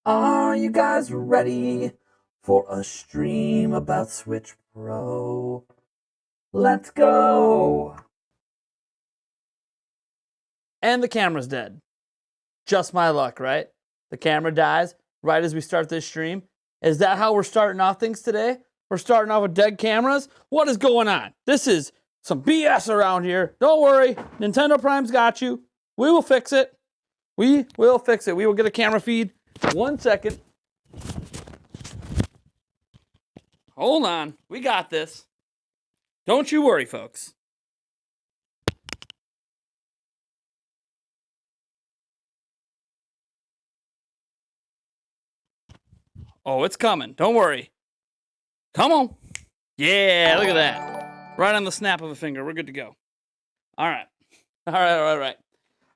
Are you guys ready for a stream about Switch Pro? Let's go! And the camera's dead. Just my luck, right? The camera dies right as we start this stream. Is that how we're starting off things today? We're starting off with dead cameras? What is going on? This is some BS around here. Don't worry, Nintendo Prime's got you. We will fix it. We will fix it. We will get a camera feed. 1 second. Hold on. We got this. Don't you worry, folks. Oh, it's coming. Don't worry. Come on. Yeah, look at that. Right on the snap of a finger. We're good to go. All right. All right.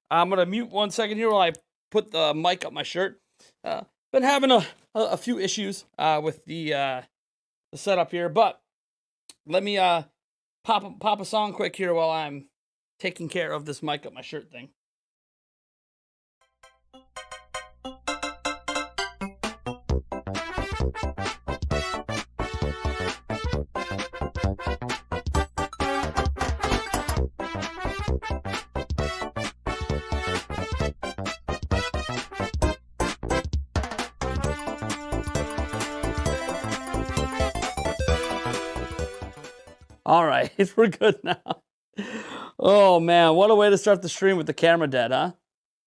I'm going to mute 1 second here while I put the mic up my shirt. Been having a few issues with the setup here, but let me pop a song quick here while I'm taking care of this mic up my shirt thing. All right, we're good now. Oh man, what a way to start the stream with the camera dead, huh?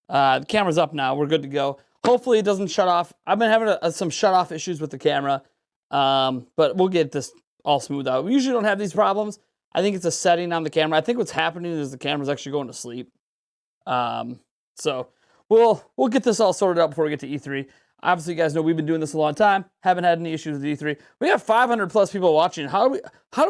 The camera's up now. We're good to go. Hopefully it doesn't shut off. I've been having some shut off issues with the camera, but we'll get this all smoothed out. We usually don't have these problems. I think it's a setting on the camera. I think what's happening is the camera's actually going to sleep. So we'll get this all sorted out before we get to E3. Obviously, you guys know we've been doing this a long time. Haven't had any issues with E3. We have 500 plus people watching. How do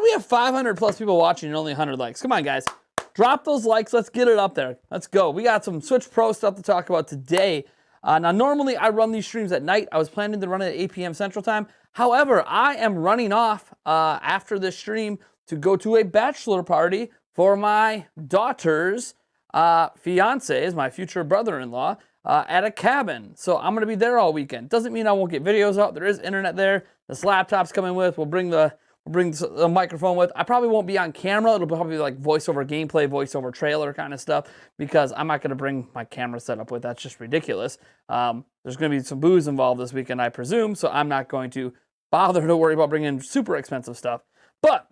we have 500 plus people watching and only 100 likes? Come on, guys. Drop those likes. Let's get it up there. Let's go. We got some Switch Pro stuff to talk about today. Now, normally I run these streams at night. I was planning to run it at 8 p.m. Central Time. However, I am running off after this stream to go to a bachelor party for my daughter's fiance's, my future brother-in-law, at a cabin. So I'm going to be there all weekend. Doesn't mean I won't get videos out. There is internet there. This laptop's coming with. We'll bring the microphone with. I probably won't be on camera. It'll probably be like voiceover gameplay, voiceover trailer kind of stuff, because I'm not going to bring my camera setup with. That's just ridiculous. There's going to be some booze involved this weekend, I presume, so I'm not going to bother to worry about bringing super expensive stuff. But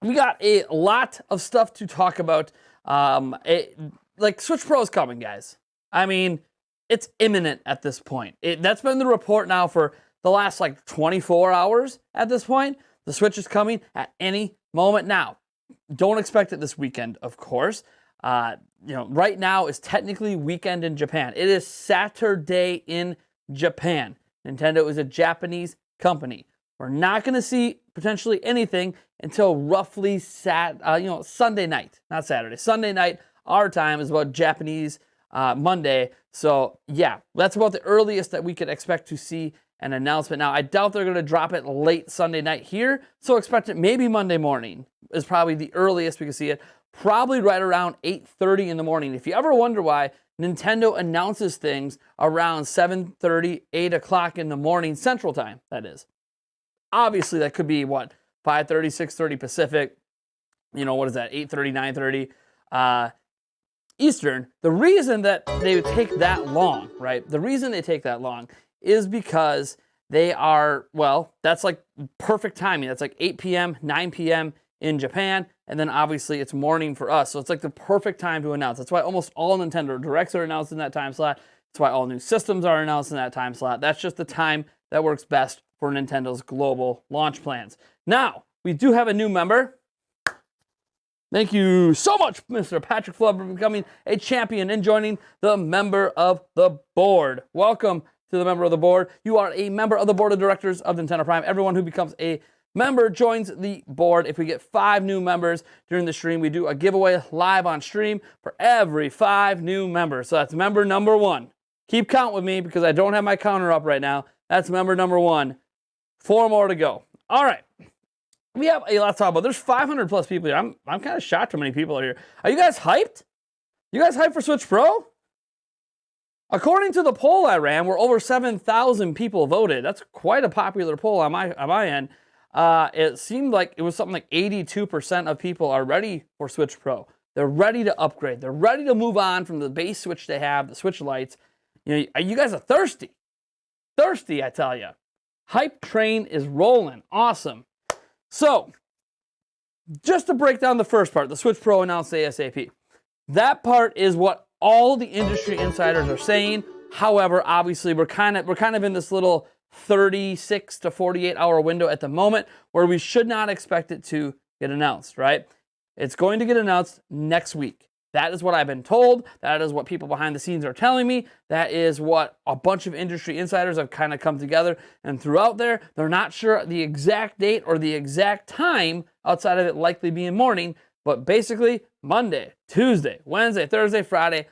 we got a lot of stuff to talk about. Like Switch Pro is coming, guys. I mean, it's imminent at this point. That's been the report now for the last like 24 hours at this point. The Switch is coming at any moment now. Don't expect it this weekend, of course. Right now is technically weekend in Japan. It is Saturday in Japan. Nintendo is a Japanese company. We're not going to see potentially anything until roughly Sunday night, not Saturday. Sunday night, our time, is about Japanese Monday. So yeah, that's about the earliest that we could expect to see an announcement. Now, I doubt they're going to drop it late Sunday night here, so expect it maybe Monday morning is probably the earliest we can see it. Probably right around 8:30 in the morning. If you ever wonder why Nintendo announces things around 7:30, 8 o'clock in the morning Central Time, that is. Obviously, that could be, 5:30, 6:30 Pacific. What is that, 8:30, 9:30 Eastern. The reason that they take that long, right? The reason they take that long is because they are, that's like perfect timing. That's like 8 p.m., 9 p.m. in Japan, and then obviously it's morning for us. So it's like the perfect time to announce. That's why almost all Nintendo Directs are announced in that time slot. That's why all new systems are announced in that time slot. That's just the time that works best for Nintendo's global launch plans. Now, we do have a new member. Thank you so much, Mr. Patrick Flood, for becoming a champion and joining the member of the board. Welcome to the member of the board. You are a member of the board of directors of Nintendo Prime. Everyone who becomes a member joins the board. If we get 5 new members during the stream, we do a giveaway live on stream for every 5 new members. So that's member number 1. Keep count with me because I don't have my counter up right now. That's member number 1. 4 more to go. All right. We have a lot to talk about. There's 500 plus people here. I'm kind of shocked how many people are here. Are you guys hyped? You guys hyped for Switch Pro? According to the poll I ran, where over 7,000 people voted, that's quite a popular poll on my end. It seemed like it was something like 82% of people are ready for Switch Pro. They're ready to upgrade. They're ready to move on from the base Switch they have, the Switch Lites. You guys are thirsty. Thirsty, I tell you. Hype train is rolling. Awesome. So, just to break down the first part, the Switch Pro announced ASAP. That part is what all the industry insiders are saying. However, obviously, we're kind of in this little 36 to 48 hour window at the moment where we should not expect it to get announced, right? It's going to get announced next week. That is what I've been told. That is what people behind the scenes are telling me. That is what a bunch of industry insiders have kind of come together and threw out there. They're not sure the exact date or the exact time outside of it likely being morning, but basically Monday, Tuesday, Wednesday, Thursday, Friday,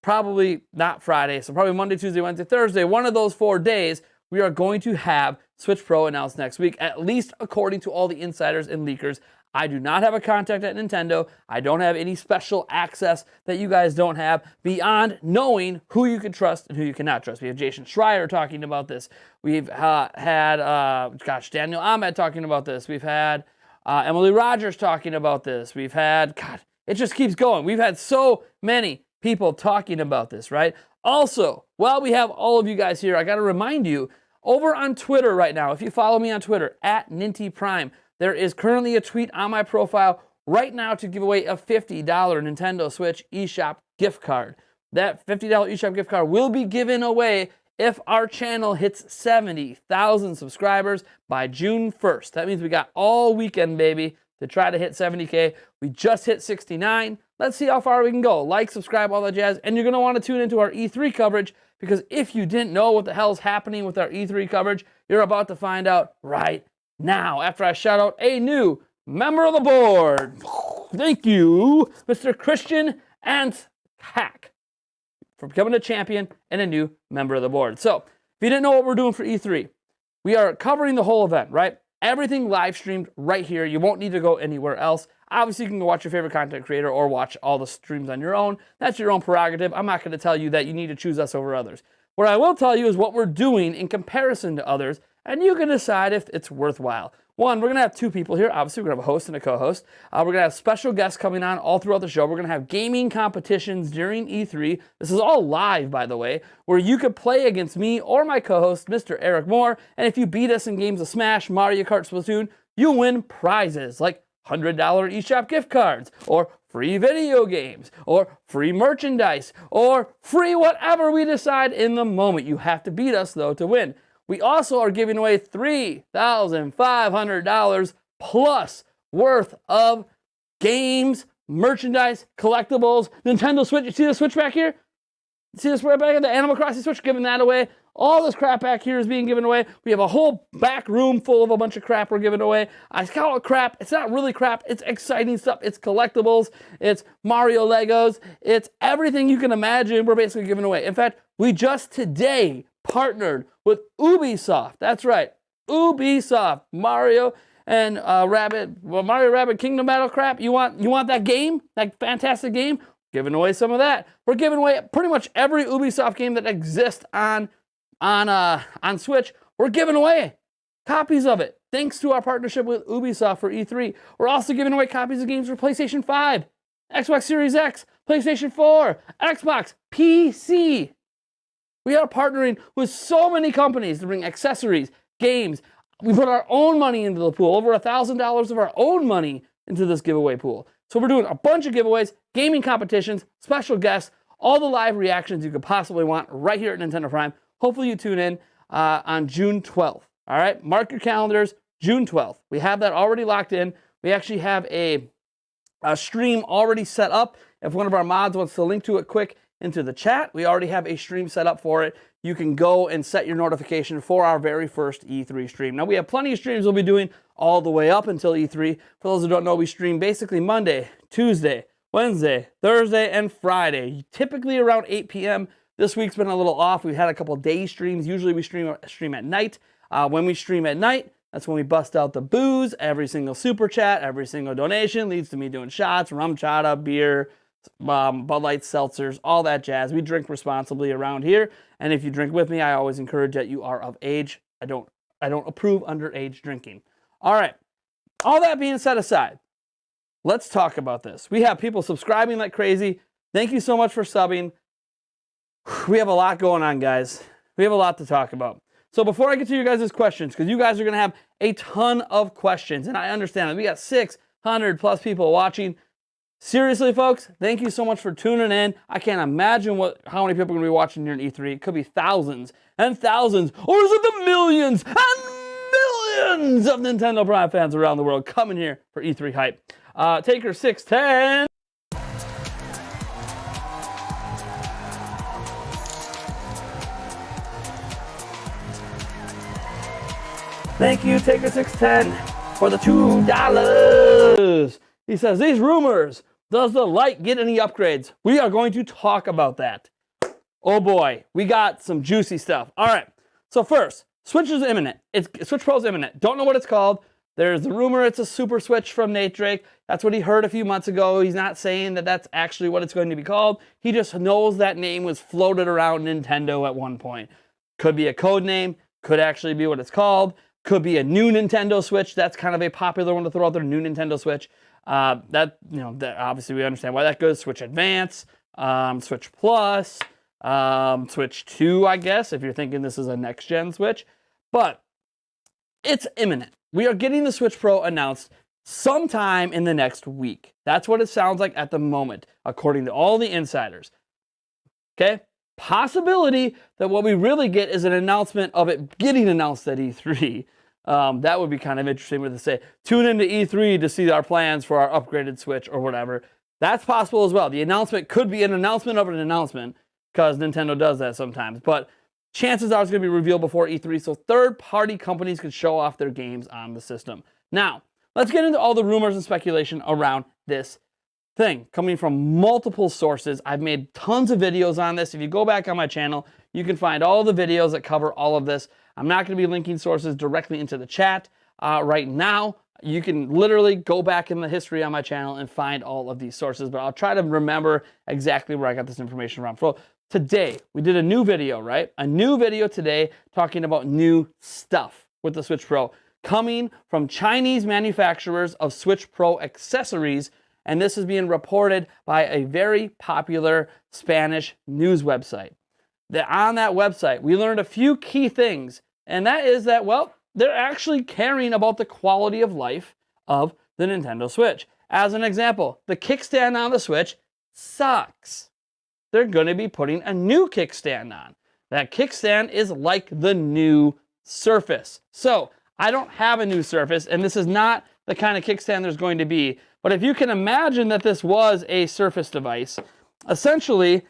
probably not Friday, so probably Monday, Tuesday, Wednesday, Thursday, one of those 4 days, we are going to have Switch Pro announced next week, at least according to all the insiders and leakers. I do not have a contact at Nintendo. I don't have any special access that you guys don't have beyond knowing who you can trust and who you cannot trust. We have Jason Schreier talking about this. We've had Daniel Ahmed talking about this. We've had Emily Rogers talking about this. We've had, it just keeps going. We've had so many people talking about this, right? Also, while we have all of you guys here, I got to remind you, over on Twitter right now, if you follow me on Twitter, at NintyPrime, there is currently a tweet on my profile right now to give away a $50 Nintendo Switch eShop gift card. That $50 eShop gift card will be given away if our channel hits 70,000 subscribers by June 1st. That means we got all weekend, baby, to try to hit 70K. We just hit 69. Let's see how far we can go. Like, subscribe, all that jazz. And you're going to want to tune into our E3 coverage, because if you didn't know what the hell's happening with our E3 coverage, you're about to find out right now, after I shout out a new member of the board. Thank you, Mr. Christian Ant Hack, for becoming a champion and a new member of the board. So, if you didn't know what we're doing for E3, we are covering the whole event, right? Everything live streamed right here. You won't need to go anywhere else. Obviously, you can go watch your favorite content creator or watch all the streams on your own. That's your own prerogative. I'm not going to tell you that you need to choose us over others. What I will tell you is what we're doing in comparison to others, and you can decide if it's worthwhile. One, we're going to have two people here. Obviously, we're going to have a host and a co-host. We're going to have special guests coming on all throughout the show. We're going to have gaming competitions during E3. This is all live, by the way, where you could play against me or my co-host, Mr. Eric Moore. And if you beat us in games of Smash, Mario Kart, Splatoon, you'll win prizes like $100 eShop gift cards, or free video games, or free merchandise, or free whatever we decide in the moment. You have to beat us, though, to win. We also are giving away $3,500 plus worth of games, merchandise, collectibles, Nintendo Switch. You see the Switch back here? See this right back here? The Animal Crossing Switch, giving that away. All this crap back here is being given away. We have a whole back room full of a bunch of crap we're giving away. I call it crap. It's not really crap. It's exciting stuff. It's collectibles. It's Mario Legos. It's everything you can imagine we're basically giving away. In fact, we just today partnered with Ubisoft. That's right, Ubisoft. Mario and Mario Rabbids Kingdom Battle crap. You want that game? That fantastic game? Giving away some of that. We're giving away pretty much every Ubisoft game that exists on Switch. We're giving away copies of it, thanks to our partnership with Ubisoft for E3. We're also giving away copies of games for PlayStation 5, Xbox Series X, PlayStation 4, Xbox, PC. We are partnering with so many companies to bring accessories, games. We put our own money into the pool, over $1,000 of our own money into this giveaway pool. So we're doing a bunch of giveaways, gaming competitions, special guests, all the live reactions you could possibly want right here at Nintendo Prime. Hopefully you tune in on June 12th. All right, mark your calendars, June 12th. We have that already locked in. We actually have a stream already set up. If one of our mods wants to link to it quick into the chat, we already have a stream set up for it. You can go and set your notification for our very first E3 stream. Now, we have plenty of streams we'll be doing all the way up until E3. For those who don't know, we stream basically Monday, Tuesday, Wednesday, Thursday, and Friday, typically around 8 p.m. This week's been a little off. We've had a couple day streams. Usually we stream at night. When we stream at night, that's when we bust out the booze. Every single super chat, every single donation leads to me doing shots, rum chata, beer, Bud Light seltzers, all that jazz. We drink responsibly around here, and if you drink with me, I always encourage that you are of age. I don't approve underage drinking. All right, all that being set aside, let's talk about this. We have people subscribing like crazy. Thank you so much for subbing. We have a lot going on, guys. We have a lot to talk about. So before I get to you guys' questions, because you guys are going to have a ton of questions, and I understand that we got 600 plus people watching. Seriously, folks, thank you so much for tuning in. I can't imagine how many people are going to be watching here in E3. It could be thousands and thousands, or is it the millions and millions of Nintendo Prime fans around the world coming here for E3 hype? Taker 610. Thank you, Taker610, for the $2. He says, these rumors, does the Lite get any upgrades? We are going to talk about that. Oh boy, we got some juicy stuff. All right, so first, Switch is imminent. Switch Pro is imminent. Don't know what it's called. There's the rumor it's a Super Switch from Nate Drake. That's what he heard a few months ago. He's not saying that that's actually what it's going to be called. He just knows that name was floated around Nintendo at one point. Could be a code name, could actually be what it's called. Could be a new Nintendo Switch. That's kind of a popular one to throw out there, new Nintendo Switch. That obviously we understand why that goes. Switch Advance, Switch Plus, Switch 2, I guess, if you're thinking this is a next-gen Switch. But it's imminent. We are getting the Switch Pro announced sometime in the next week. That's what it sounds like at the moment, according to all the insiders. Okay? Possibility that what we really get is an announcement of it getting announced at E3. That would be kind of interesting to say. Tune into E3 to see our plans for our upgraded Switch or whatever. That's possible as well. The announcement could be an announcement of an announcement because Nintendo does that sometimes. But chances are it's going to be revealed before E3 so third-party companies can show off their games on the system. Now, let's get into all the rumors and speculation around this thing coming from multiple sources. I've made tons of videos on this. If you go back on my channel, you can find all the videos that cover all of this. I'm not going to be linking sources directly into the chat right now. You can literally go back in the history on my channel and find all of these sources, but I'll try to remember exactly where I got this information from. So today, we did a new video, right? A new video today talking about new stuff with the Switch Pro coming from Chinese manufacturers of Switch Pro accessories. And this is being reported by a very popular Spanish news website. On that website, we learned a few key things, and that is that, well, they're actually caring about the quality of life of the Nintendo Switch. As an example, the kickstand on the Switch sucks. They're going to be putting a new kickstand on. That kickstand is like the new Surface. So, I don't have a new Surface, and this is not the kind of kickstand there's going to be. But if you can imagine that this was a Surface device, essentially,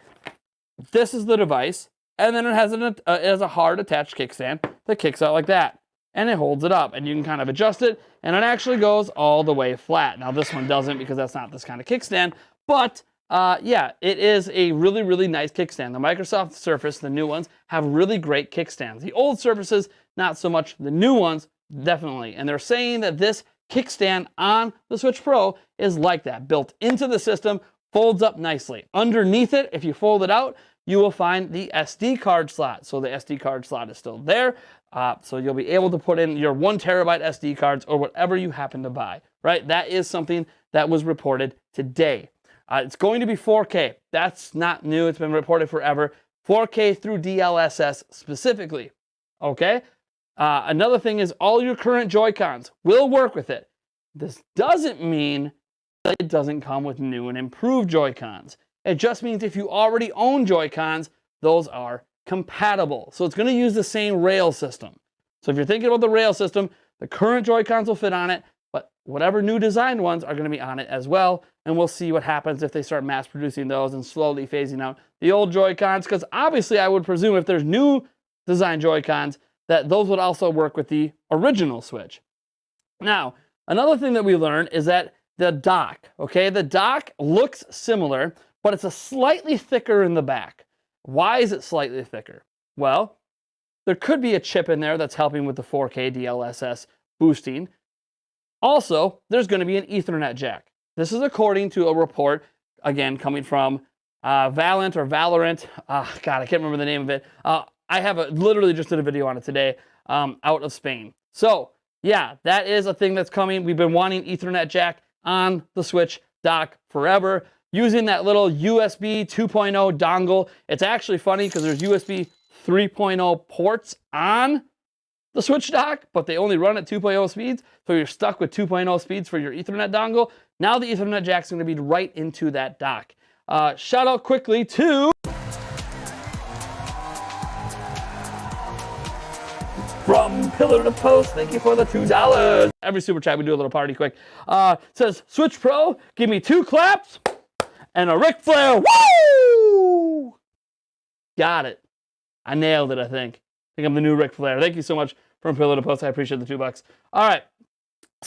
this is the device, and then it has a hard attached kickstand that kicks out like that. And it holds it up, and you can kind of adjust it, and it actually goes all the way flat. Now, this one doesn't because that's not this kind of kickstand, but yeah, it is a really, really nice kickstand. The Microsoft Surface, the new ones, have really great kickstands. The old Surfaces, not so much. The new ones, definitely. And they're saying that this kickstand on the Switch Pro is like that, built into the system, folds up nicely. Underneath it, if you fold it out, you will find the SD card slot. So the SD card slot is still there. So you'll be able to put in your 1 terabyte SD cards or whatever you happen to buy, right? That is something that was reported today. It's going to be 4K. That's not new. It's been reported forever. 4K through DLSS specifically, okay? Another thing is all your current Joy-Cons will work with it. This doesn't mean that it doesn't come with new and improved Joy-Cons. It just means if you already own Joy-Cons, those are compatible. So it's going to use the same rail system. So if you're thinking about the rail system, the current Joy-Cons will fit on it, but whatever new designed ones are going to be on it as well. And we'll see what happens if they start mass producing those and slowly phasing out the old Joy-Cons. Because obviously I would presume if there's new design Joy-Cons, that those would also work with the original Switch. Now, another thing that we learned is that the dock, okay, the dock looks similar, but it's a slightly thicker in the back. Why is it slightly thicker? Well, there could be a chip in there that's helping with the 4K DLSS boosting. Also, there's going to be an Ethernet jack. This is according to a report again, coming from Valorant. God, I can't remember the name of it. I have literally just did a video on it today, out of Spain. So yeah, that is a thing that's coming. We've been wanting Ethernet jack on the Switch dock forever, using that little USB 2.0 dongle. It's actually funny because there's USB 3.0 ports on the Switch dock, but they only run at 2.0 speeds, so you're stuck with 2.0 speeds for your Ethernet dongle. Now the Ethernet jack's going to be right into that dock. Shout out quickly to From Pillar to Post, thank you for the $2. every super chat. We do a little party quick. Says Switch Pro, give me 2 claps and a Ric Flair. Woo! Got it. I nailed it. I think I'm the new Ric Flair. Thank you so much from Pillar to Post. I appreciate the $2. All right.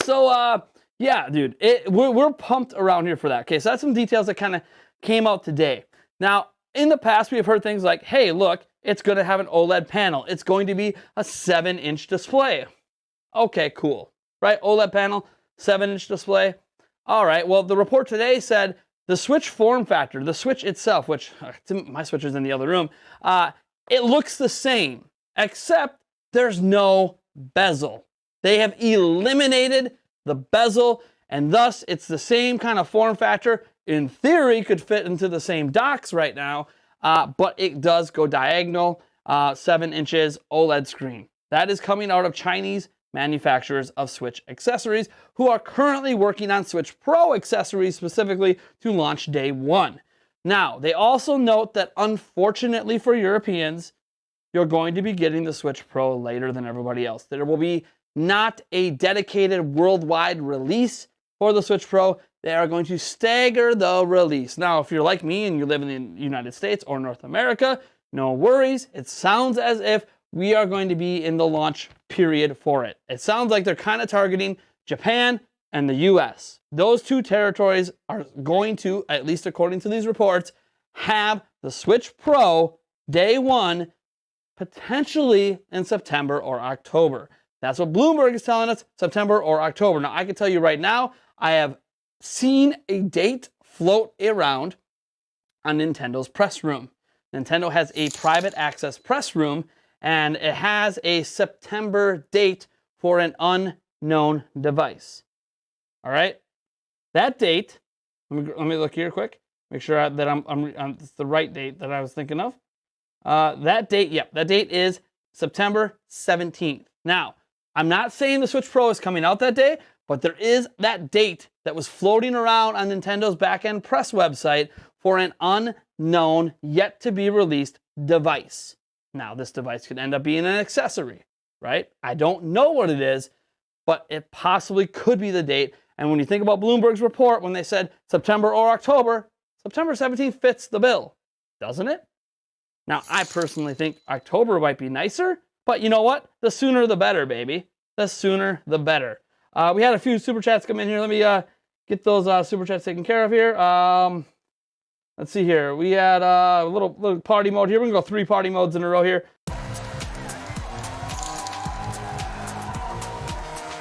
So yeah, dude, we're pumped around here for that. Okay, so that's some details that kind of came out today. Now, in the past, we have heard things like, hey, look, it's going to have an OLED panel. It's going to be a 7-inch display. Okay, cool. Right? OLED panel, 7-inch display. All right, well, the report today said the Switch form factor, the Switch itself, which my Switch is in the other room, it looks the same, except there's no bezel. They have eliminated the bezel, and thus it's the same kind of form factor. In theory, could fit into the same docks right now, but it does go diagonal, 7 inches OLED screen. That is coming out of Chinese manufacturers of Switch accessories who are currently working on Switch Pro accessories specifically to launch day 1. Now, they also note that unfortunately for Europeans, you're going to be getting the Switch Pro later than everybody else. There will be not a dedicated worldwide release for the Switch Pro. They are going to stagger the release. Now, if you're like me and you live in the United States or North America, no worries. It sounds as if we are going to be in the launch period for it. It sounds like they're kind of targeting Japan and the US. Those 2 territories are going to, at least according to these reports, have the Switch Pro day 1, potentially in September or October. That's what Bloomberg is telling us, September or October. Now, I can tell you right now, I have seen a date float around on Nintendo's press room. Nintendo has a private access press room, and it has a September date for an unknown device. All right? That date, let me look here quick, make sure that it's the right date that I was thinking of. That date is September 17th. Now, I'm not saying the Switch Pro is coming out that day, but there is that date that was floating around on Nintendo's back-end press website for an unknown, yet-to-be-released device. Now, this device could end up being an accessory, right? I don't know what it is, but it possibly could be the date. And when you think about Bloomberg's report, when they said September or October, September 17th fits the bill, doesn't it? Now, I personally think October might be nicer, but you know what? The sooner the better, baby. The sooner the better. We had a few super chats come in here. Let me get those super chats taken care of here. Let's see here. We had a little party mode here. We're going to go 3 party modes in a row here.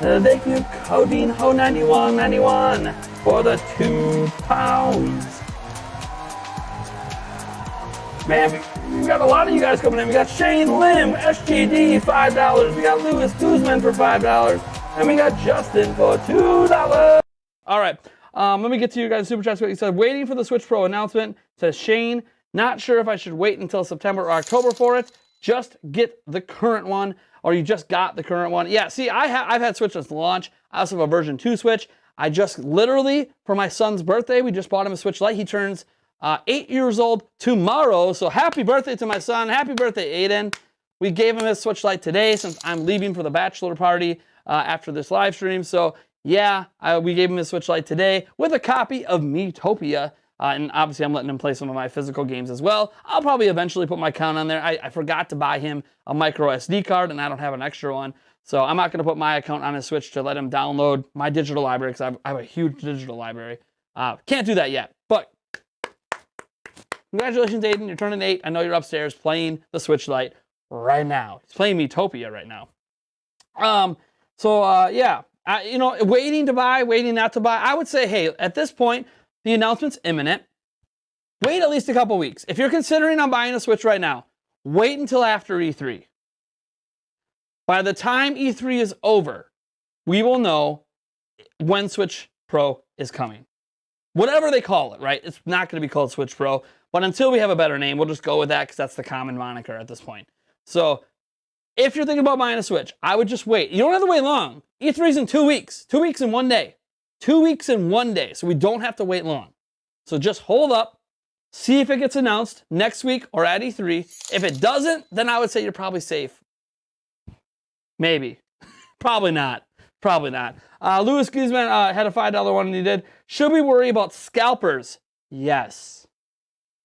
Thank you, Codeine Ho9191 for the £2. Man, we got a lot of you guys coming in. We got Shane Lim, SGD, $5. We got Louis Guzman for $5. And we got Justin for $2. All right. Let me get to you guys' super chats. He said, waiting for the Switch Pro announcement. Says Shane, not sure if I should wait until September or October for it. Just get the current one, or you just got the current one. Yeah, see, I've had Switch since launch. I also have a version 2 Switch. I just literally, for my son's birthday, we just bought him a Switch Lite. He turns 8 years old tomorrow. So happy birthday to my son. Happy birthday, Aiden. We gave him his Switch Lite today since I'm leaving for the bachelor party after this live stream. So yeah, we gave him his Switch Lite today with a copy of Miitopia. And obviously I'm letting him play some of my physical games as well. I'll probably eventually put my account on there. I forgot to buy him a micro SD card and I don't have an extra one. So I'm not gonna put my account on his Switch to let him download my digital library because I have a huge digital library. Can't do that yet, but congratulations, Aiden, you're turning 8. I know you're upstairs playing the Switch Lite right now. He's playing Miitopia right now. Yeah, waiting to buy, waiting not to buy. I would say, hey, at this point, the announcement's imminent. wait at least a couple weeks. If you're considering on buying a Switch right now, wait until after E3. By the time E3 is over, we will know when Switch Pro is coming. Whatever they call it, right? It's not going to be called Switch Pro, but until we have a better name, we'll just go with that because that's the common moniker at this point. So if you're thinking about buying a Switch, I would just wait. You don't have to wait long. E3's in 2 weeks. 2 weeks in 1 day. 2 weeks in 1 day. So we don't have to wait long. So just hold up. See if it gets announced next week or at E3. If it doesn't, then I would say you're probably safe. Maybe. Probably not. Probably not. Louis Guzman had a $5 one and he did. Should we worry about scalpers? Yes.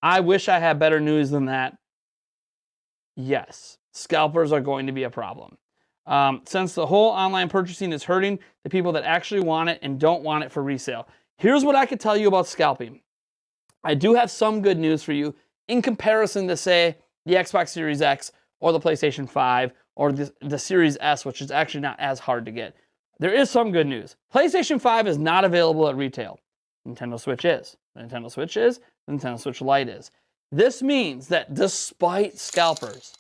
I wish I had better news than that. Yes. Scalpers are going to be a problem. Since the whole online purchasing is hurting the people that actually want it and don't want it for resale. Here's what I could tell you about scalping. I do have some good news for you in comparison to, say, the Xbox Series X or the PlayStation 5 or the Series S, which is actually not as hard to get. There is some good news. PlayStation 5 is not available at retail. Nintendo Switch is. The Nintendo Switch is. The Nintendo Switch Lite is. This means that despite scalpers,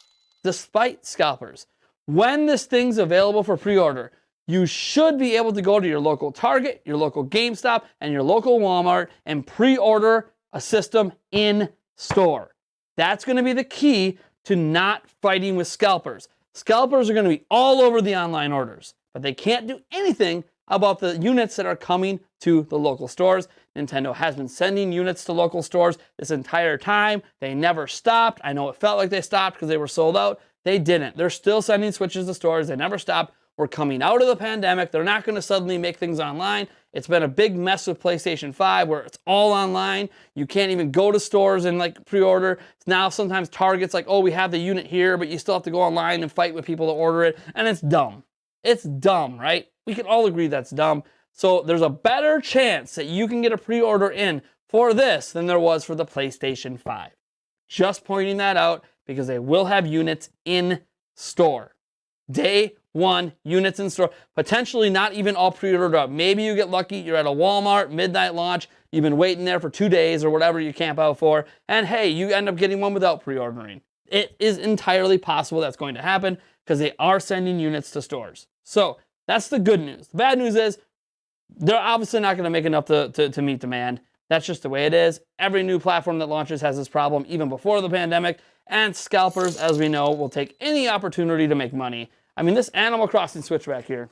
when this thing's available for pre-order, you should be able to go to your local Target, your local GameStop, and your local Walmart and pre-order a system in store. That's going to be the key to not fighting with scalpers. Scalpers are going to be all over the online orders, but they can't do anything about the units that are coming to the local stores. Nintendo has been sending units to local stores this entire time. They never stopped. I know it felt like they stopped because they were sold out. They didn't. They're still sending Switches to stores. They never stopped. We're coming out of the pandemic. They're not going to suddenly make things online. It's been a big mess with PlayStation 5 where it's all online. You can't even go to stores and like pre-order. Now sometimes Target's like, oh, we have the unit here, but you still have to go online and fight with people to order it. And it's dumb. It's dumb, right? We can all agree that's dumb. So there's a better chance that you can get a pre-order in for this than there was for the PlayStation 5. Just pointing that out because they will have units in store. Day one, units in store. Potentially not even all pre-ordered up. Maybe you get lucky, you're at a Walmart, midnight launch, you've been waiting there for 2 days or whatever you camp out for, and hey, you end up getting one without pre-ordering. It is entirely possible that's going to happen because they are sending units to stores. So that's the good news. The bad news is they're obviously not going to make enough to meet demand. That's just the way it is. Every new platform that launches has this problem even before the pandemic, and scalpers, as we know, will take any opportunity to make money. I mean, this Animal Crossing Switch back here,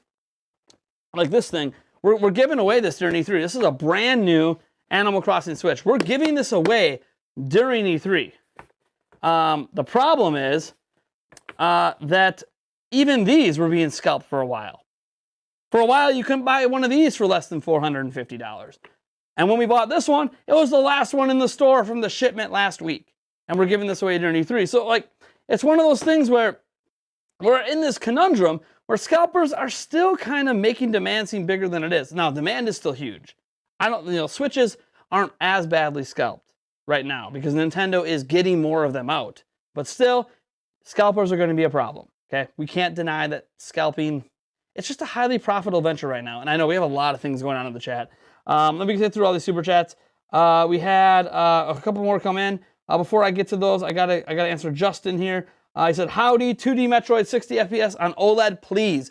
like this thing, we're giving away this during E3. This is a brand new Animal Crossing Switch. We're giving this away during E3. The problem is that even these were being scalped for a while. For a while, you couldn't buy one of these for less than $450. And when we bought this one, it was the last one in the store from the shipment last week. And we're giving this away during E3. So, like, it's one of those things where we're in this conundrum where scalpers are still kind of making demand seem bigger than it is. Now, demand is still huge. Switches aren't as badly scalped right now because Nintendo is getting more of them out. But still, scalpers are going to be a problem, okay? We can't deny that scalping, it's just a highly profitable venture right now. And I know we have a lot of things going on in the chat. Let me get through all these super chats. We had a couple more come in. Before I get to those, I gotta answer Justin here. He said, howdy, 2D Metroid 60 FPS on OLED, please.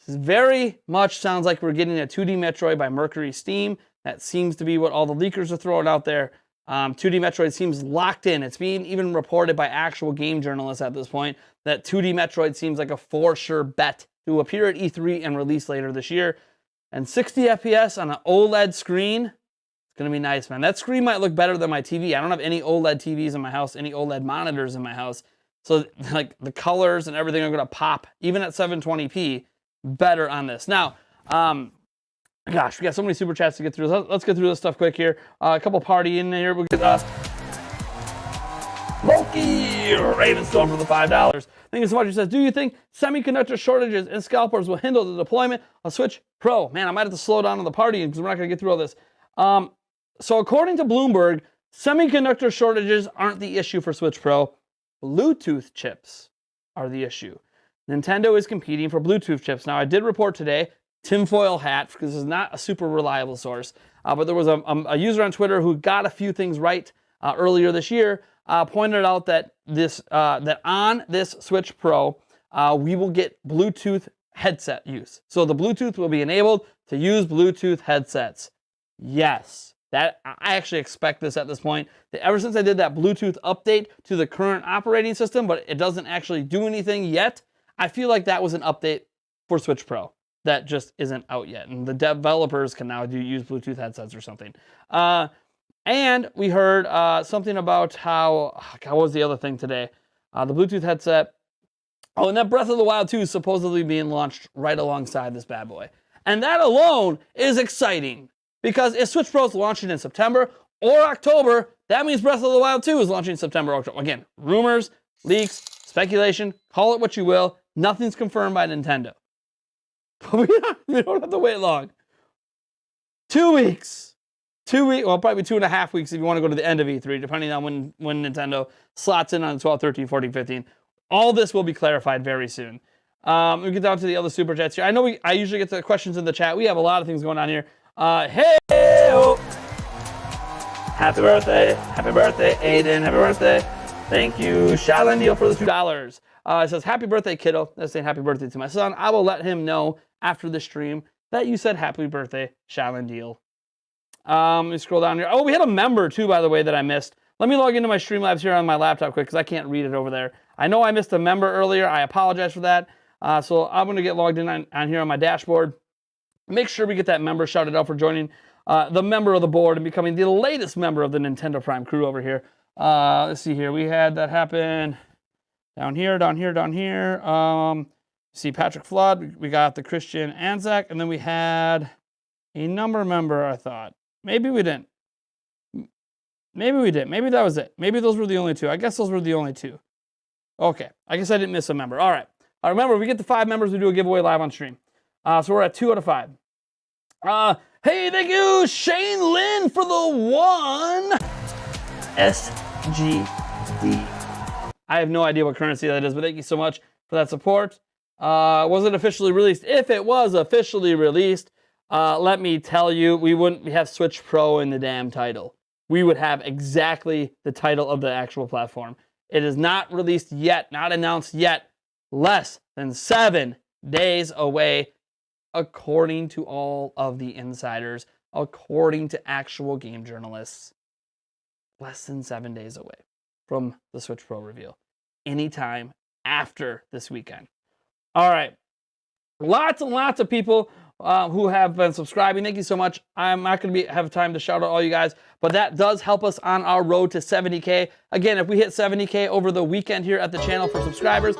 This very much sounds like we're getting a 2D Metroid by Mercury Steam. That seems to be what all the leakers are throwing out there. 2D Metroid seems locked in. It's being even reported by actual game journalists at this point that 2D Metroid seems like a for sure bet to appear at E3 and release later this year. And 60 FPS on an OLED screen, it's going to be nice, man. That screen might look better than my TV. I don't have any OLED TVs in my house, any OLED monitors in my house. So like the colors and everything are going to pop, even at 720p, better on this. Now, gosh, we got so many super chats to get through. Let's get through this stuff quick here. A couple party in here. We'll get Loki Ravenstorm for the $5. Thank you so much. He says, do you think semiconductor shortages and scalpers will hinder the deployment of Switch Pro? Man, I might have to slow down on the party because we're not going to get through all this. So according to Bloomberg, semiconductor shortages aren't the issue for Switch Pro. Bluetooth chips are the issue. Nintendo is competing for Bluetooth chips. Now, I did report today, tinfoil hat, because this is not a super reliable source, but there was a user on Twitter who got a few things right earlier this year, pointed out that that on this Switch Pro, we will get Bluetooth headset use. So the Bluetooth will be enabled to use Bluetooth headsets. Yes, that I actually expect this at this point. Ever since I did that Bluetooth update to the current operating system, but it doesn't actually do anything yet, I feel like that was an update for Switch Pro that just isn't out yet. And the developers can now use Bluetooth headsets or something. And we heard something about how was the other thing today? The Bluetooth headset. Oh, and that Breath of the Wild 2 is supposedly being launched right alongside this bad boy. And that alone is exciting. Because if Switch Pro is launching in September or October, that means Breath of the Wild 2 is launching in September or October. Again, rumors, leaks, speculation, call it what you will. Nothing's confirmed by Nintendo. But we don't have to wait long. 2 weeks. 2 weeks, well, probably 2.5 weeks if you want to go to the end of E3, depending on when Nintendo slots in on 12, 13, 14, 15. All this will be clarified very soon. We get down to the other super chats here. I know I usually get the questions in the chat. We have a lot of things going on here. Hey! Happy birthday, Aiden, happy birthday. Thank you, Shaolin Deal, for the $2. It says, happy birthday, kiddo. That's saying happy birthday to my son. I will let him know after the stream that you said happy birthday, Shaolin Deal. Let me scroll down here. Oh, we had a member too, by the way, that I missed. Let me log into my Streamlabs here on my laptop quick because I can't read it over there. I know I missed a member earlier. I apologize for that. So I'm going to get logged in on here on my dashboard. Make sure we get that member shouted out for joining the member of the board and becoming the latest member of the Nintendo Prime crew over here. Let's see here. We had that happen down here. See Patrick Flood. We got the Christian Anzac. And then we had a number member, I thought. Maybe we didn't. Maybe we did. Maybe that was it. Maybe those were the only two. I guess those were the only two. Okay. I guess I didn't miss a member. All right. Remember, if we get to 5 members, we do a giveaway live on stream. So we're at 2 out of 5. Hey, thank you, Shane Lynn, for the 1 SGD. I have no idea what currency that is, but thank you so much for that support. Was it officially released? If it was officially released, let me tell you, we wouldn't have Switch Pro in the damn title. We would have exactly the title of the actual platform. It is not released yet, not announced yet. Less than 7 days away, according to all of the insiders, according to actual game journalists. Less than 7 days away from the Switch Pro reveal. Anytime after this weekend. All right. Lots and lots of people who have been subscribing. Thank you so much. I'm not going to have time to shout out all you guys, but that does help us on our road to 70K. Again, if we hit 70K over the weekend here at the channel for subscribers,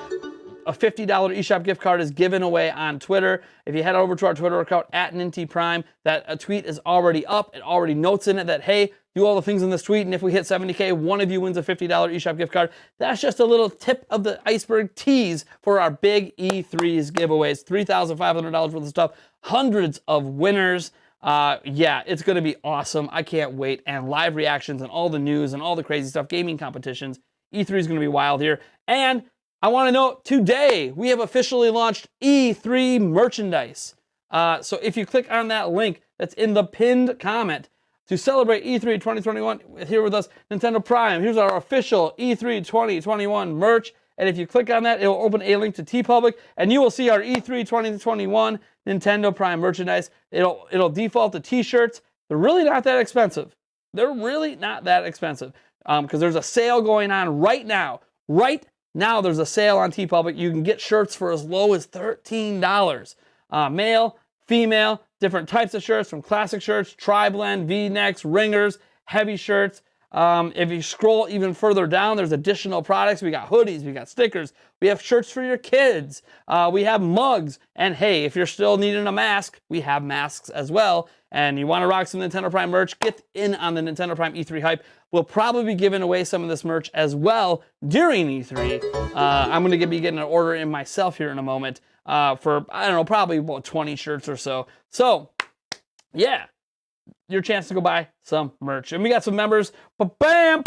a $50 eShop gift card is given away on Twitter. If you head over to our Twitter account at NintyPrime, that tweet is already up. It already notes in it that, hey, do all the things in this tweet, and if we hit 70K, one of you wins a $50 eShop gift card. That's just a little tip of the iceberg tease for our big E3's giveaways. $3,500 worth of stuff, hundreds of winners. Yeah, it's going to be awesome. I can't wait. And live reactions and all the news and all the crazy stuff, gaming competitions. E3 is going to be wild here. And I want to note, today we have officially launched E3 merchandise. So if you click on that link that's in the pinned comment to celebrate E3 2021 here with us, Nintendo Prime, here's our official E3 2021 merch. And if you click on that, it will open a link to TeePublic, and you will see our E3 2021 Nintendo Prime merchandise. It'll default to t-shirts. They're really not that expensive. Because there's a sale going on right now. Right now there's a sale on TeePublic. You can get shirts for as low as $13. Male, female, different types of shirts, from classic shirts, tri-blend, V-necks, ringers, heavy shirts. If you scroll even further down, there's additional products. We got hoodies, we got stickers, we have shirts for your kids, we have mugs, and hey, if you're still needing a mask, we have masks as well. And you want to rock some Nintendo Prime merch, get in on the Nintendo Prime E3 hype. We'll probably be giving away some of this merch as well during E3. I'm going to be getting an order in myself here in a moment for, I don't know, probably about 20 shirts or so. So, yeah, your chance to go buy some merch. And we got some members. Ba-bam!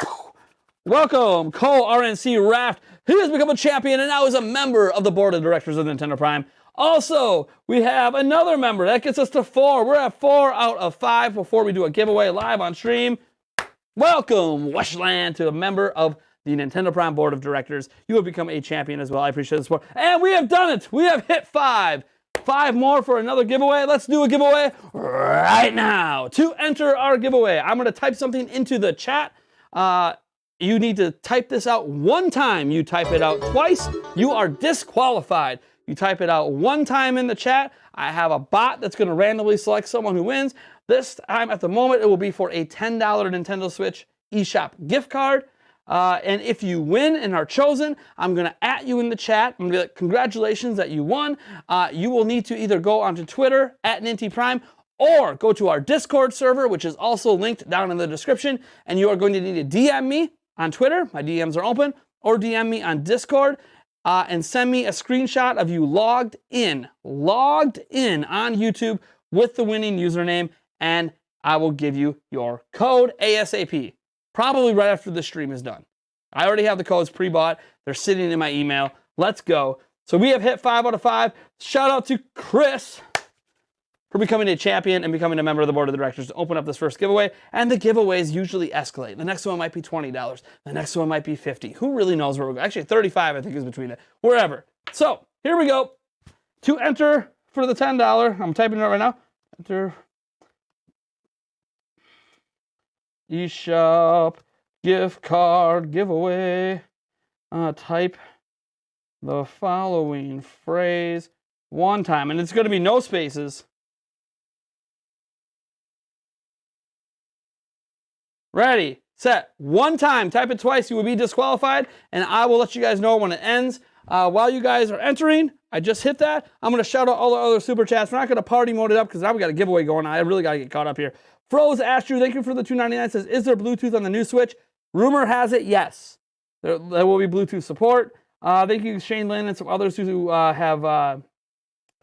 Welcome, Cole RNC Raft. He has become a champion and now is a member of the board of directors of Nintendo Prime. Also, we have another member. That gets us to 4. We're at 4 out of 5 before we do a giveaway live on stream. Welcome, Weshland, to a member of the Nintendo Prime Board of Directors. You have become a champion as well. I appreciate the support. And we have done it. We have hit 5. 5 more for another giveaway. Let's do a giveaway right now. To enter our giveaway, I'm going to type something into the chat. You need to type this out one time. You type it out twice, you are disqualified. You type it out one time in the chat. I have a bot that's going to randomly select someone who wins. This time, at the moment, it will be for a $10 Nintendo Switch eShop gift card. And if you win and are chosen, I'm going to @ you in the chat. I'm going to be like, congratulations that you won. You will need to either go onto Twitter @NintyPrime or go to our Discord server, which is also linked down in the description. And you are going to need to DM me on Twitter. My DMs are open. Or DM me on Discord. And send me a screenshot of you logged in on YouTube with the winning username, and I will give you your code ASAP, probably right after the stream is done. I already have the codes pre-bought. They're sitting in my email. Let's go. So we have hit 5 out of 5. Shout out to Chris for becoming a champion and becoming a member of the board of directors to open up this first giveaway. And the giveaways usually escalate. The next one might be $20. The next one might be $50. Who really knows where we're going? Actually, 35 I think is between it. Wherever. So here we go. To enter for the $10, I'm typing it out right now. Enter eShop gift card giveaway. Type the following phrase one time. And it's going to be no spaces. Ready, set, one time. Type it twice, you will be disqualified, and I will let you guys know when it ends. While you guys are entering, I just hit that. I'm going to shout out all the other super chats. We're not going to party mode it up because now we got a giveaway going on. I really got to get caught up here. Froze Astru, thank you for the $2.99. Says, is there Bluetooth on the new Switch? Rumor has it, yes. There will be Bluetooth support. Thank you, Shane Lynn, and some others who have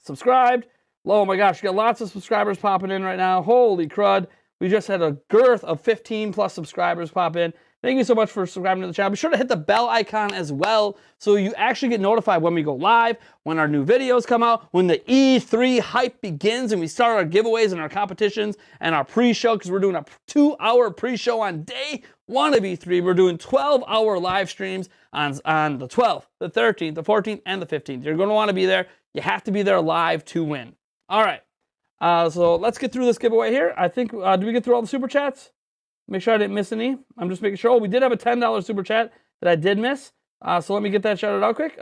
subscribed. Oh my gosh, we got lots of subscribers popping in right now. Holy crud. We just had a girth of 15 plus subscribers pop in. Thank you so much for subscribing to the channel. Be sure to hit the bell icon as well so you actually get notified when we go live, when our new videos come out, when the E3 hype begins and we start our giveaways and our competitions and our pre-show, because we're doing a 2-hour pre-show on day 1 of E3. We're doing 12-hour live streams on the 12th, the 13th, the 14th, and the 15th. You're going to want to be there. You have to be there live to win. All right. So let's get through this giveaway here. I think, did we get through all the super chats? Make sure I didn't miss any. I'm just making sure. Oh, we did have a $10 super chat that I did miss. So let me get that shouted out quick.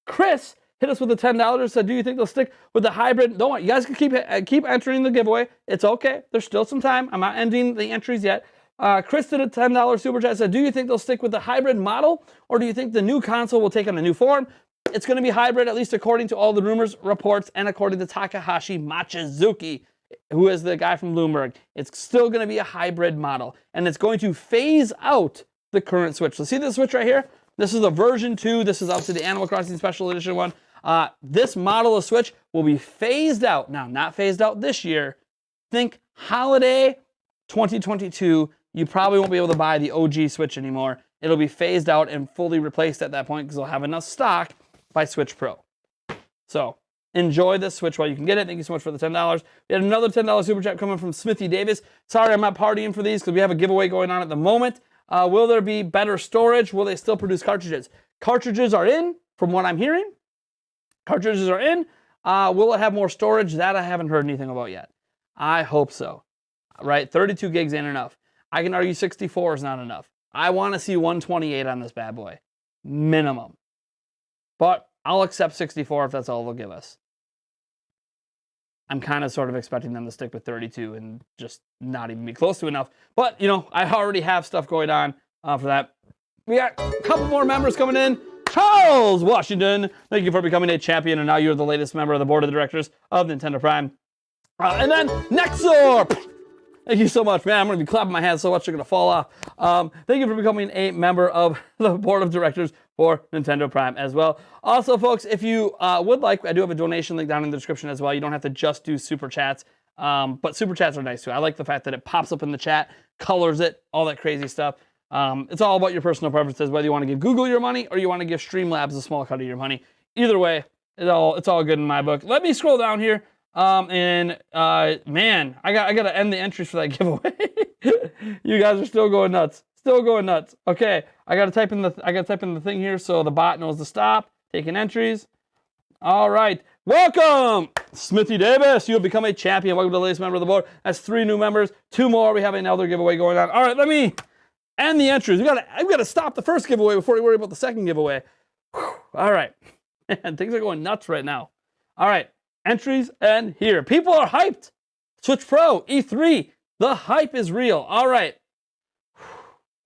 Chris hit us with the $10. Said, do you think they'll stick with the hybrid? Don't worry. You guys can keep entering the giveaway. It's okay. There's still some time. I'm not ending the entries yet. Chris did a $10 super chat. Said, do you think they'll stick with the hybrid model? Or do you think the new console will take on a new form? It's going to be hybrid, at least according to all the rumors, reports, and according to Takahashi Machizuki, who is the guy from Bloomberg. It's still going to be a hybrid model, and it's going to phase out the current Switch. So see this Switch right here? This is the version 2. This is obviously the Animal Crossing Special Edition one. This model of Switch will be phased out. Now, not phased out this year. Think holiday 2022. You probably won't be able to buy the OG Switch anymore. It'll be phased out and fully replaced at that point because they'll have enough stock by Switch Pro. So enjoy this Switch while you can get it. Thank you so much for the $10. We had another $10 super chat coming from Smithy Davis. Sorry, I'm not partying for these because we have a giveaway going on at the moment. Will there be better storage? Will they still produce cartridges? Cartridges are in, from what I'm hearing. Cartridges are in. Will it have more storage? That I haven't heard anything about yet. I hope so. Right? 32 gigs ain't enough. I can argue 64 is not enough. I want to see 128 on this bad boy. Minimum. But I'll accept 64 if that's all they'll give us. I'm kind of sort of expecting them to stick with 32 and just not even be close to enough. But, you know, I already have stuff going on for that. We got a couple more members coming in. Charles Washington, thank you for becoming a champion, and now you're the latest member of the board of directors of Nintendo Prime. And then Nexor, thank you so much, man. I'm going to be clapping my hands so much they're going to fall off. Thank you for becoming a member of the board of directors for Nintendo Prime as well. Also, folks, if you would like, I do have a donation link down in the description as well. You don't have to just do super chats, but super chats are nice too. I like the fact that it pops up in the chat, colors it, all that crazy stuff. It's all about your personal preferences, whether you want to give Google your money or you want to give Streamlabs a small cut of your money. Either way, it's all good in my book. Let me scroll down here. Man, I got to end the entries for that giveaway. You guys are still going nuts. Still going nuts. Okay, I gotta type in the thing here so the bot knows to stop. Taking entries. All right. Welcome, Smithy Davis. You have become a champion. Welcome to the latest member of the board. That's 3 new members. 2 more. We have another giveaway going on. All right, let me end the entries. We gotta stop the first giveaway before we worry about the second giveaway. Whew. All right. Man, things are going nuts right now. All right, entries and here. People are hyped. Switch Pro, E3. The hype is real. All right.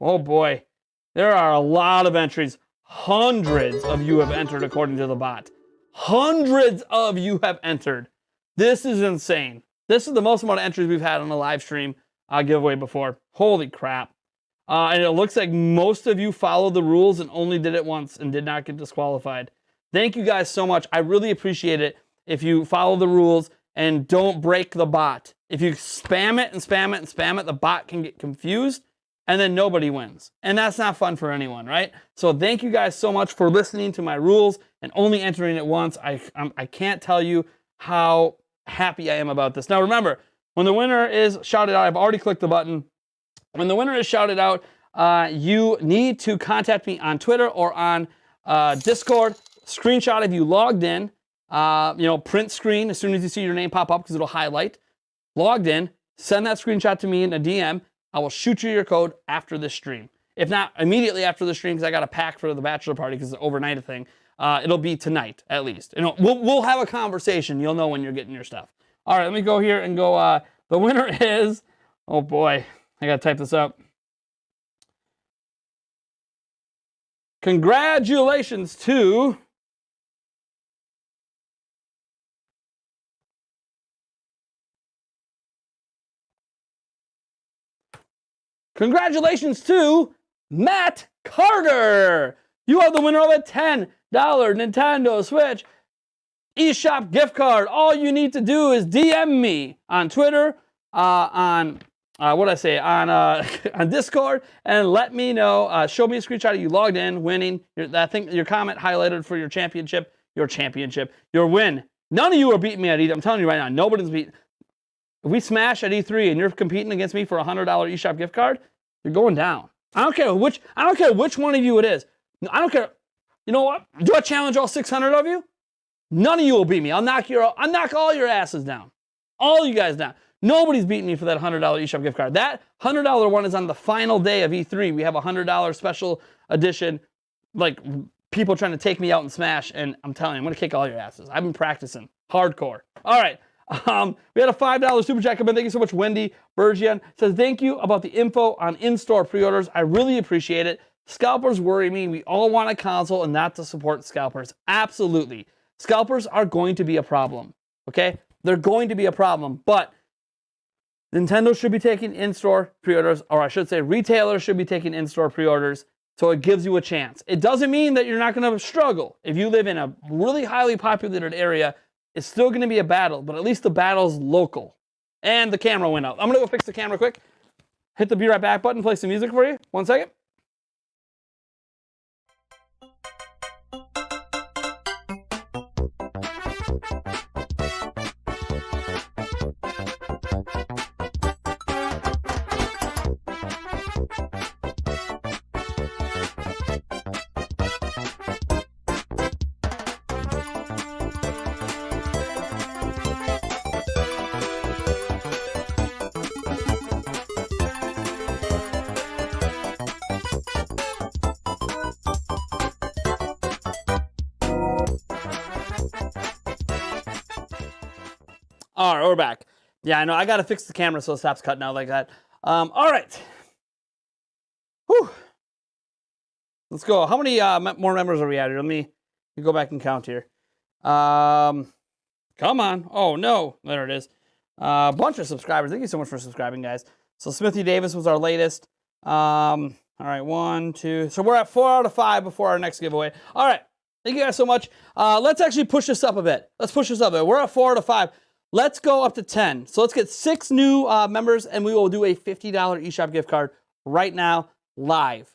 Oh boy, there are a lot of entries. Hundreds of you have entered according to the bot. Hundreds of you have entered. This is insane. This is the most amount of entries we've had on a live stream giveaway before. Holy crap. And it looks like most of you followed the rules and only did it once and did not get disqualified. Thank you guys so much. I really appreciate it if you follow the rules and don't break the bot. If you spam it and spam it and spam it, the bot can get confused and then nobody wins. And that's not fun for anyone, right? So thank you guys so much for listening to my rules and only entering it once. I can't tell you how happy I am about this. Now remember, when the winner is shouted out, I've already clicked the button. When the winner is shouted out, you need to contact me on Twitter or on Discord. Screenshot if you logged in. Print screen as soon as you see your name pop up because it'll highlight. Logged in, send that screenshot to me in a DM. I will shoot you your code after this stream. If not, immediately after the stream because I got a pack for the bachelor party because it's overnight a thing. It'll be tonight at least. We'll have a conversation. You'll know when you're getting your stuff. All right, let me go here and go. The winner is, oh boy, I got to type this up. Congratulations to Matt Carter. You are the winner of a $10 Nintendo Switch eShop gift card. All you need to do is DM me on Twitter, on Discord, and let me know. Show me a screenshot of you logged in, winning. I think your comment highlighted for your championship, your win. None of you are beating me at E3. I'm telling you right now, nobody's beating. If we smash at E3 and you're competing against me for a $100 eShop gift card, you're going down. I don't care which one of you it is. I don't care. You know what? Do I challenge all 600 of you? None of you will beat me. I'll knock all your asses down. All you guys down. Nobody's beating me for that $100 eShop gift card. That $100 one is on the final day of E3. We have a $100 special edition, like people trying to take me out and smash, and I'm telling you, I'm going to kick all your asses. I've been practicing hardcore. All right. We had a $5 super chat come in. Thank you so much, Wendy Bergian. Says, thank you about the info on in-store pre-orders. I really appreciate it. Scalpers worry me. We all want a console and not to support scalpers. Absolutely. Scalpers are going to be a problem. Okay? They're going to be a problem, but Nintendo should be taking in-store pre-orders, or I should say retailers should be taking in-store pre-orders, so it gives you a chance. It doesn't mean that you're not going to struggle. If you live in a really highly populated area, it's still going to be a battle, but at least the battle's local. And the camera went out. I'm going to go fix the camera quick. Hit the be right back button, play some music for you. 1 second. All right, we're back. Yeah, I know. I got to fix the camera so it stops cutting out like that. All right. Whew. Let's go. How many more members are we at here? Let me go back and count here. Come on. Oh, no. There it is. A bunch of subscribers. Thank you so much for subscribing, guys. So Smithy Davis was our latest. All right, 1, 2. So we're at 4 out of 5 before our next giveaway. All right. Thank you guys so much. Let's actually push this up a bit. Let's push this up a bit. We're at 4 out of 5. Let's go up to 10. So let's get 6 new members, and we will do a $50 eShop gift card right now, live.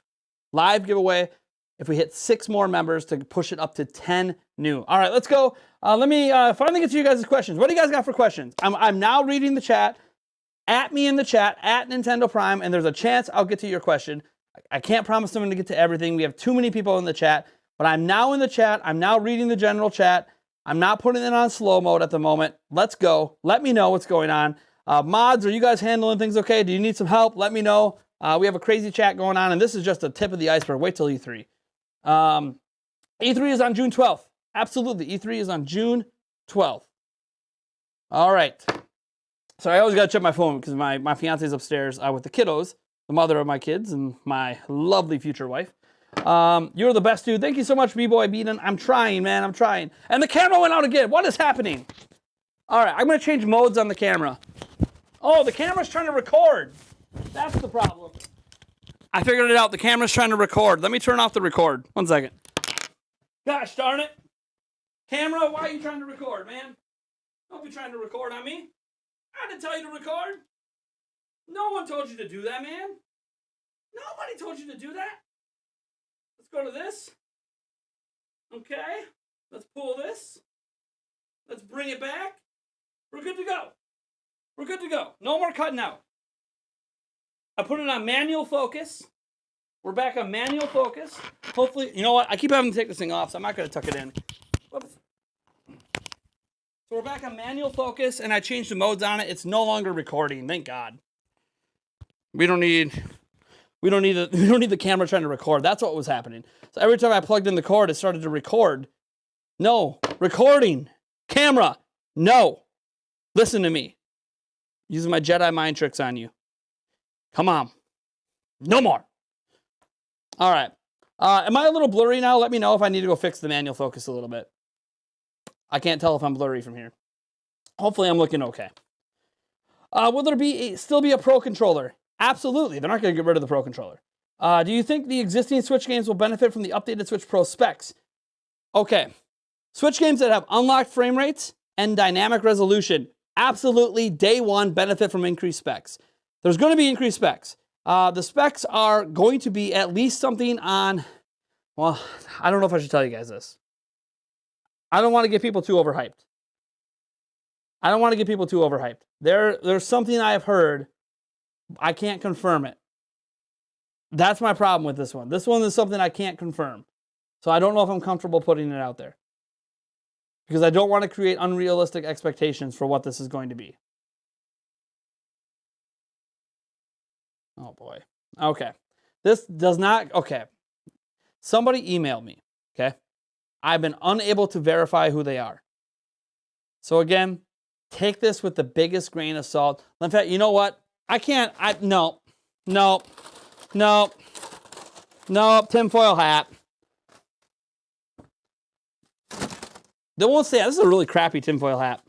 Live giveaway if we hit 6 more members to push it up to 10 new. All right, let's go. Let me finally get to you guys' questions. What do you guys got for questions? I'm now reading the chat. at me in the chat, at Nintendo Prime, and there's a chance I'll get to your question. I can't promise I'm going to get to everything. We have too many people in the chat, but I'm now in the chat. I'm now reading the general chat. I'm not putting it on slow mode at the moment. Let's go. Let me know what's going on. Mods, are you guys handling things okay? Do you need some help? Let me know. We have a crazy chat going on, and this is just the tip of the iceberg. Wait till E3. E3 is on June 12th. Absolutely. E3 is on June 12th. All right. So I always got to check my phone because my fiance is upstairs with the kiddos, the mother of my kids, and my lovely future wife. You're the best, dude. Thank you so much, B-Boy Beaton. I'm trying, man. I'm trying. And the camera went out again. What is happening? All right. I'm going to change modes on the camera. Oh, the camera's trying to record. That's the problem. I figured it out. The camera's trying to record. Let me turn off the record. 1 second. Gosh darn it. Camera, why are you trying to record, man? Don't be trying to record on me. I didn't tell you to record. No one told you to do that, man. Nobody told you to do that. Let's go to this. Okay. Let's pull this. Let's bring it back. We're good to go. We're good to go. No more cutting out. I put it on manual focus. We're back on manual focus. Hopefully, you know what? I keep having to take this thing off, so I'm not going to tuck it in. Whoops. So we're back on manual focus, and I changed the modes on it. It's no longer recording. Thank God. We don't need the camera trying to record. That's what was happening. So every time I plugged in the cord, it started to record. No. Recording. Camera. No. Listen to me. Using my Jedi mind tricks on you. Come on. No more. All right. Am I a little blurry now? Let me know if I need to go fix the manual focus a little bit. I can't tell if I'm blurry from here. Hopefully I'm looking okay. Will there still be a Pro controller? Absolutely. They're not going to get rid of the Pro controller. Do you think the existing Switch games will benefit from the updated Switch Pro specs? Okay. Switch games that have unlocked frame rates and dynamic resolution, absolutely, day one, benefit from increased specs. There's going to be increased specs. The specs are going to be at least something on, well, I don't know if I should tell you guys this. I don't want to get people too overhyped. There's something I have heard. I can't confirm it. That's my problem with this one. This one is something I can't confirm. So I don't know if I'm comfortable putting it out there. Because I don't want to create unrealistic expectations for what this is going to be. Oh boy. Okay. This does not, okay. Somebody emailed me, okay? I've been unable to verify who they are. So again, take this with the biggest grain of salt. In fact, you know what? No, tinfoil hat. They won't say, this is a really crappy tinfoil hat.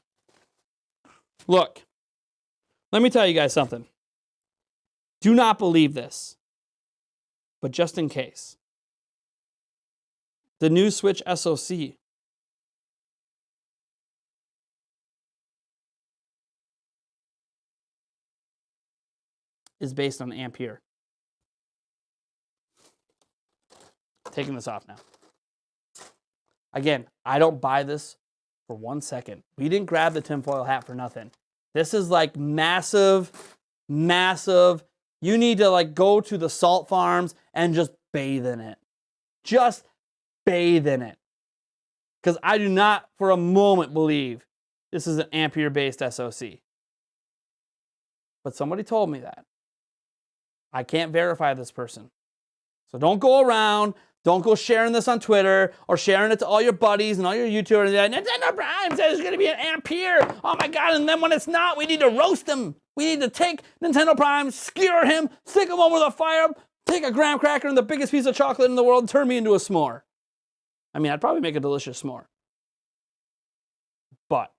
Look, let me tell you guys something. Do not believe this, but just in case. The new Switch SoC is based on Ampere. Taking this off now. Again, I don't buy this for 1 second. We didn't grab the tinfoil hat for nothing. This is like massive. You need to like go to the salt farms and just bathe in it. Just bathe in it. Because I do not for a moment believe this is an Ampere-based SoC. But somebody told me that. I can't verify this person. So don't go around, don't go sharing this on Twitter or sharing it to all your buddies and all your YouTubers. Nintendo Prime says it's going to be an Ampere. Oh my God. And then when it's not, we need to roast him. We need to take Nintendo Prime, skewer him, stick him over the fire, take a graham cracker and the biggest piece of chocolate in the world and turn me into a s'more. I mean, I'd probably make a delicious s'more. But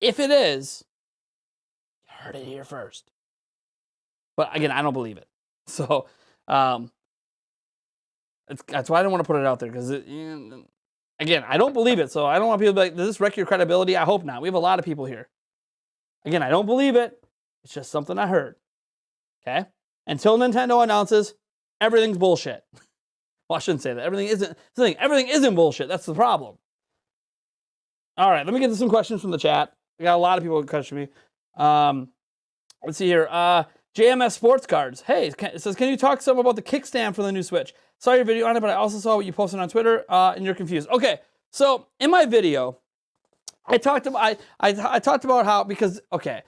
if it is, you heard it here first. But again, I don't believe it. So that's why I don't want to put it out there. Because, again, I don't believe it. So I don't want people to be like, does this wreck your credibility? I hope not. We have a lot of people here. Again, I don't believe it. It's just something I heard. Okay? Until Nintendo announces everything's bullshit. Well, I shouldn't say that. Everything isn't bullshit. That's the problem. All right, let me get to some questions from the chat. I got a lot of people question me. Let's see here. JMS Sports Cards. Hey, it says, can you talk some about the kickstand for the new Switch? Saw your video on it, but I also saw what you posted on Twitter, and you're confused. Okay, so in my video, I talked about how, because, okay,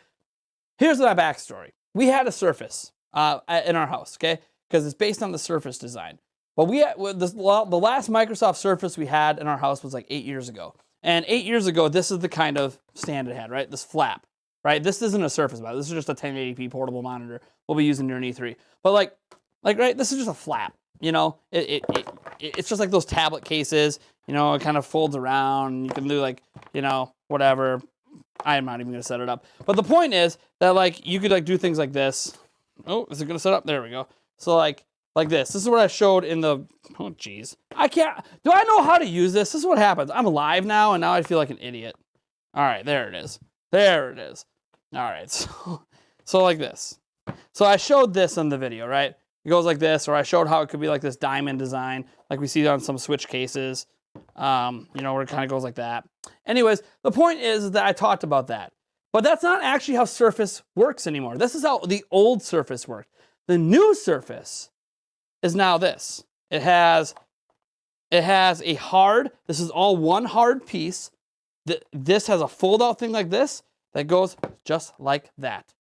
here's my backstory. We had a Surface in our house, okay, because it's based on the Surface design. But the last Microsoft Surface we had in our house was like 8 years ago. And 8 years ago, this is the kind of stand it had, right? This flap, right? This isn't a Surface monitor. This is just a 1080p portable monitor we'll be using during E3. But like, right, this is just a flap, you know? It's just like those tablet cases, you know, it kind of folds around. And you can do like, you know, whatever. I'm not even going to set it up. But the point is that like, you could like do things like this. Oh, is it going to set up? There we go. So like this. This is what I showed in the, oh geez. Do I know how to use this? This is what happens. I'm live now and now I feel like an idiot. All right, there it is. There it is. All right, so like this. So I showed this in the video, right? It goes like this, or I showed how it could be like this diamond design, like we see on some Switch cases, you know, where it kind of goes like that. Anyways, the point is that I talked about that. But that's not actually how Surface works anymore. This is how the old Surface worked. The new Surface is now this. It has a hard, this is all one hard piece. This has a fold-out thing like this that goes just like that.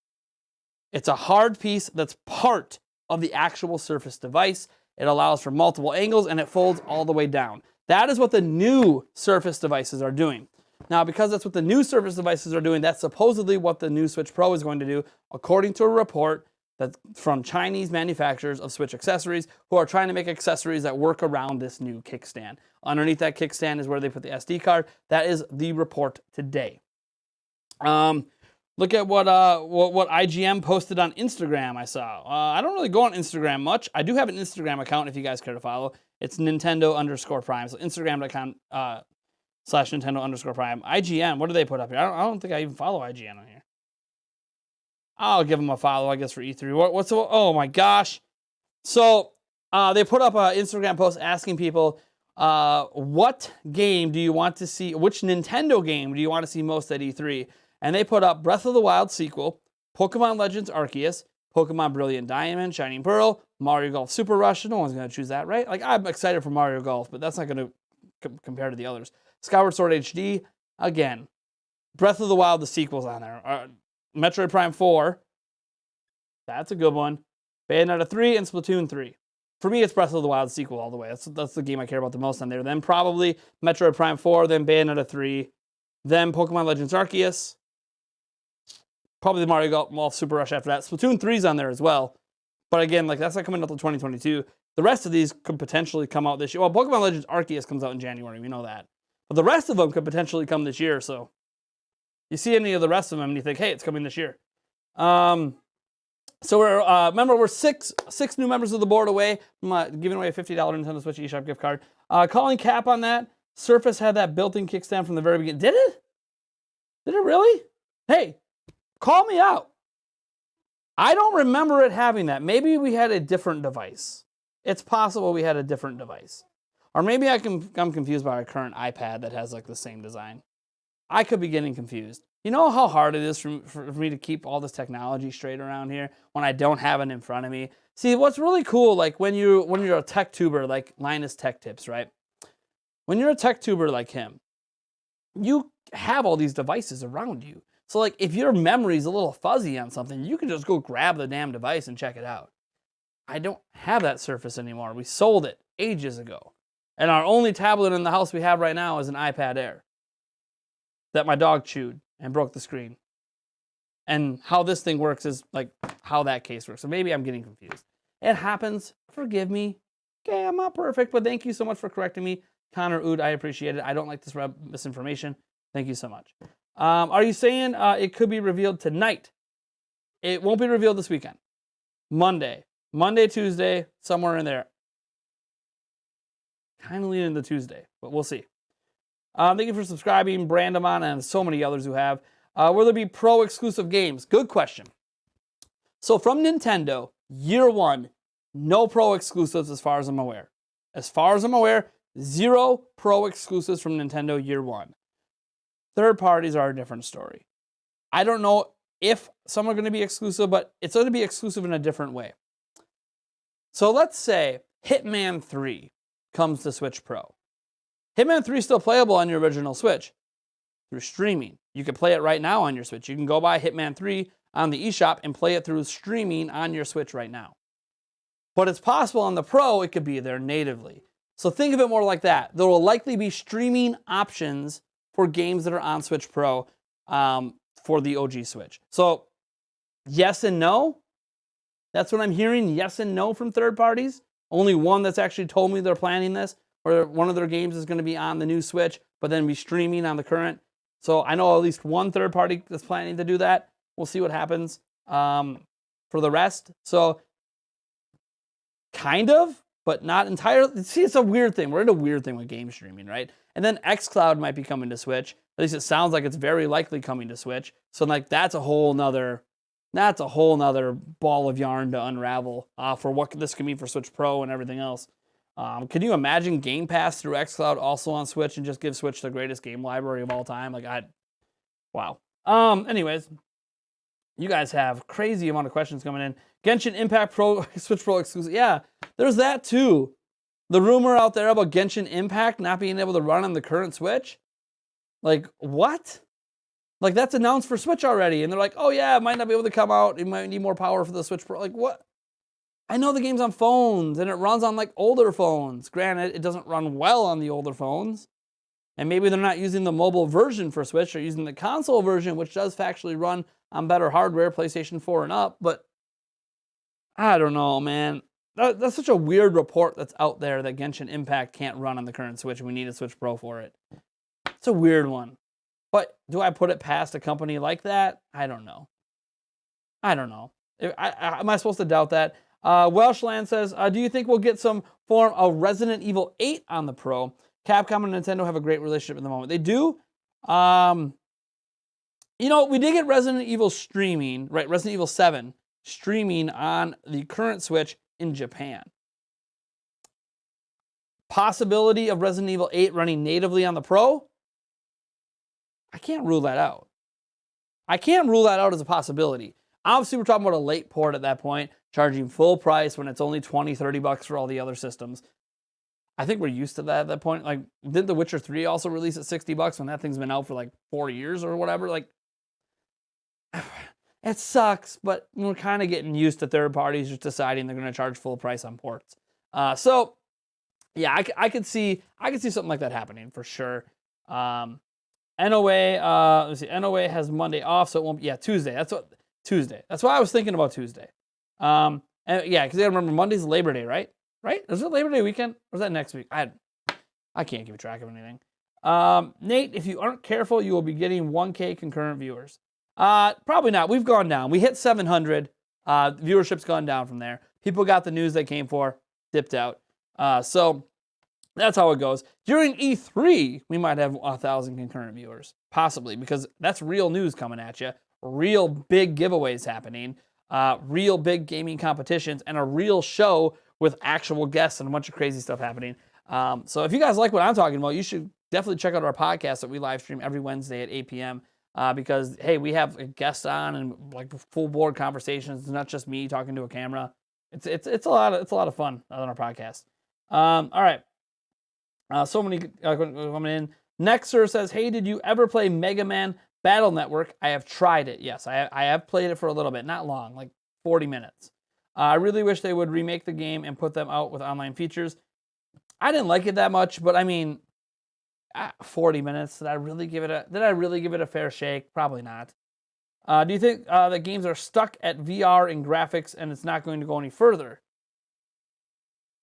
It's a hard piece that's part of the actual Surface device. It allows for multiple angles and it folds all the way down. That is what the new Surface devices are doing. Now, because that's what the new Surface devices are doing, that's supposedly what the new Switch Pro is going to do, according to a report that's from Chinese manufacturers of Switch accessories who are trying to make accessories that work around this new kickstand. Underneath that kickstand is where they put the SD card. That is the report today. Look at what IGM posted on Instagram. I saw. I don't really go on Instagram much. I do have an Instagram account if you guys care to follow. It's Nintendo_Prime. So Instagram.com/Nintendo_Prime. IGN. What do they put up here? I don't think I even follow IGN on here. I'll give them a follow, I guess, for E3. Oh my gosh. So they put up an Instagram post asking people, what game do you want to see? Which Nintendo game do you want to see most at E3? And they put up Breath of the Wild sequel, Pokemon Legends Arceus, Pokemon Brilliant Diamond, Shining Pearl, Mario Golf Super Rush. No one's going to choose that, right? Like, I'm excited for Mario Golf, but that's not going to compare to the others. Skyward Sword HD, again. Breath of the Wild, the sequel's on there. Metroid Prime 4, that's a good one. Bayonetta 3 and Splatoon 3. For me, it's Breath of the Wild sequel all the way. That's the game I care about the most on there. Then probably Metroid Prime 4, then Bayonetta 3, then Pokemon Legends Arceus. Probably the Mario Golf Super Rush after that. Splatoon 3's on there as well. But again, like that's not coming out until 2022. The rest of these could potentially come out this year. Well, Pokemon Legends Arceus comes out in January. We know that. But the rest of them could potentially come this year. So you see any of the rest of them and you think, hey, it's coming this year. So remember, we're six new members of the board away from giving away a $50 Nintendo Switch eShop gift card. Calling cap on that. Surface had that built-in kickstand from the very beginning. Did it? Did it really? Hey, call me out. I don't remember it having that. Maybe we had a different device. It's possible we had a different device. Or maybe I'm confused by our current iPad that has like the same design. I could be getting confused. You know how hard it is for me to keep all this technology straight around here when I don't have it in front of me? See, what's really cool, like when you're a tech tuber like Linus Tech Tips, right? When you're a tech tuber like him, you have all these devices around you. So like if your memory's a little fuzzy on something, you can just go grab the damn device and check it out. I don't have that Surface anymore. We sold it ages ago. And our only tablet in the house we have right now is an iPad Air that my dog chewed and broke the screen. And how this thing works is like how that case works. So maybe I'm getting confused. It happens. Forgive me. Okay, I'm not perfect, but thank you so much for correcting me. Connor Ood, I appreciate it. I don't like this misinformation. Thank you so much. Are you saying it could be revealed tonight? It won't be revealed this weekend. Monday, Tuesday, somewhere in there. Kind of leaning to Tuesday, but we'll see. Thank you for subscribing, Brandamon, and so many others who have. Will there be pro exclusive games? Good question. So from Nintendo, year one, no pro exclusives as far as I'm aware. As far as I'm aware, 0 pro exclusives from Nintendo year one. Third parties are a different story. I don't know if some are going to be exclusive, but it's going to be exclusive in a different way. So let's say Hitman 3 comes to Switch Pro. Hitman 3 is still playable on your original Switch through streaming. You can play it right now on your Switch. You can go buy Hitman 3 on the eShop and play it through streaming on your Switch right now. But it's possible on the Pro, it could be there natively. So think of it more like that. There will likely be streaming options for games that are on Switch Pro for the OG Switch. So yes and no. That's what I'm hearing, yes and no from third parties. Only one that's actually told me they're planning this, or one of their games is going to be on the new Switch, but then be streaming on the current. So I know at least one third party that's planning to do that. We'll see what happens for the rest. So kind of, but not entirely. See, it's a weird thing. We're in a weird thing with game streaming, right? And then xCloud might be coming to Switch. At least it sounds like it's very likely coming to Switch. So like that's a whole nother ball of yarn to unravel for what this can mean for Switch Pro and everything else. Can you imagine Game Pass through xCloud also on Switch and just give Switch the greatest game library of all time? Wow. Anyways, you guys have crazy amount of questions coming in. Genshin Impact Pro, Switch Pro exclusive. Yeah, there's that too. The rumor out there about Genshin Impact not being able to run on the current Switch. Like, what? Like, that's announced for Switch already. And they're like, oh yeah, it might not be able to come out. It might need more power for the Switch Pro. Like, what? I know the game's on phones and it runs on like older phones. Granted, it doesn't run well on the older phones. And maybe they're not using the mobile version for Switch. They're using the console version, which does factually run on better hardware, PlayStation 4 and up. But I don't know, man. That's such a weird report that's out there that Genshin Impact can't run on the current Switch and we need a Switch Pro for it. It's a weird one. But do I put it past a company like that? I don't know. Am I supposed to doubt that? Welshland says, do you think we'll get some form of Resident Evil 8 on the Pro? Capcom and Nintendo have a great relationship at the moment. They do. You know, we did get Resident Evil streaming, right? Resident Evil 7 streaming on the current Switch in Japan. Possibility of Resident Evil 8 running natively on the Pro? I can't rule that out. I can't rule that out as a possibility. Obviously, we're talking about a late port at that point, charging full price when it's only $20, $30 for all the other systems. I think we're used to that at that point. Like, did The Witcher 3 also release at $60 when that thing's been out for like 4 years or whatever? Like, it sucks, but we're kind of getting used to third parties just deciding they're going to charge full price on ports. So, yeah, I could see something like that happening for sure. NOA, let's see, NOA has Monday off, so it won't be, Tuesday. Tuesday. That's why I was thinking about Tuesday. And yeah, because you gotta remember Monday's Labor Day, right? Right? Is it Labor Day weekend? Or is that next week? I can't keep track of anything. Nate, if you aren't careful, you will be getting 1K concurrent viewers. Probably not. We've gone down. We hit 700. Viewership's gone down from there. People got the news they came for, dipped out. So that's how it goes. During E3, we might have 1,000 concurrent viewers, possibly, because that's real news coming at you. Real big giveaways happening, real big gaming competitions, and a real show with actual guests and a bunch of crazy stuff happening. So if you guys like what I'm talking about, you should definitely check out our podcast that we live stream every Wednesday at 8 p.m. Because, hey, we have a guest on and like full board conversations. It's not just me talking to a camera. It's a lot of fun on our podcast. All right. So many coming in. Nexer says, hey, did you ever play Mega Man Battle Network? I have tried it. Yes, I have played it for a little bit. Not long, like 40 minutes. I really wish they would remake the game and put them out with online features. I didn't like it that much, but I mean, 40 minutes. Did I really give it a fair shake? Probably not. Do you think that games are stuck at VR in graphics and it's not going to go any further?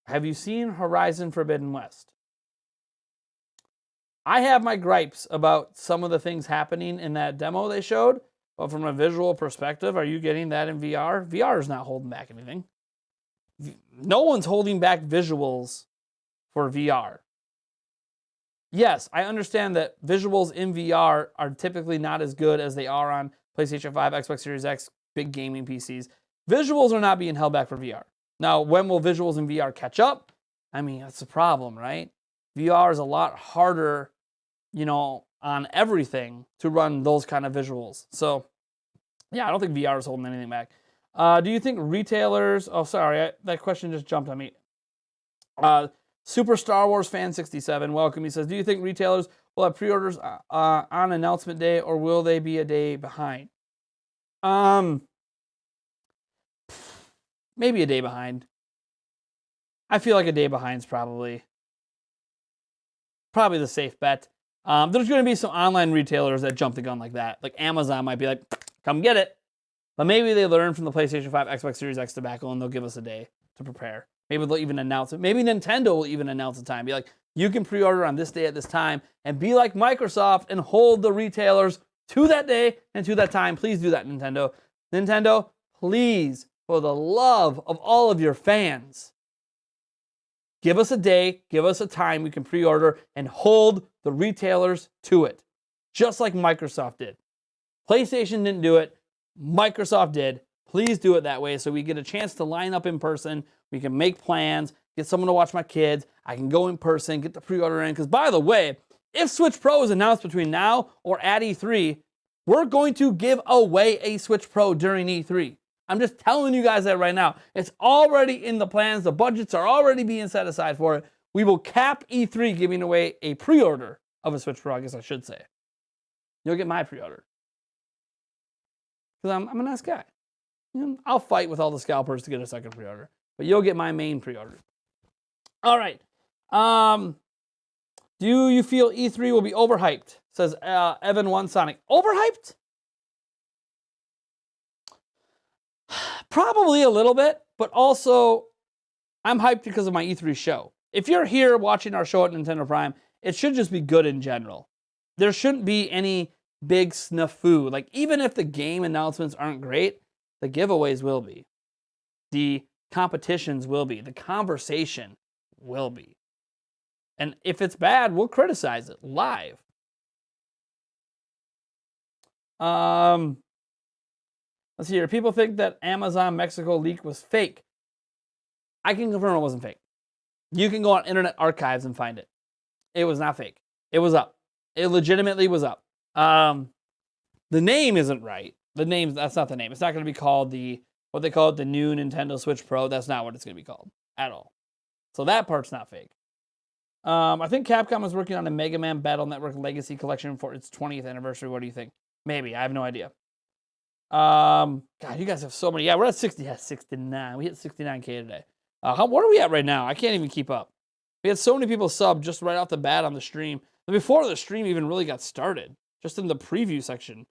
Have you seen Horizon Forbidden West? I have my gripes about some of the things happening in that demo they showed, but from a visual perspective, are you getting that in VR? VR is not holding back anything. No one's holding back visuals for VR. Yes, I understand that visuals in VR are typically not as good as they are on PlayStation 5, Xbox Series X, big gaming PCs. Visuals are not being held back for VR. Now, when will visuals in VR catch up? I mean, that's the problem, right? VR is a lot harder, on everything to run those kind of visuals. So Yeah, I don't think VR is holding anything back. Do you think retailers... Oh, sorry. That question just jumped on me. Super Star Wars Fan 67, welcome. He says, do you think retailers will have pre-orders on announcement day, or will they be a day behind? Maybe a day behind. I feel like a day behind is probably the safe bet. There's going to be some online retailers that jump the gun like that. Like Amazon might be like, come get it. But maybe they learn from the PlayStation 5, Xbox Series X debacle, and they'll give us a day to prepare. Maybe they'll even announce it. Maybe Nintendo will even announce a time. Be like, you can pre-order on this day at this time, and be like Microsoft and hold the retailers to that day and to that time. Please do that, Nintendo. Nintendo, please, for the love of all of your fans, give us a day, give us a time we can pre-order and hold the retailers to it, just like Microsoft did. PlayStation didn't do it. Microsoft did. Please do it that way so we get a chance to line up in person. We can make plans, get someone to watch my kids. I can go in person, get the pre-order in. Because by the way, if Switch Pro is announced between now or at E3, we're going to give away a Switch Pro during E3. I'm just telling you guys that right now. It's already in the plans. The budgets are already being set aside for it. We will cap E3 giving away a pre-order of a Switch Pro, I guess I should say. You'll get my pre-order. Because I'm a nice guy. You know, I'll fight with all the scalpers to get a second pre-order. But you'll get my main pre-order. All right. Do you feel E3 will be overhyped? Says Evan One Sonic. Overhyped? Probably a little bit, but also I'm hyped because of my E3 show. If you're here watching our show at Nintendo Prime, it should just be good in general. There shouldn't be any big snafu. Like, even if the game announcements aren't great, the giveaways will be. The competitions will be. The conversation will be. And if it's bad, we'll criticize it live. Let's see here. People think that Amazon Mexico leak was fake. I can confirm it wasn't fake. You can go on Internet Archives and find it. It was not fake. It was up. It legitimately was up. The name isn't right. That's not the name. It's not going to be called what they call it, the new Nintendo Switch Pro. That's not what it's going to be called at all. So that part's not fake. I think Capcom is working on a Mega Man Battle Network Legacy Collection for its 20th anniversary. What do you think? Maybe. I have no idea. God, you guys have so many. Yeah, we're at 69. We hit 69K today. What are we at right now? I can't even keep up. We had so many people sub just right off the bat on the stream. Before the stream even really got started, just in the preview section.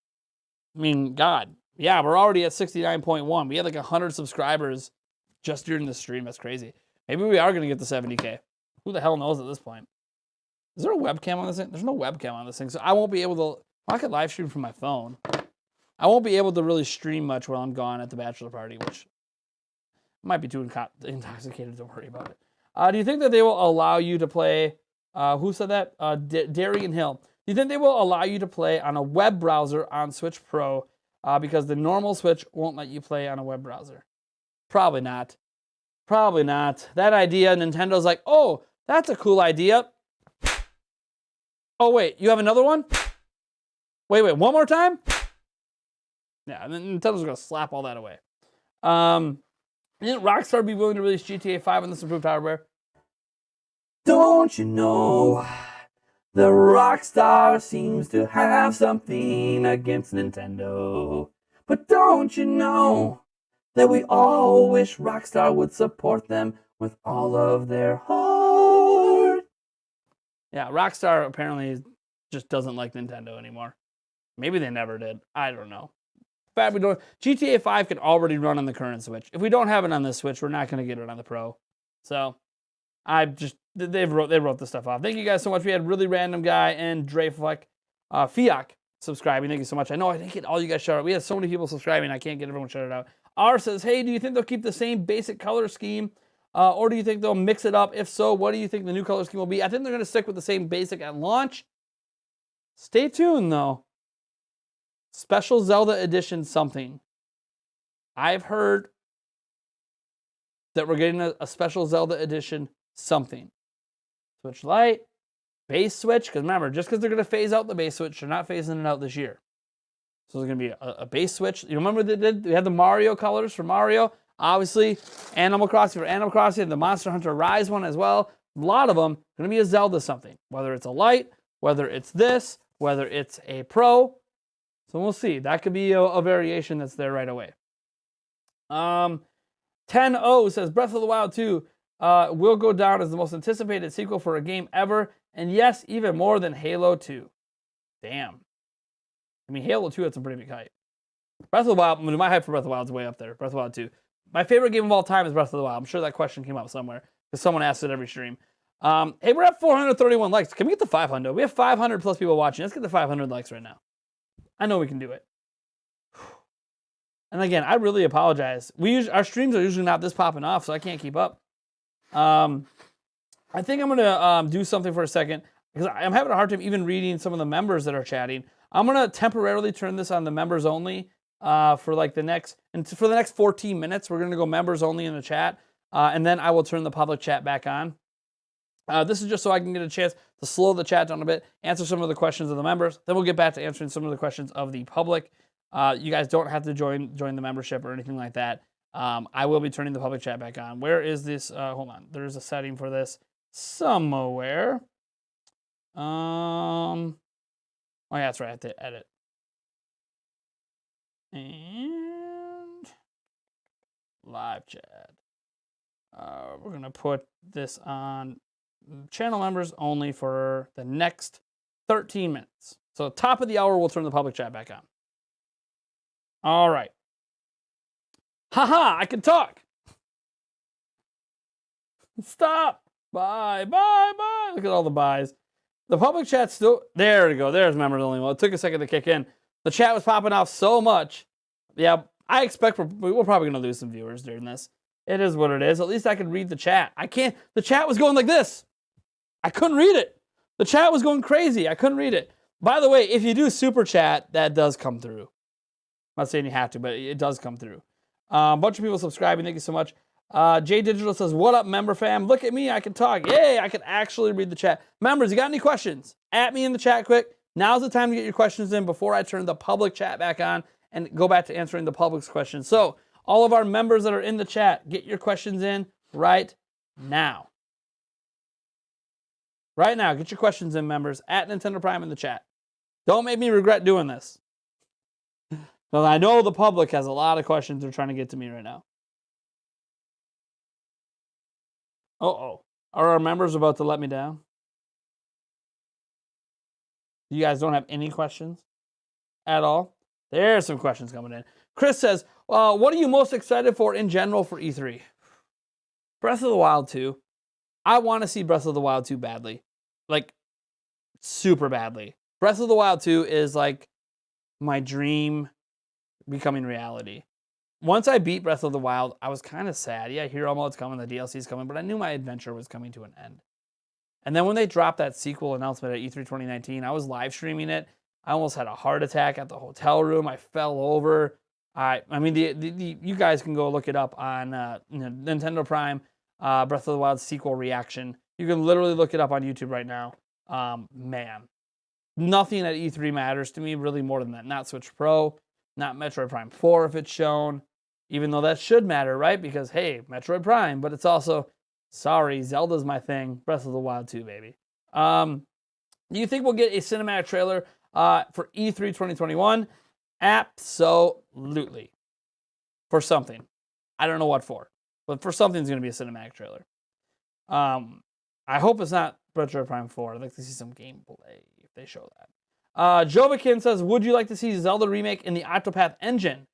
I mean, God. Yeah, we're already at 69.1. We had like 100 subscribers just during the stream. That's crazy. Maybe we are going to get to 70K. Who the hell knows at this point? Is there a webcam on this thing? There's no webcam on this thing, so I won't be able to... I could live stream from my phone. I won't be able to really stream much while I'm gone at the bachelor party, which might be too intoxicated to worry about it. Do you think that they will allow you to play... who said that? Darian Hill. Do you think they will allow you to play on a web browser on Switch Pro because the normal Switch won't let you play on a web browser? Probably not. Probably not. That idea, Nintendo's like, oh, that's a cool idea. Oh, wait, you have another one? Wait, one more time? Yeah, and then Nintendo's going to slap all that away. Didn't Rockstar be willing to release GTA 5 on this improved hardware? Don't you know, the Rockstar seems to have something against Nintendo. But don't you know that we all wish Rockstar would support them with all of their heart? Yeah, Rockstar apparently just doesn't like Nintendo anymore. Maybe they never did. I don't know. Bad we don't. GTA 5 can already run on the current Switch. If we don't have it on this Switch, we're not going to get it on the Pro. So, they wrote this stuff off. Thank you guys so much. We had Really Random Guy and Dreyfleck, Fiak subscribing. Thank you so much. I know I didn't get all you guys shout out. We had so many people subscribing. I can't get everyone shouted out. R says, hey, do you think they'll keep the same basic color scheme? Or do you think they'll mix it up? If so, what do you think the new color scheme will be? I think they're going to stick with the same basic at launch. Stay tuned, though. Special Zelda Edition something. I've heard that we're getting a special Zelda Edition something. Switch Lite, base Switch, because remember, just because they're going to phase out the base Switch, they're not phasing it out this year. So there's going to be a base Switch. You remember we had the Mario colors for Mario? Obviously, Animal Crossing for Animal Crossing, the Monster Hunter Rise one as well. A lot of them going to be a Zelda something, whether it's a Lite, whether it's this, whether it's a Pro. So we'll see. That could be a variation that's there right away. 10O says Breath of the Wild 2 will go down as the most anticipated sequel for a game ever, and yes, even more than Halo 2. Damn. I mean, Halo 2 had some pretty big hype. Breath of the Wild, my hype for Breath of the Wild is way up there. Breath of the Wild 2. My favorite game of all time is Breath of the Wild. I'm sure that question came up somewhere because someone asked it every stream. Hey, we're at 431 likes. Can we get the 500? We have 500 plus people watching. Let's get the 500 likes right now. I know we can do it. And again, I really apologize. Our streams are usually not this popping off, so I can't keep up. I think I'm gonna do something for a second because I'm having a hard time even reading some of the members that are chatting. I'm gonna temporarily turn this on the members only for like the next 14 minutes. We're gonna go members only in the chat, and then I will turn the public chat back on. This is just so I can get a chance to slow the chat down a bit, answer some of the questions of the members. Then we'll get back to answering some of the questions of the public. You guys don't have to join the membership or anything like that. I will be turning the public chat back on. Where is this? Hold on. There's a setting for this somewhere. Oh yeah, that's right. I have to edit. And live chat. We're gonna put this on channel members only for the next 13 minutes. So top of the hour, we'll turn the public chat back on. All right. Haha, I can talk. Stop. Bye, bye, bye. Look at all the buys. The public chat's still, there we go. There's members only. Well, it took a second to kick in. The chat was popping off so much. Yeah, I expect we're probably going to lose some viewers during this. It is what it is. At least I can read the chat. I can't, the chat was going like this. I couldn't read it. The chat was going crazy. I couldn't read it. By the way, if you do super chat, that does come through. I'm not saying you have to, but it does come through. A bunch of people subscribing. Thank you so much. J Digital says, what up, member fam? Look at me. I can talk. Yay, I can actually read the chat. Members, you got any questions? At me in the chat quick. Now's the time to get your questions in before I turn the public chat back on and go back to answering the public's questions. So all of our members that are in the chat, get your questions in right now. Right now, get your questions in, members, at Nintendo Prime in the chat. Don't make me regret doing this. Because I know the public has a lot of questions they're trying to get to me right now. Uh-oh. Are our members about to let me down? You guys don't have any questions at all? There's some questions coming in. Chris says, what are you most excited for in general for E3? Breath of the Wild 2. I want to see Breath of the Wild 2 badly. Like, super badly. Breath of the Wild 2 is like my dream becoming reality. Once I beat Breath of the Wild, I was kind of sad. Yeah, Hero Mode's coming, the DLC's coming, but I knew my adventure was coming to an end. And then when they dropped that sequel announcement at E3 2019, I was live streaming it. I almost had a heart attack at the hotel room. I fell over. I mean, you guys can go look it up on Nintendo Prime, Breath of the Wild sequel reaction. You can literally look it up on YouTube right now. Man, nothing at E3 matters to me really more than that. Not Switch Pro, not Metroid Prime 4 if it's shown, even though that should matter, right? Because, hey, Metroid Prime, but it's also, sorry, Zelda's my thing. Breath of the Wild 2, baby. Do you think we'll get a cinematic trailer for E3 2021? Absolutely. For something. I don't know what for, but for something's going to be a cinematic trailer. I hope it's not Metroid Prime 4. I'd like to see some gameplay if they show that. Jovakin says, would you like to see Zelda remake in the Octopath engine?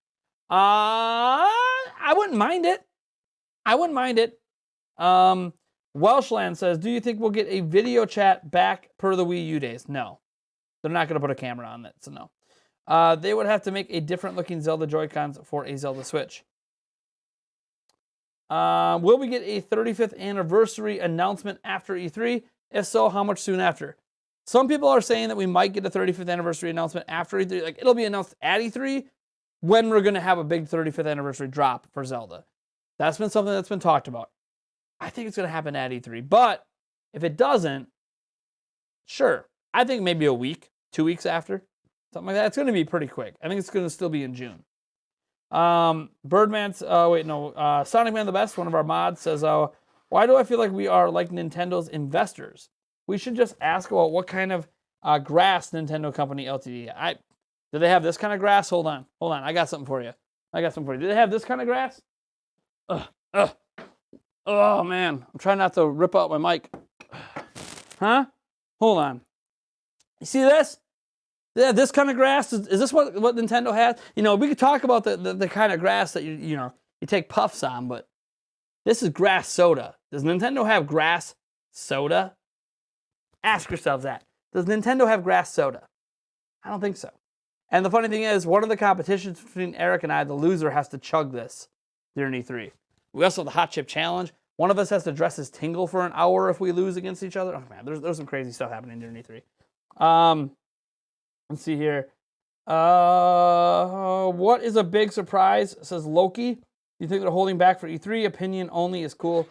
I wouldn't mind it. I wouldn't mind it. Welshland says, do you think we'll get a video chat back per the Wii U days? No. They're not going to put a camera on that, so no. They would have to make a different looking Zelda Joy-Cons for a Zelda Switch. Will we get a 35th anniversary announcement after E3? If so, how much soon after? Some people are saying that we might get a 35th anniversary announcement after E3. Like, it'll be announced at E3 when we're going to have a big 35th anniversary drop for Zelda. That's been something that's been talked about. I think it's going to happen at E3. But if it doesn't, sure. I think maybe a week, 2 weeks after. something like that. It's going to be pretty quick. I think it's going to still be in June. Sonic Man the Best, one of our mods, says, why do I feel like we are like Nintendo's investors? We should just ask about what kind of grass Nintendo Company Ltd. Do they have this kind of grass? Hold on. I got something for you. Do they have this kind of grass? Oh, man. I'm trying not to rip out my mic. Huh? Hold on. You see this? Yeah, this kind of grass? Is this what Nintendo has? We could talk about the kind of grass that you take puffs on, but this is grass soda. Does Nintendo have grass soda? Ask yourselves that. Does Nintendo have grass soda? I don't think so. And the funny thing is, one of the competitions between Eric and I, the loser has to chug this during E3. We also have the Hot Chip Challenge. One of us has to dress as Tingle for an hour if we lose against each other. Oh, man, there's some crazy stuff happening during E3. Let's see here. What is a big surprise? Says Loki. You think they're holding back for E3? Opinion only is cool.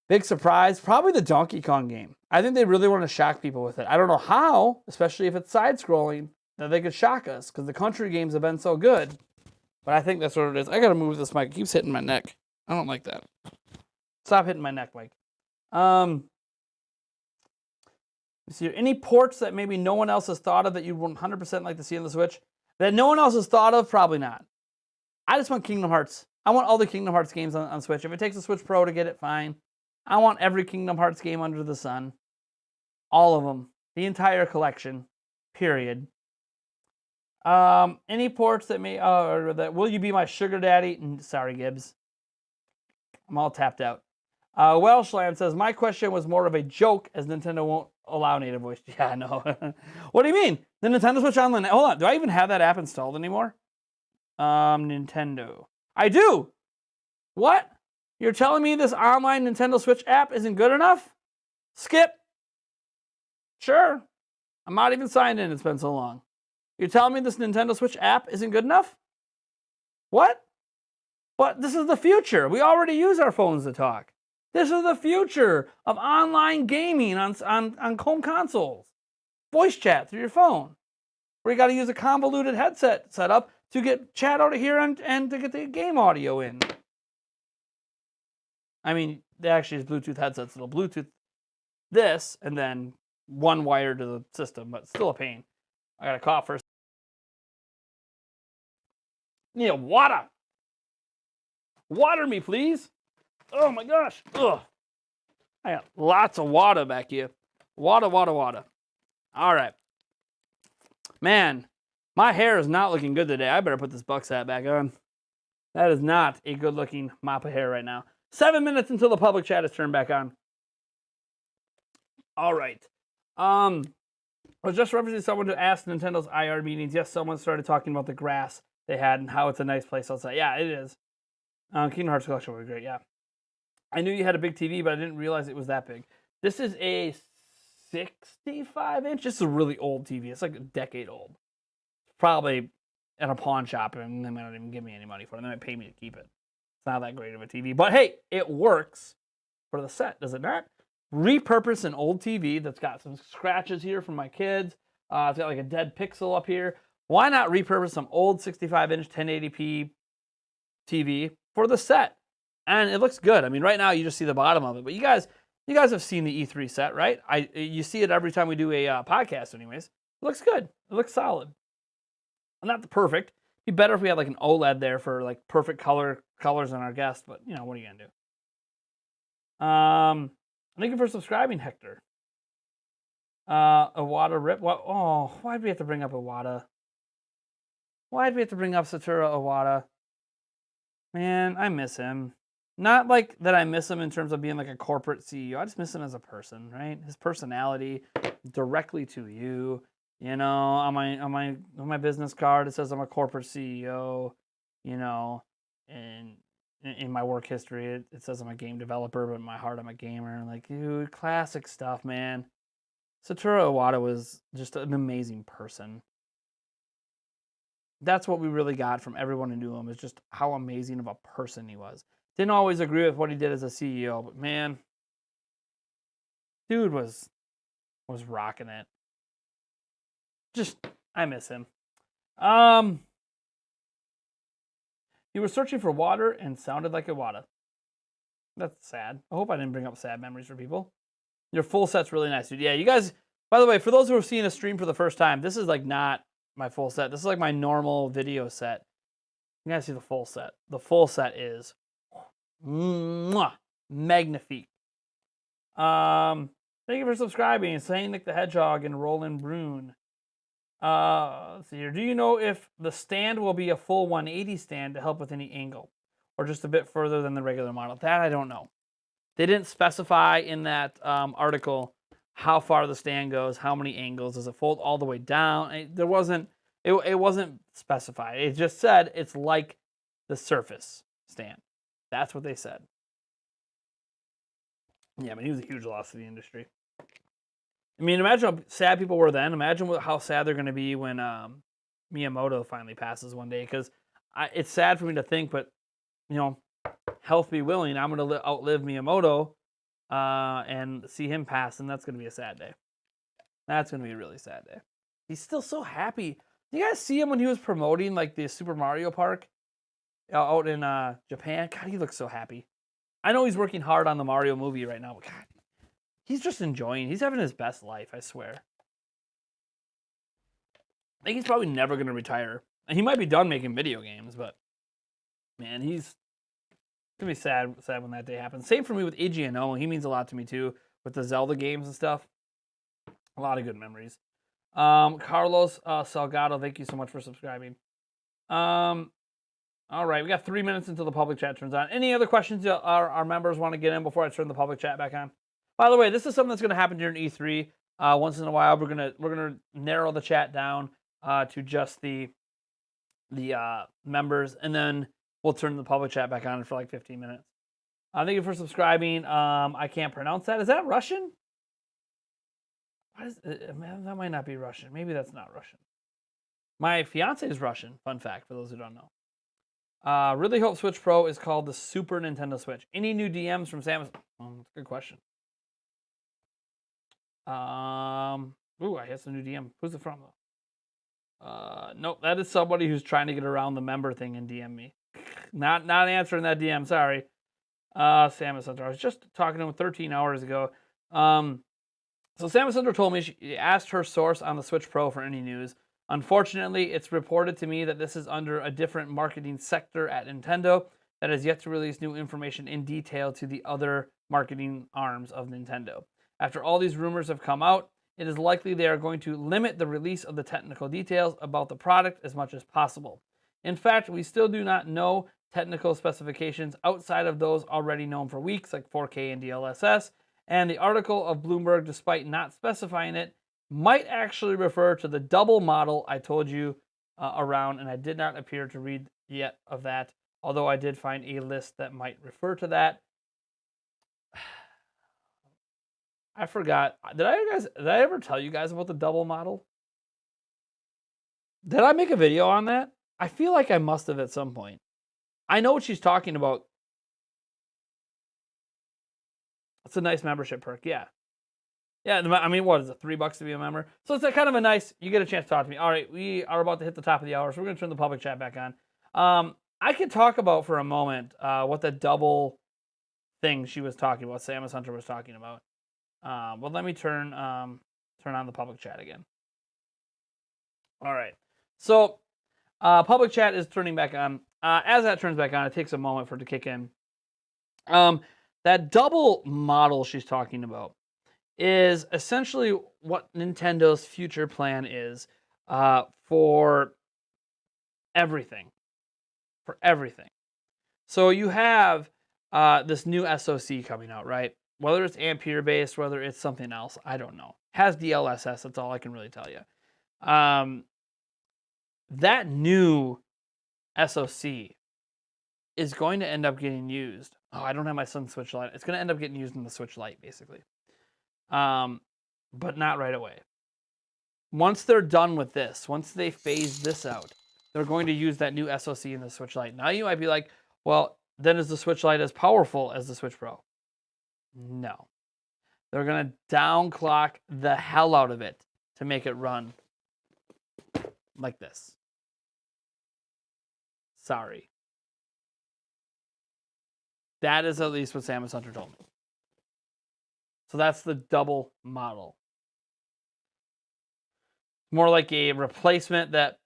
Big surprise. Probably the Donkey Kong game. I think they really want to shock people with it. I don't know how, especially if it's side-scrolling, that they could shock us, because the country games have been so good. But I think that's what it is. I got to move this mic. It keeps hitting my neck. I don't like that. Stop hitting my neck, Mike. See, any ports that maybe no one else has thought of that you'd 100% like to see on the Switch? That no one else has thought of? Probably not. I just want Kingdom Hearts. I want all the Kingdom Hearts games on Switch. If it takes a Switch Pro to get it, fine. I want every Kingdom Hearts game under the sun. All of them. The entire collection. Period. Any ports that may... will you be my sugar daddy? Sorry, Gibbs. I'm all tapped out. Welshland says, my question was more of a joke as Nintendo won't allow native voice. Yeah, I know. What do you mean? The Nintendo Switch Online... Hold on. Do I even have that app installed anymore? Nintendo. I do! What? You're telling me this online Nintendo Switch app isn't good enough? Skip. Sure. I'm not even signed in. It's been so long. You're telling me this Nintendo Switch app isn't good enough? What? But this is the future. We already use our phones to talk. This is the future of online gaming on home consoles. Voice chat through your phone. Where you got to use a convoluted headset setup to get chat out of here and to get the game audio in. I mean, they actually use Bluetooth headsets. It'll Bluetooth this and then one wire to the system, but still a pain. I got to cough first. Need water. Water me, please. Oh my gosh. Ugh. I got lots of water back here. Water. All right. Man, my hair is not looking good today. I better put this Bucks hat back on. That is not a good looking mop of hair right now. 7 minutes until the public chat is turned back on. All right. I was just referencing someone who asked Nintendo's IR meetings. Yes, someone started talking about the grass they had and how it's a nice place outside. Yeah, it is. Kingdom Hearts Collection would be great, yeah. I knew you had a big TV, but I didn't realize it was that big. This is a 65-inch. This is a really old TV. It's like a decade old. Probably at a pawn shop, and they might not even give me any money for it. They might pay me to keep it. It's not that great of a TV. But hey, it works for the set, does it not? Repurpose an old TV that's got some scratches here from my kids. It's got like a dead pixel up here. Why not repurpose some old 65-inch 1080p TV for the set? And it looks good. I mean, right now you just see the bottom of it. But you guys have seen the E3 set, right? You see it every time we do a podcast anyways. It looks good. It looks solid. Not the perfect. It'd be better if we had like an OLED there for like perfect colors on our guest. But, you know, what are you going to do? Thank you for subscribing, Hector. Iwata Rip. What? Oh, why'd we have to bring up Iwata? Why'd we have to bring up Satoru Iwata? Man, I miss him. Not like that I miss him in terms of being like a corporate CEO. I just miss him as a person, right? His personality directly to you. You know, on my business card it says I'm a corporate CEO. You know, and in my work history it says I'm a game developer, but in my heart I'm a gamer. Like, dude, classic stuff, man. Satoru Iwata was just an amazing person. That's what we really got from everyone who knew him, is just how amazing of a person he was. Didn't always agree with what he did as a CEO, but man, dude was rocking it. Just I miss him. You were searching for water and sounded like Iwata. That's sad. I hope I didn't bring up sad memories for people. Your full set's really nice, dude. Yeah, you guys, by the way, for those who are seeing a stream for the first time, this is like not my full set. This is like my normal video set. You guys see the full set. The full set is mwah, magnifique. Thank you for subscribing. Saying Nick the Hedgehog and Roland Brune. Let's see here. Do you know if the stand will be a full 180 stand to help with any angle, or just a bit further than the regular model? That I don't know. They didn't specify in that article how far the stand goes, how many angles. Does it fold all the way down? There wasn't. It wasn't specified. It just said it's like the Surface stand. That's what they said. Yeah, I mean, he was a huge loss to the industry. I mean, imagine how sad people were then. Imagine how sad they're going to be when Miyamoto finally passes one day. Because it's sad for me to think, but, you know, health be willing, I'm going to outlive Miyamoto and see him pass, and that's going to be a sad day. That's going to be a really sad day. He's still so happy. Did you guys see him when he was promoting, like, the Super Mario Park out in Japan? God, he looks so happy. I know he's working hard on the Mario movie right now, but God, he's just enjoying. He's having his best life, I swear. I think he's probably never going to retire. And he might be done making video games, but man, he's going to be sad when that day happens. Same for me with Eiji Aono. He means a lot to me too, with the Zelda games and stuff. A lot of good memories. Carlos Salgado, thank you so much for subscribing. All right, we got 3 minutes until the public chat turns on. Any other questions our members want to get in before I turn the public chat back on? By the way, this is something that's going to happen during E3. Once in a while, we're gonna narrow the chat down to just the members, and then we'll turn the public chat back on for like 15 minutes. Thank you for subscribing. I can't pronounce that. Is that Russian? That might not be Russian. Maybe that's not Russian. My fiance is Russian. Fun fact for those who don't know. Really hope Switch Pro is called the Super Nintendo Switch. Any new DMs from Samsung? That's a good question. Ooh, I hit some new DM. Who's it from though? Nope, that is somebody who's trying to get around the member thing and DM me. Not answering that DM. Sorry. Samus Hunter. I was just talking to him 13 hours ago. So Samus Hunter told me she asked her source on the Switch Pro for any news. Unfortunately, it's reported to me that this is under a different marketing sector at Nintendo that has yet to release new information in detail to the other marketing arms of Nintendo. After all these rumors have come out, it is likely they are going to limit the release of the technical details about the product as much as possible. In fact, we still do not know technical specifications outside of those already known for weeks, like 4K and DLSS, and the article of Bloomberg, despite not specifying it, might actually refer to the double model I told you around, and I did not appear to read yet of that, although I did find a list that might refer to that. I forgot. Did I ever tell you guys about the double model? Did I make a video on that? I feel like I must have at some point. I know what she's talking about. It's a nice membership perk, yeah. Yeah, I mean, what is it, $3 to be a member? So it's a kind of a nice, you get a chance to talk to me. All right, we are about to hit the top of the hour, so we're going to turn the public chat back on. I could talk about for a moment what the double thing she was talking about, Samus Hunter was talking about. But let me turn on the public chat again. All right, so public chat is turning back on. As that turns back on, it takes a moment for it to kick in. That double model she's talking about is essentially what Nintendo's future plan is for everything. For everything. So you have this new SoC coming out, right? Whether it's Ampere-based, whether it's something else, I don't know. Has DLSS, that's all I can really tell you. That new SoC is going to end up getting used. Oh, I don't have my son's Switch Lite. It's going to end up getting used in the Switch Lite, basically. But not right away. Once they're done with this, once they phase this out, they're going to use that new SoC in the Switch Lite. Now you might be like, well, then is the Switch Lite as powerful as the Switch Pro? No. They're going to downclock the hell out of it to make it run like this. Sorry. That is at least what Samus Hunter told me. So that's the double model. More like a replacement that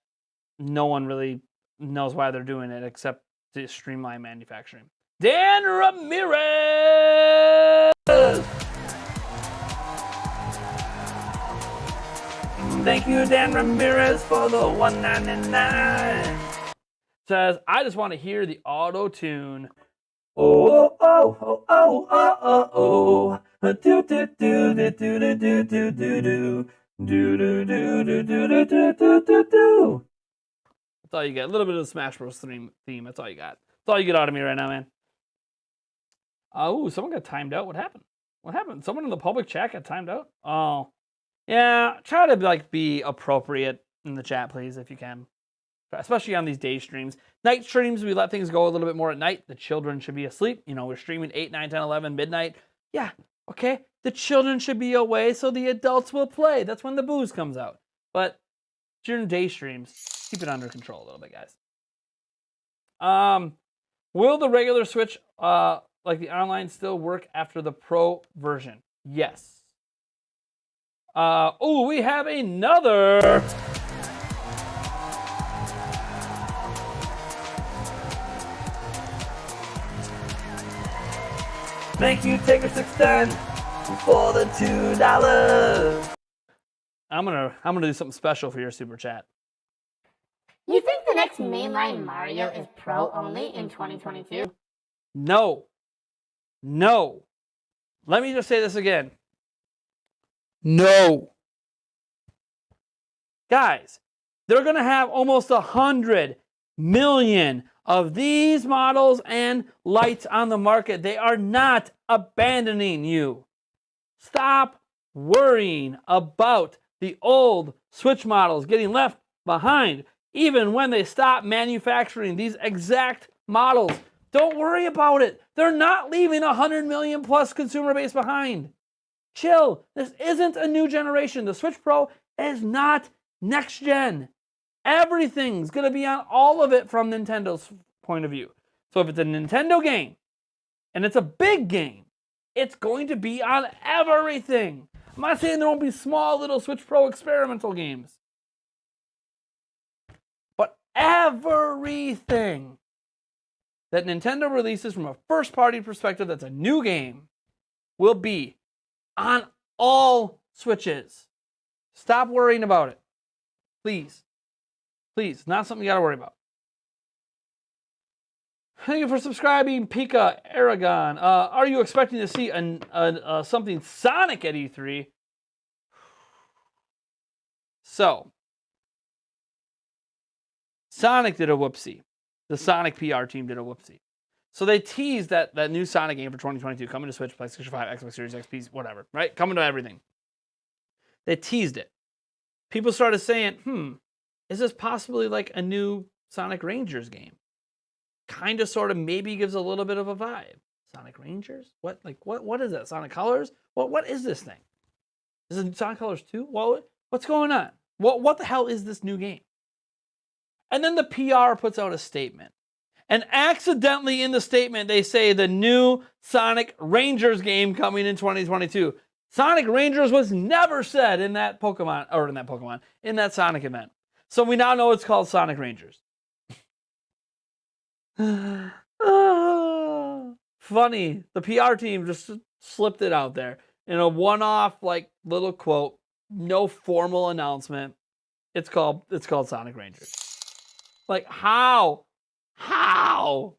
no one really knows why they're doing it except to streamline manufacturing. Dan Ramirez! Thank you, Dan Ramirez, for the $1.99. Says, I just want to hear the auto tune. Oh, oh, oh, oh, oh, oh, oh. Do, do, do, do, do, do, do, do, do, do. Do, do, do, do, do, do, do, do, do, do. That's all you get. A little bit of the Smash Bros. Theme. That's all you got. That's all you get out of me right now, man. Oh, someone got timed out. What happened? What happened? Someone in the public chat got timed out? Oh. Yeah, try to be appropriate in the chat, please, if you can. Especially on these day streams. Night streams, we let things go a little bit more at night. The children should be asleep. We're streaming 8, 9, 10, 11, midnight. Yeah, okay. The children should be away so the adults will play. That's when the booze comes out. But during day streams, keep it under control a little bit, guys. Will the regular Switch, like the online, still work after the Pro version? Yes. We have another. Thank you, Taker610, for the $2. I'm gonna do something special for your super chat. You think the next mainline Mario is Pro only in 2022? No. Let me just say this again. No. Guys, they're going to have almost 100 million of these models and lights on the market. They are not abandoning you. Stop worrying about the old Switch models getting left behind, even when they stop manufacturing these exact models. Don't worry about it. They're not leaving 100 million plus consumer base behind. Chill. This isn't a new generation. The Switch Pro is not next gen. Everything's going to be on all of it from Nintendo's point of view. So if it's a Nintendo game, and it's a big game, it's going to be on everything. I'm not saying there won't be small little Switch Pro experimental games. But everything that Nintendo releases from a first-party perspective that's a new game will be on all Switches. Stop worrying about it. Please. Please, not something you gotta worry about. Thank you for subscribing, Pika Aragon. Are you expecting to see something Sonic at E3? So, Sonic did a whoopsie. The Sonic PR team did a whoopsie. So they teased that new Sonic game for 2022 coming to Switch, PlayStation 5, Xbox Series X, PC, whatever, right? Coming to everything. They teased it. People started saying, is this possibly like a new Sonic Rangers game? Kind of, sort of, maybe gives a little bit of a vibe. Sonic Rangers? What is that? Sonic Colors? What is this thing? Is it Sonic Colors 2? What's going on? What the hell is this new game? And then the PR puts out a statement. And accidentally in the statement, they say the new Sonic Rangers game coming in 2022. Sonic Rangers was never said in that Sonic event. So we now know it's called Sonic Rangers. Funny. The PR team just slipped it out there in a one-off little quote. No formal announcement. It's called Sonic Rangers. How? How?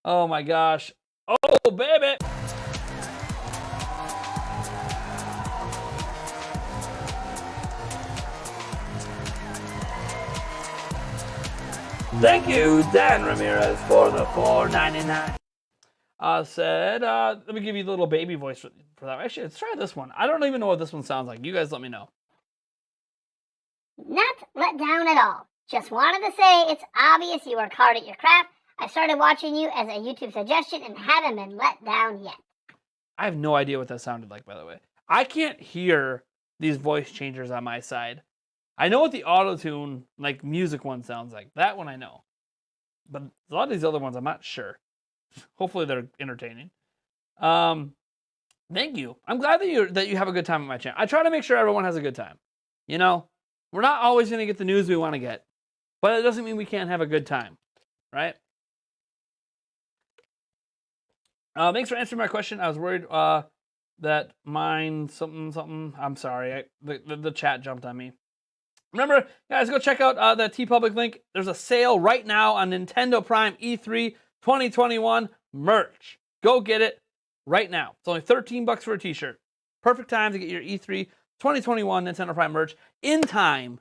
Oh my gosh. Oh, baby. Thank you, Dan Ramirez, for the $4.99. Let me give you a little baby voice for that. Actually, let's try this one. I don't even know what this one sounds like. You guys let me know. Not let down at all. Just wanted to say it's obvious you work hard at your craft. I started watching you as a YouTube suggestion and haven't been let down yet. I have no idea what that sounded like, by the way. I can't hear these voice changers on my side. I know what the auto-tune, like, music one sounds like. That one I know. But a lot of these other ones, I'm not sure. Hopefully they're entertaining. Thank you. I'm glad that you have a good time at my channel. I try to make sure everyone has a good time. You know, we're not always going to get the news we want to get, but it doesn't mean we can't have a good time, right? Thanks for answering my question. I was worried that mine something. I'm sorry. The chat jumped on me. Remember, guys, go check out the TeePublic link. There's a sale right now on Nintendo Prime E3 2021 merch. Go get it right now. It's only $13 for a t-shirt. Perfect time to get your E3 2021 Nintendo Prime merch in time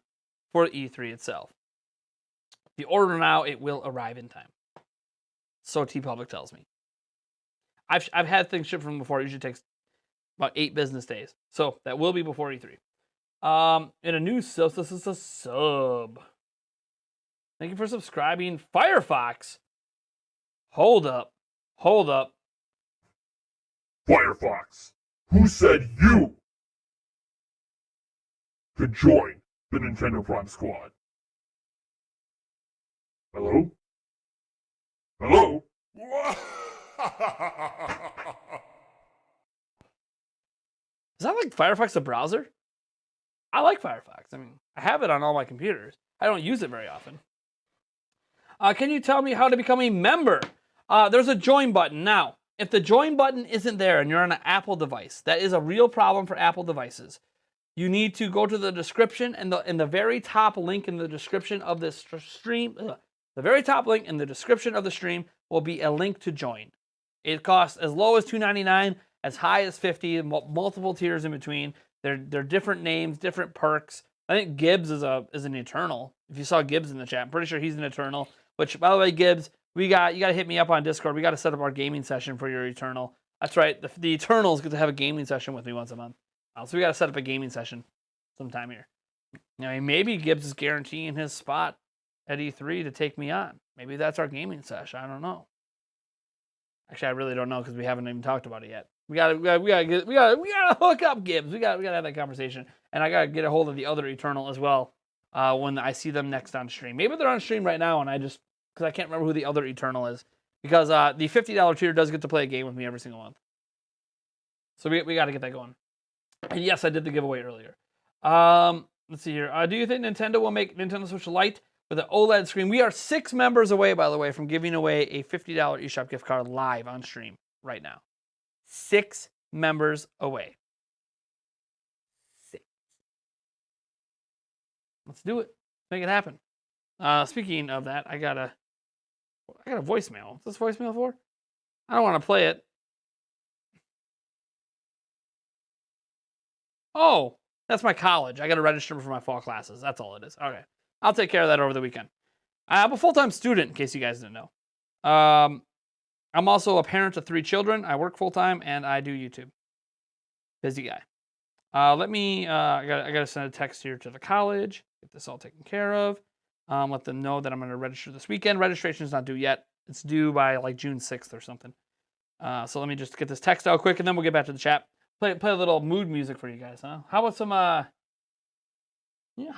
for E3 itself. If you order now, it will arrive in time. So TeePublic tells me. I've had things shipped from them before. It usually takes about 8 business days. So that will be before E3. In a new sub, this is a sub. Thank you for subscribing. Firefox. Hold up. Firefox, who said you could join the Nintendo Prime squad? Hello? Hello? Is that like Firefox a browser? I like Firefox. I mean, I have it on all my computers. I don't use it very often. Can you tell me how to become a member? There's a join button. Now, if the join button isn't there and you're on an Apple device, that is a real problem for Apple devices. You need to go to the description and the very top link in the description of this stream. The very top link in the description of the stream will be a link to join. It costs as low as $2.99, as high as $50, multiple tiers in between. They're different names, different perks. I think Gibbs is an Eternal. If you saw Gibbs in the chat, I'm pretty sure he's an Eternal. Which, by the way, Gibbs, you got to hit me up on Discord. We got to set up our gaming session for your Eternal. That's right. The Eternals get to have a gaming session with me once a month. So we got to set up a gaming session sometime here. I mean, maybe Gibbs is guaranteeing his spot at E3 to take me on. Maybe that's our gaming session. I don't know. Actually, I really don't know because we haven't even talked about it yet. We gotta hook up Gibbs. We gotta have that conversation, and I gotta get a hold of the other Eternal as well when I see them next on stream. Maybe they're on stream right now, and because I can't remember who the other Eternal is, because the $50 tier does get to play a game with me every single month. So we got to get that going. And yes, I did the giveaway earlier. Let's see here. Do you think Nintendo will make Nintendo Switch Lite with an OLED screen? We are 6 members away, by the way, from giving away a $50 eShop gift card live on stream right now. 6 members away. 6. Let's do it. Make it happen. Speaking of that, I got a voicemail. What's this voicemail for? I don't want to play it. Oh, that's my college. I got to register for my fall classes. That's all it is. Okay. I'll take care of that over the weekend. I'm a full-time student, in case you guys didn't know. I'm also a parent of 3 children. I work full-time, and I do YouTube. Busy guy. I got to send a text here to the college. Get this all taken care of. Let them know that I'm going to register this weekend. Registration is not due yet. It's due by like June 6th or something. So let me just get this text out quick, and then we'll get back to the chat. Play a little mood music for you guys, huh? How about some how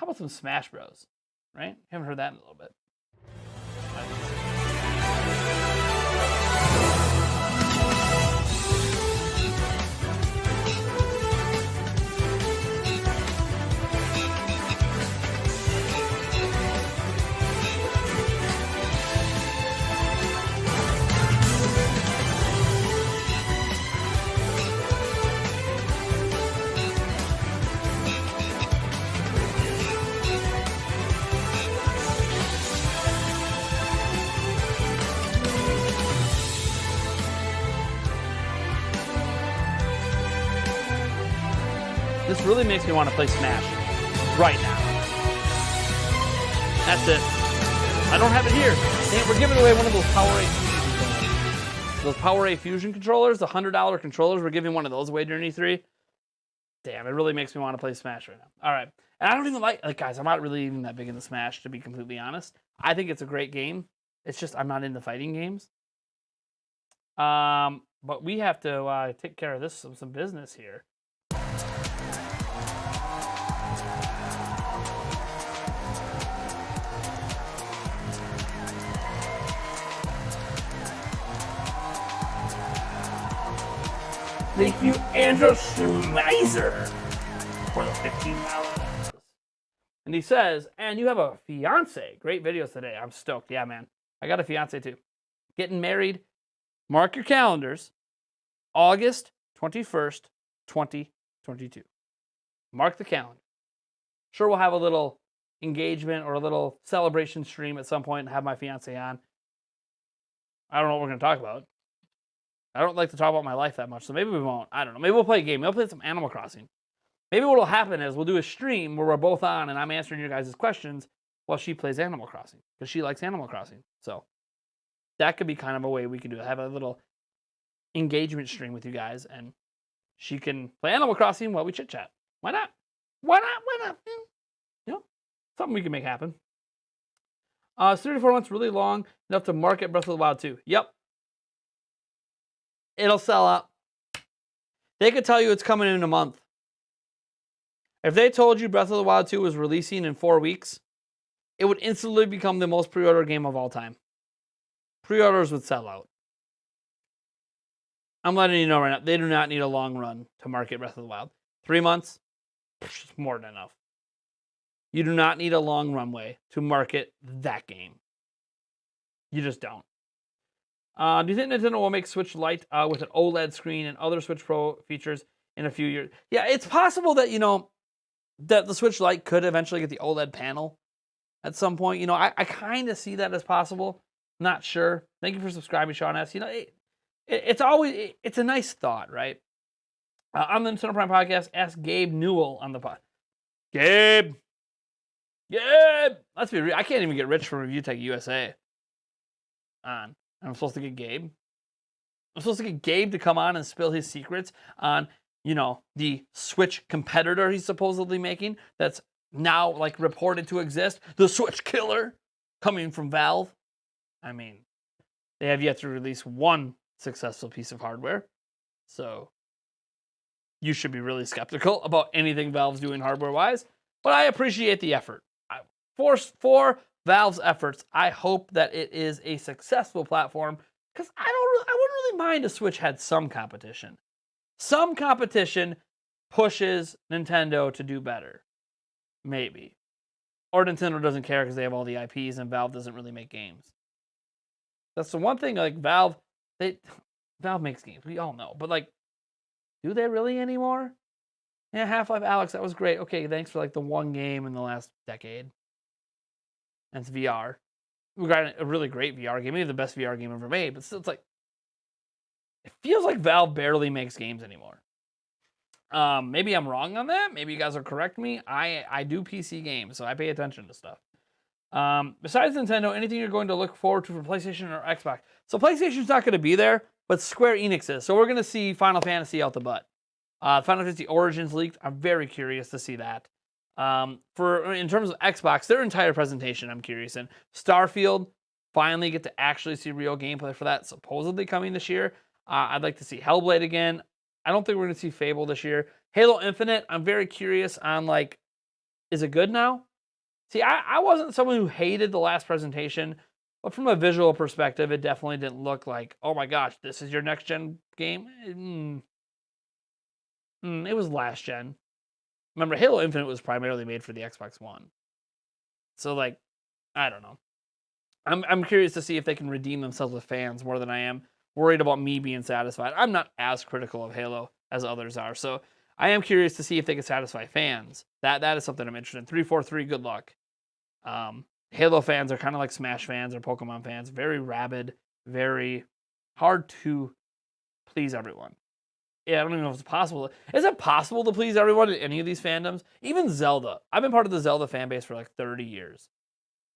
about some Smash Bros? Right? Haven't heard that in a little bit. This really makes me want to play Smash right now. That's it. I don't have it here. Dang, we're giving away one of those PowerA Fusion controllers. Those PowerA Fusion controllers, the $100 controllers, we're giving one of those away during E3. Damn, it really makes me want to play Smash right now. All right. And I don't even like guys, I'm not really even that big into Smash, to be completely honest. I think it's a great game. It's just I'm not into fighting games. But we have to take care of some business here. Thank you, Andrew Schmeiser, for the $15. And he says, and you have a fiance. Great videos today. I'm stoked. Yeah, man. I got a fiance too. Getting married. Mark your calendars. August 21st, 2022. Mark the calendar. Sure, we'll have a little engagement or a little celebration stream at some point and have my fiance on. I don't know what we're going to talk about. I don't like to talk about my life that much, so maybe we won't. I don't know. Maybe we'll play a game. Maybe we'll play some Animal Crossing. Maybe what will happen is we'll do a stream where we're both on and I'm answering your guys' questions while she plays Animal Crossing because she likes Animal Crossing. So that could be kind of a way we could do it. Have a little engagement stream with you guys and she can play Animal Crossing while we chit chat. Why not? Why not? Why not? You know, something we can make happen. 34 months, really long enough to market Breath of the Wild 2. Yep. It'll sell out. They could tell you it's coming in a month. If they told you Breath of the Wild 2 was releasing in 4 weeks, it would instantly become the most pre-order game of all time. Pre-orders would sell out. I'm letting you know right now, they do not need a long run to market Breath of the Wild. 3 months, more than enough. You do not need a long runway to market that game. You just don't. Do you think Nintendo will make Switch Lite with an OLED screen and other Switch Pro features in a few years? Yeah, it's possible that, that the Switch Lite could eventually get the OLED panel at some point. I kind of see that as possible. Not sure. Thank you for subscribing, Sean S. It's a nice thought, right? On the Nintendo Prime Podcast, ask Gabe Newell on the pod. Gabe! Let's be real. I can't even get Rich from Review Tech USA on. I'm supposed to get Gabe. I'm supposed to get Gabe to come on and spill his secrets on, the Switch competitor he's supposedly making that's now reported to exist. The Switch killer coming from Valve. I mean, they have yet to release one successful piece of hardware. So you should be really skeptical about anything Valve's doing hardware-wise. But I appreciate the effort. For Valve's efforts, I hope that it is a successful platform because I wouldn't really mind if Switch had some competition. Some competition pushes Nintendo to do better. Maybe. Or Nintendo doesn't care because they have all the IPs and Valve doesn't really make games. That's the one thing, Valve makes games. We all know. But, do they really anymore? Yeah, Half-Life Alyx, that was great. Okay, thanks for, the one game in the last decade. And it's VR. We got a really great VR game. Maybe the best VR game ever made. But still, it's it feels like Valve barely makes games anymore. Maybe I'm wrong on that. Maybe you guys will correct me. I do PC games, so I pay attention to stuff. Besides Nintendo, anything you're going to look forward to for PlayStation or Xbox? So PlayStation's not going to be there, but Square Enix is. So we're going to see Final Fantasy out the butt. Final Fantasy Origins leaked. I'm very curious to see that. In terms of Xbox, their entire presentation, I'm curious in. Starfield, finally get to actually see real gameplay for that, supposedly coming this year. I'd like to see Hellblade again. I don't think we're going to see Fable this year. Halo Infinite, I'm very curious on, is it good now? See, I wasn't someone who hated the last presentation, but from a visual perspective, it definitely didn't look like, oh my gosh, this is your next-gen game? It was last gen. Remember, Halo Infinite was primarily made for the Xbox One. So, I don't know. I'm curious to see if they can redeem themselves with fans more than I am worried about me being satisfied. I'm not as critical of Halo as others are. So, I am curious to see if they can satisfy fans. That is something I'm interested in. 343, good luck. Halo fans are kind of like Smash fans or Pokemon fans. Very rabid, very hard to please everyone. Yeah, I don't even know if it's possible. Is it possible to please everyone in any of these fandoms? Even Zelda. I've been part of the Zelda fan base for 30 years.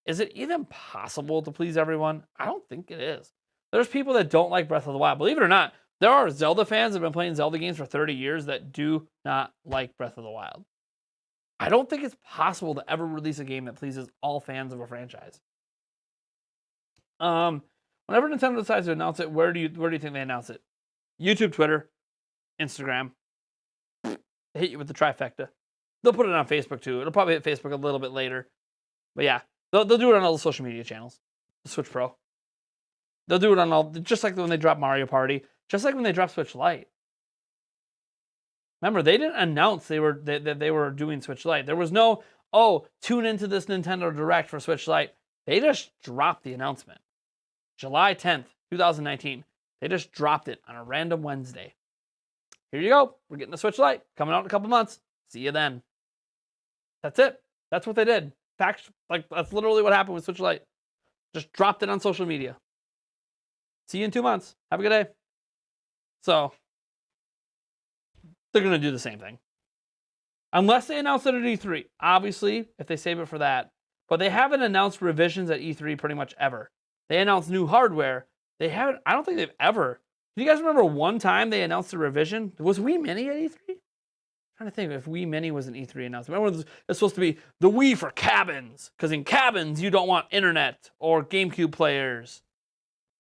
Is it even possible to please everyone? I don't think it is. There's people that don't like Breath of the Wild. Believe it or not, there are Zelda fans that have been playing Zelda games for 30 years that do not like Breath of the Wild. I don't think it's possible to ever release a game that pleases all fans of a franchise. Whenever Nintendo decides to announce it, where do you think they announce it? YouTube, Twitter, Instagram. They hit you with the trifecta. They'll put it on Facebook too. It'll probably hit Facebook a little bit later. But yeah, they'll do it on all the social media channels. The Switch Pro. They'll do it on all, just like when they drop Mario Party, just like when they drop Switch Lite. Remember, they didn't announce that they were doing Switch Lite. There was no, oh, tune into this Nintendo Direct for Switch Lite. They just dropped the announcement. July 10th, 2019. They just dropped it on a random Wednesday. Here you go. We're getting the Switch Lite. Coming out in a couple months. See you then. That's it. That's what they did. Facts, like, that's literally what happened with Switch Lite. Just dropped it on social media. See you in 2 months. Have a good day. So, they're going to do the same thing. Unless they announce it at E3. Obviously, if they save it for that. But they haven't announced revisions at E3 pretty much ever. They announced new hardware. They haven't, I don't think they've ever. Do you guys remember one time they announced a revision? Was Wii Mini at E3? I'm trying to think if Wii Mini was an E3 announcement. Remember, it's supposed to be the Wii for cabins. Because in cabins, you don't want internet or GameCube players.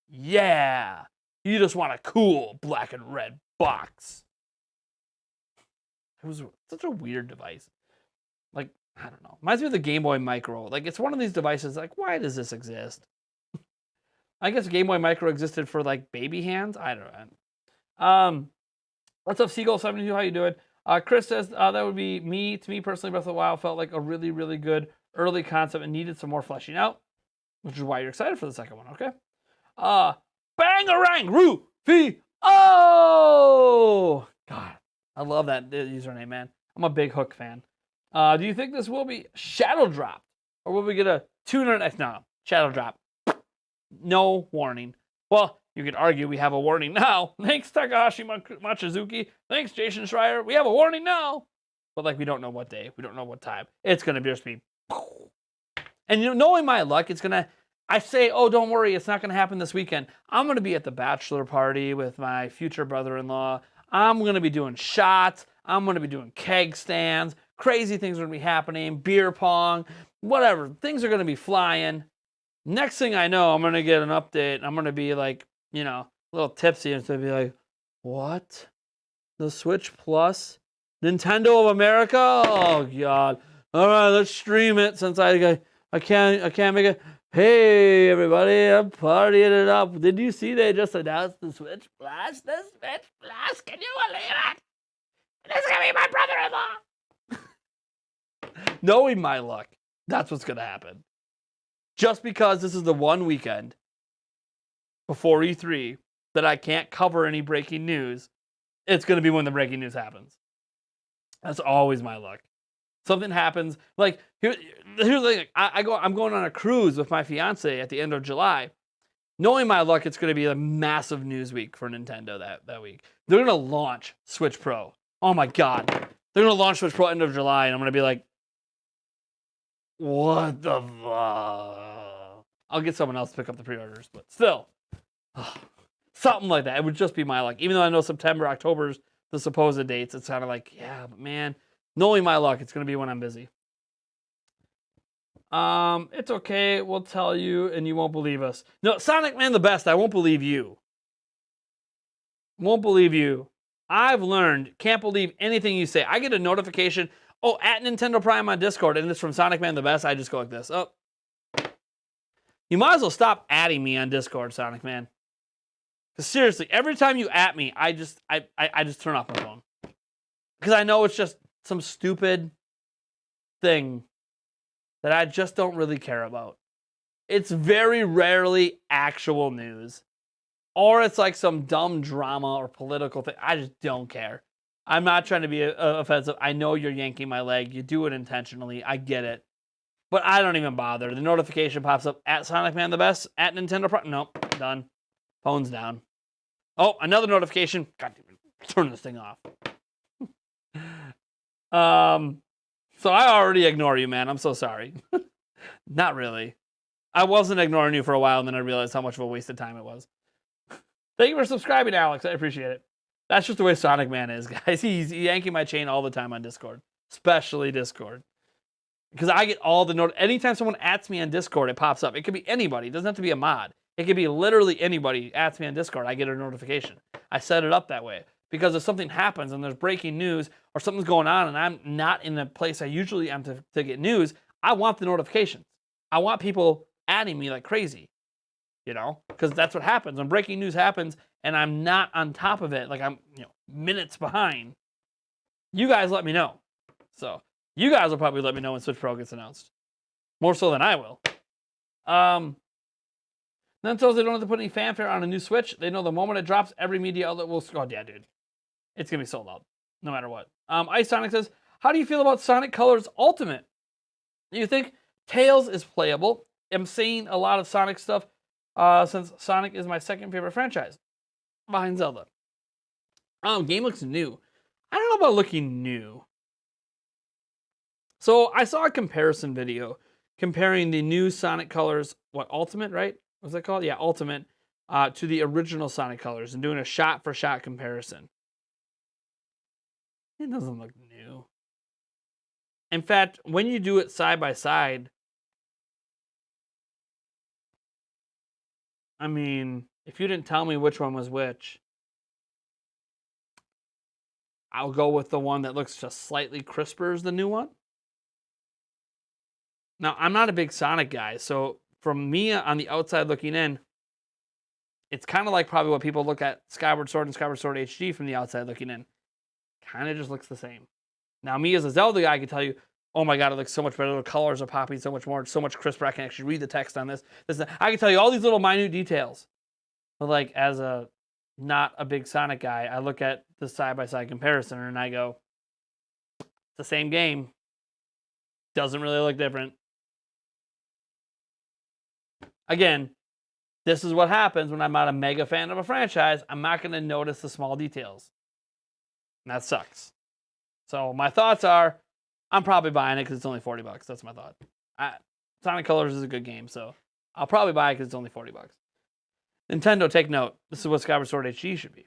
Yeah. You just want a cool black and red box. It was such a weird device. Like, I don't know. Reminds me of the Game Boy Micro. Like, it's one of these devices, like, why does this exist? I guess Game Boy Micro existed for, like, baby hands? I don't know. What's up, Seagull72? How you doing? Chris says, that would be me. To me, personally, Breath of the Wild felt like a really, really good early concept and needed some more fleshing out, which is why you're excited for the second one, okay? Bangarang! Rufy! Oh! God, I love that username, man. I'm a big Hook fan. Do you think this will be Shadow Drop? Or will we get a tuner? No, Shadow Drop. No warning. Well, you could argue we have a warning now. Thanks, Takahashi Machizuki. Thanks, Jason Schreier. We have a warning now. But, like, we don't know what day. We don't know what time. It's going to just be... And, you know, knowing my luck, it's going to... I say, oh, don't worry. It's not going to happen this weekend. I'm going to be at the bachelor party with my future brother-in-law. I'm going to be doing shots. I'm going to be doing keg stands. Crazy things are going to be happening. Beer pong. Whatever. Things are going to be flying. Next thing I know, I'm going to get an update. I'm going to be like, you know, a little tipsy and so be like, what? The Switch Plus? Nintendo of America? Oh, God. All right, let's stream it since I can't make it. Hey, everybody, I'm partying it up. Did you see they just announced the Switch Plus? The Switch Plus? Can you believe it? This is going to be my brother-in-law. Knowing my luck, that's what's going to happen. Just because this is the one weekend before E3 that I can't cover any breaking news, it's going to be when the breaking news happens. That's always my luck. Something happens. Like, here's the thing. I'm going on a cruise with my fiance at the end of July. Knowing my luck, it's going to be a massive news week for Nintendo that week. They're going to launch Switch Pro. Oh, my God. They're going to launch Switch Pro end of July, and I'm going to be like, what the fuck? I'll get someone else to pick up the pre-orders, but still. Something like that. It would just be my luck. Even though I know September, October's the supposed dates, it's kind of like, yeah, but man, knowing my luck, it's going to be when I'm busy. It's okay. We'll tell you, and you won't believe us. No, Sonic Man the best. I won't believe you. Won't believe you. I've learned, can't believe anything you say. I get a notification, oh, at Nintendo Prime on Discord, and it's from Sonic Man the best. I just go like this. Oh. You might as well stop adding me on Discord, Sonic Man. Because seriously, every time you at me, I just turn off my phone. Because I know it's just some stupid thing that I just don't really care about. It's very rarely actual news. Or it's like some dumb drama or political thing. I just don't care. I'm not trying to be offensive. I know you're yanking my leg. You do it intentionally. I get it. But I don't even bother. The notification pops up at Sonic Man the Best, at Nintendo Pro. Nope, done. Phone's down. Oh, another notification. God, turn this thing off. So I already ignore you, man. I'm so sorry. Not really. I wasn't ignoring you for a while, and then I realized how much of a waste of time it was. Thank you for subscribing, Alex. I appreciate it. That's just the way Sonic Man is, guys. He's yanking my chain all the time on Discord, especially Discord. Because I get all the anytime someone adds me on Discord, it pops up. It could be anybody. It doesn't have to be a mod. It could be literally anybody adds me on Discord. I get a notification. I set it up that way. Because if something happens and there's breaking news or something's going on and I'm not in the place I usually am to get news, I want the notifications. I want people adding me like crazy. You know? Because that's what happens. When breaking news happens and I'm not on top of it, like I'm minutes behind, You guys let me know. So you guys will probably let me know when Switch Pro gets announced. More so than I will. Nintendo, they don't have to put any fanfare on a new Switch. They know the moment it drops, every media outlet will... Oh, yeah, dude. It's going to be sold out. No matter what. Ice Sonic says, how do you feel about Sonic Colors Ultimate? Do you think Tails is playable? I'm seeing a lot of Sonic stuff since Sonic is my second favorite franchise behind Zelda. Game looks new. I don't know about looking new. So I saw a comparison video comparing the new Sonic Colors, Ultimate, right? What's that called? Yeah, Ultimate, to the original Sonic Colors and doing a shot-for-shot comparison. It doesn't look new. In fact, when you do it side by side, I mean, if you didn't tell me which one was which, I'll go with the one that looks just slightly crisper as the new one. Now, I'm not a big Sonic guy, so from me on the outside looking in, it's kind of like probably what people look at Skyward Sword and Skyward Sword HD from the outside looking in. Kind of just looks the same. Now, me as a Zelda guy, I can tell you, oh my god, it looks so much better. The colors are popping so much more. It's so much crisper. I can actually read the text on this. I can tell you all these little minute details. But like, as a not a big Sonic guy, I look at the side-by-side comparison and I go, it's the same game. Doesn't really look different. Again, this is what happens when I'm not a mega fan of a franchise. I'm not going to notice the small details. And that sucks. So my thoughts are, I'm probably buying it because it's only $40. That's my thought. Sonic Colors is a good game, so I'll probably buy it because it's only $40. Nintendo, take note. This is what Skyward Sword HD should be.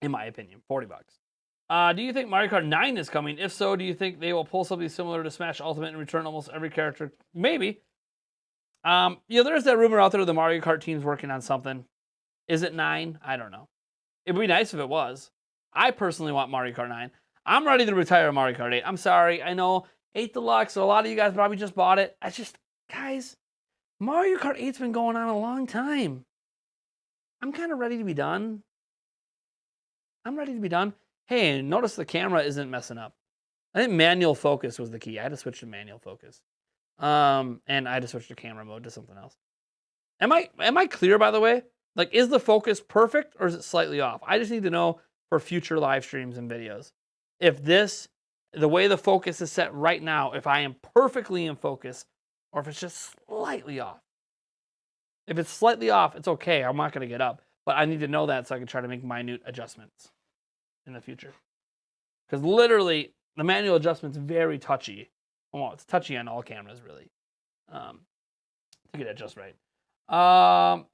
In my opinion, $40. Do you think Mario Kart 9 is coming? If so, do you think they will pull something similar to Smash Ultimate and return almost every character? Maybe. There's that rumor out there the Mario Kart team's working on something. Is it 9? I don't know. It'd be nice if it was. I personally want Mario Kart 9. I'm ready to retire Mario Kart 8. I'm sorry. I know 8 Deluxe, so a lot of you guys probably just bought it. Guys, Mario Kart 8's been going on a long time. I'm kind of ready to be done. Hey, notice the camera isn't messing up. I think manual focus was the key. I had to switch to manual focus. And I had to switch to camera mode to something else. Am I clear, by the way? Like, is the focus perfect or is it slightly off? I just need to know for future live streams and videos. If the way the focus is set right now, if I am perfectly in focus or if it's just slightly off. If it's slightly off, it's okay. I'm not going to get up. But I need to know that so I can try to make minute adjustments in the future. Because literally, the manual adjustment's very touchy. Well, it's touchy on all cameras, really. To get it just right.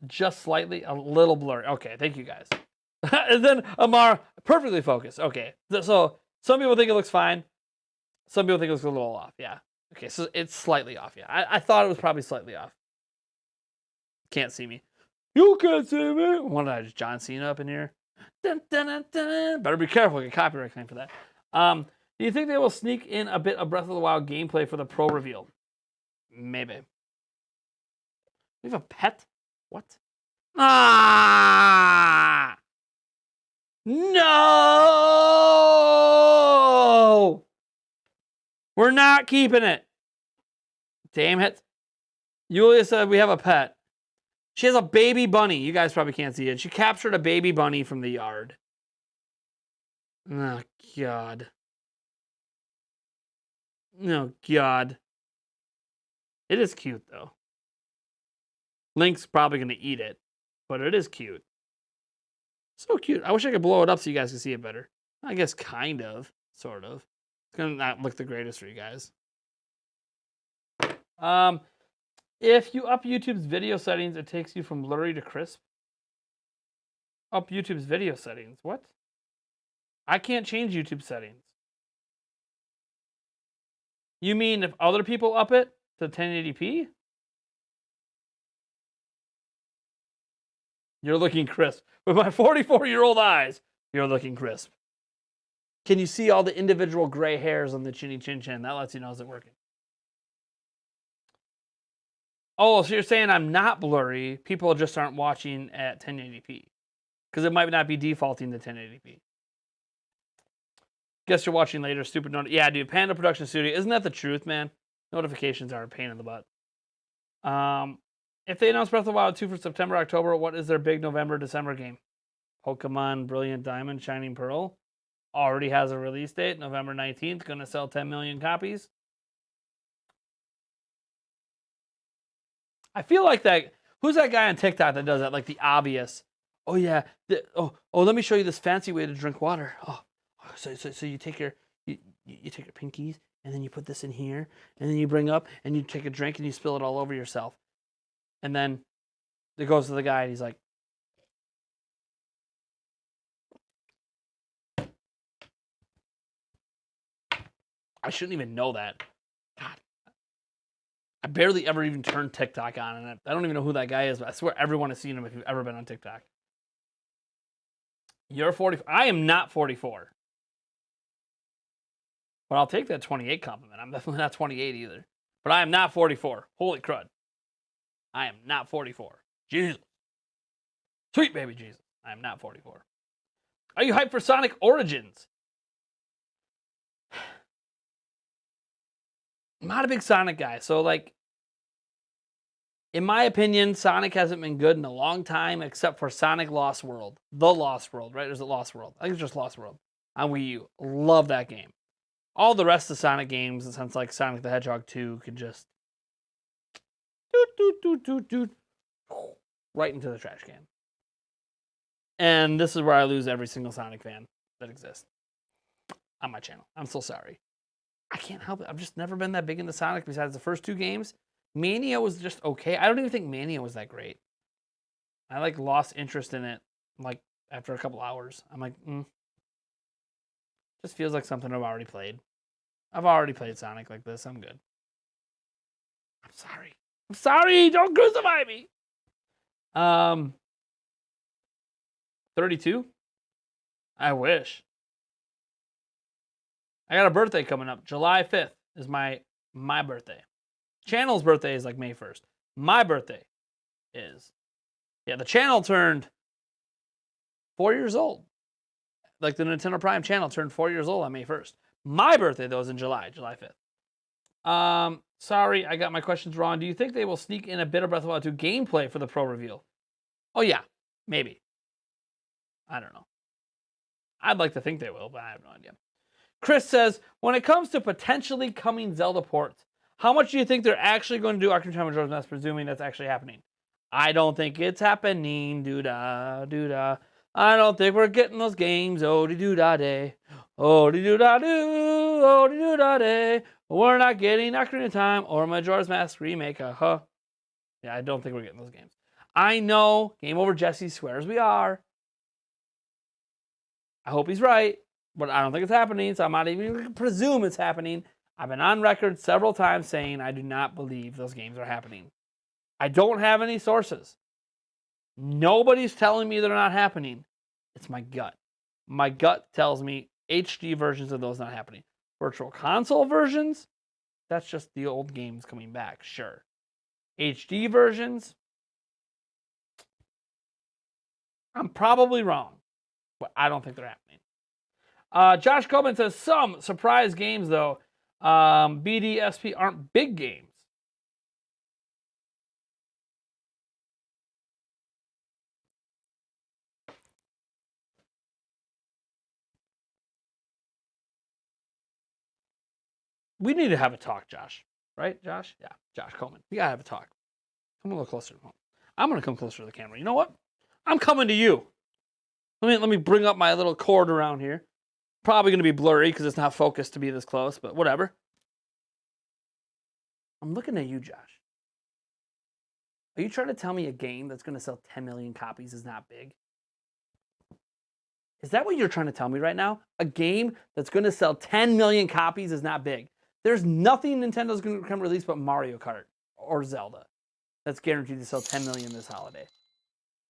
Just slightly, a little blurry. Okay, thank you guys. And then Amar, perfectly focused. Okay, so some people think it looks fine. Some people think it looks a little off. Yeah. Okay, so it's slightly off. Yeah, I thought it was probably slightly off. Can't see me. You can't see me. What did I just John Cena up in here? Dun, dun, dun, dun. Better be careful. Get copyright claim for that. Do you think they will sneak in a bit of Breath of the Wild gameplay for the Pro reveal? Maybe. We have a pet? What? Ah! No! We're not keeping it. Damn it. Yulia said we have a pet. She has a baby bunny. You guys probably can't see it. She captured a baby bunny from the yard. Oh, God. Oh, God. It is cute, though. Link's probably going to eat it, but it is cute. So cute. I wish I could blow it up so you guys could see it better. I guess kind of, sort of. It's going to not look the greatest for you guys. If you up YouTube's video settings, it takes you from blurry to crisp. Up YouTube's video settings. What? I can't change YouTube settings. You mean if other people up it to 1080p? You're looking crisp. With my 44-year-old eyes, you're looking crisp. Can you see all the individual gray hairs on the chinny chin chin? That lets you know is it working. Oh, so you're saying I'm not blurry. People just aren't watching at 1080p. Because it might not be defaulting to 1080p. Guess you're watching later. Stupid note. Yeah, dude. Panda Production Studio. Isn't that the truth, man? Notifications are a pain in the butt. If they announce Breath of the Wild 2 for September, October, what is their big November, December game? Pokemon Brilliant Diamond, Shining Pearl. Already has a release date, November 19th. Going to sell 10 million copies. I feel like that. Who's that guy on TikTok that does that? Like the obvious. Oh yeah. Let me show you this fancy way to drink water. So you take your you take your pinkies and then you put this in here and then you bring up and you take a drink and you spill it all over yourself. And then it goes to the guy and he's like, I shouldn't even know that. God. I barely ever even turned TikTok on, and I don't even know who that guy is, but I swear everyone has seen him if you've ever been on TikTok. You're 40. I am not 44. But I'll take that 28 compliment. I'm definitely not 28 either. But I am not 44. Holy crud. I am not 44. Jesus. Sweet baby Jesus. I am not 44. Are you hyped for Sonic Origins? I'm not a big Sonic guy. So, like, in my opinion, Sonic hasn't been good in a long time except for Sonic Lost World. The Lost World, right? Or is it Lost World? I think it's just Lost World on Wii U. Love that game. All the rest of Sonic games, in a sense like Sonic the Hedgehog 2, could just right into the trash can. And this is where I lose every single Sonic fan that exists on my channel. I'm so sorry. I can't help it. I've just never been that big into Sonic besides the first two games. Mania was just okay. I don't even think Mania was that great. I like lost interest in it like after a couple hours. I'm like, just feels like something I've already played. I've already played Sonic like this. I'm good. I'm sorry. I'm sorry. Don't crucify me. 32? I wish. I got a birthday coming up. July 5th is my birthday. Channel's birthday is like May 1st. My birthday is, the channel turned 4 years old. Like the Nintendo Prime channel turned 4 years old on May 1st. My birthday, though, is in July 5th. Sorry, I got my questions wrong. Do you think they will sneak in a bit of Breath of the Wild 2 gameplay for the Pro reveal? Oh, yeah, maybe. I don't know. I'd like to think they will, but I have no idea. Chris says, when it comes to potentially coming Zelda ports, how much do you think they're actually going to do Ocarina of Time and Majora's Mask, presuming that's actually happening? I don't think it's happening. Doo-da, doo-da. I don't think we're getting those games. Oh-de-doo-da-day. Oh-de-doo-da-doo. Oh-de-doo-da-day. We're not getting Ocarina of Time or Majora's Mask remake. Yeah, I don't think we're getting those games. I know. Game Over Jesse swears we are. I hope he's right, but I don't think it's happening, so I'm not even going to presume it's happening. I've been on record several times saying I do not believe those games are happening. I don't have any sources. Nobody's telling me they're not happening. It's my gut. My gut tells me HD versions of those not happening. Virtual console versions, that's just the old games coming back, sure. HD versions, I'm probably wrong, but I don't think they're happening. Josh Coleman says some surprise games, though. BDSP aren't big games. We need to have a talk, Josh. Right, Josh? Yeah, Josh Coleman. We gotta have a talk. Come a little closer to home. I'm gonna come closer to the camera. You know what? I'm coming to you. Let me bring up my little cord around here. Probably gonna be blurry because it's not focused to be this close, but whatever. I'm looking at you, Josh. Are you trying to tell me a game that's gonna sell 10 million copies is not big? Is that what you're trying to tell me right now? A game that's gonna sell 10 million copies is not big. There's nothing Nintendo's going to come release but Mario Kart or Zelda that's guaranteed to sell 10 million this holiday.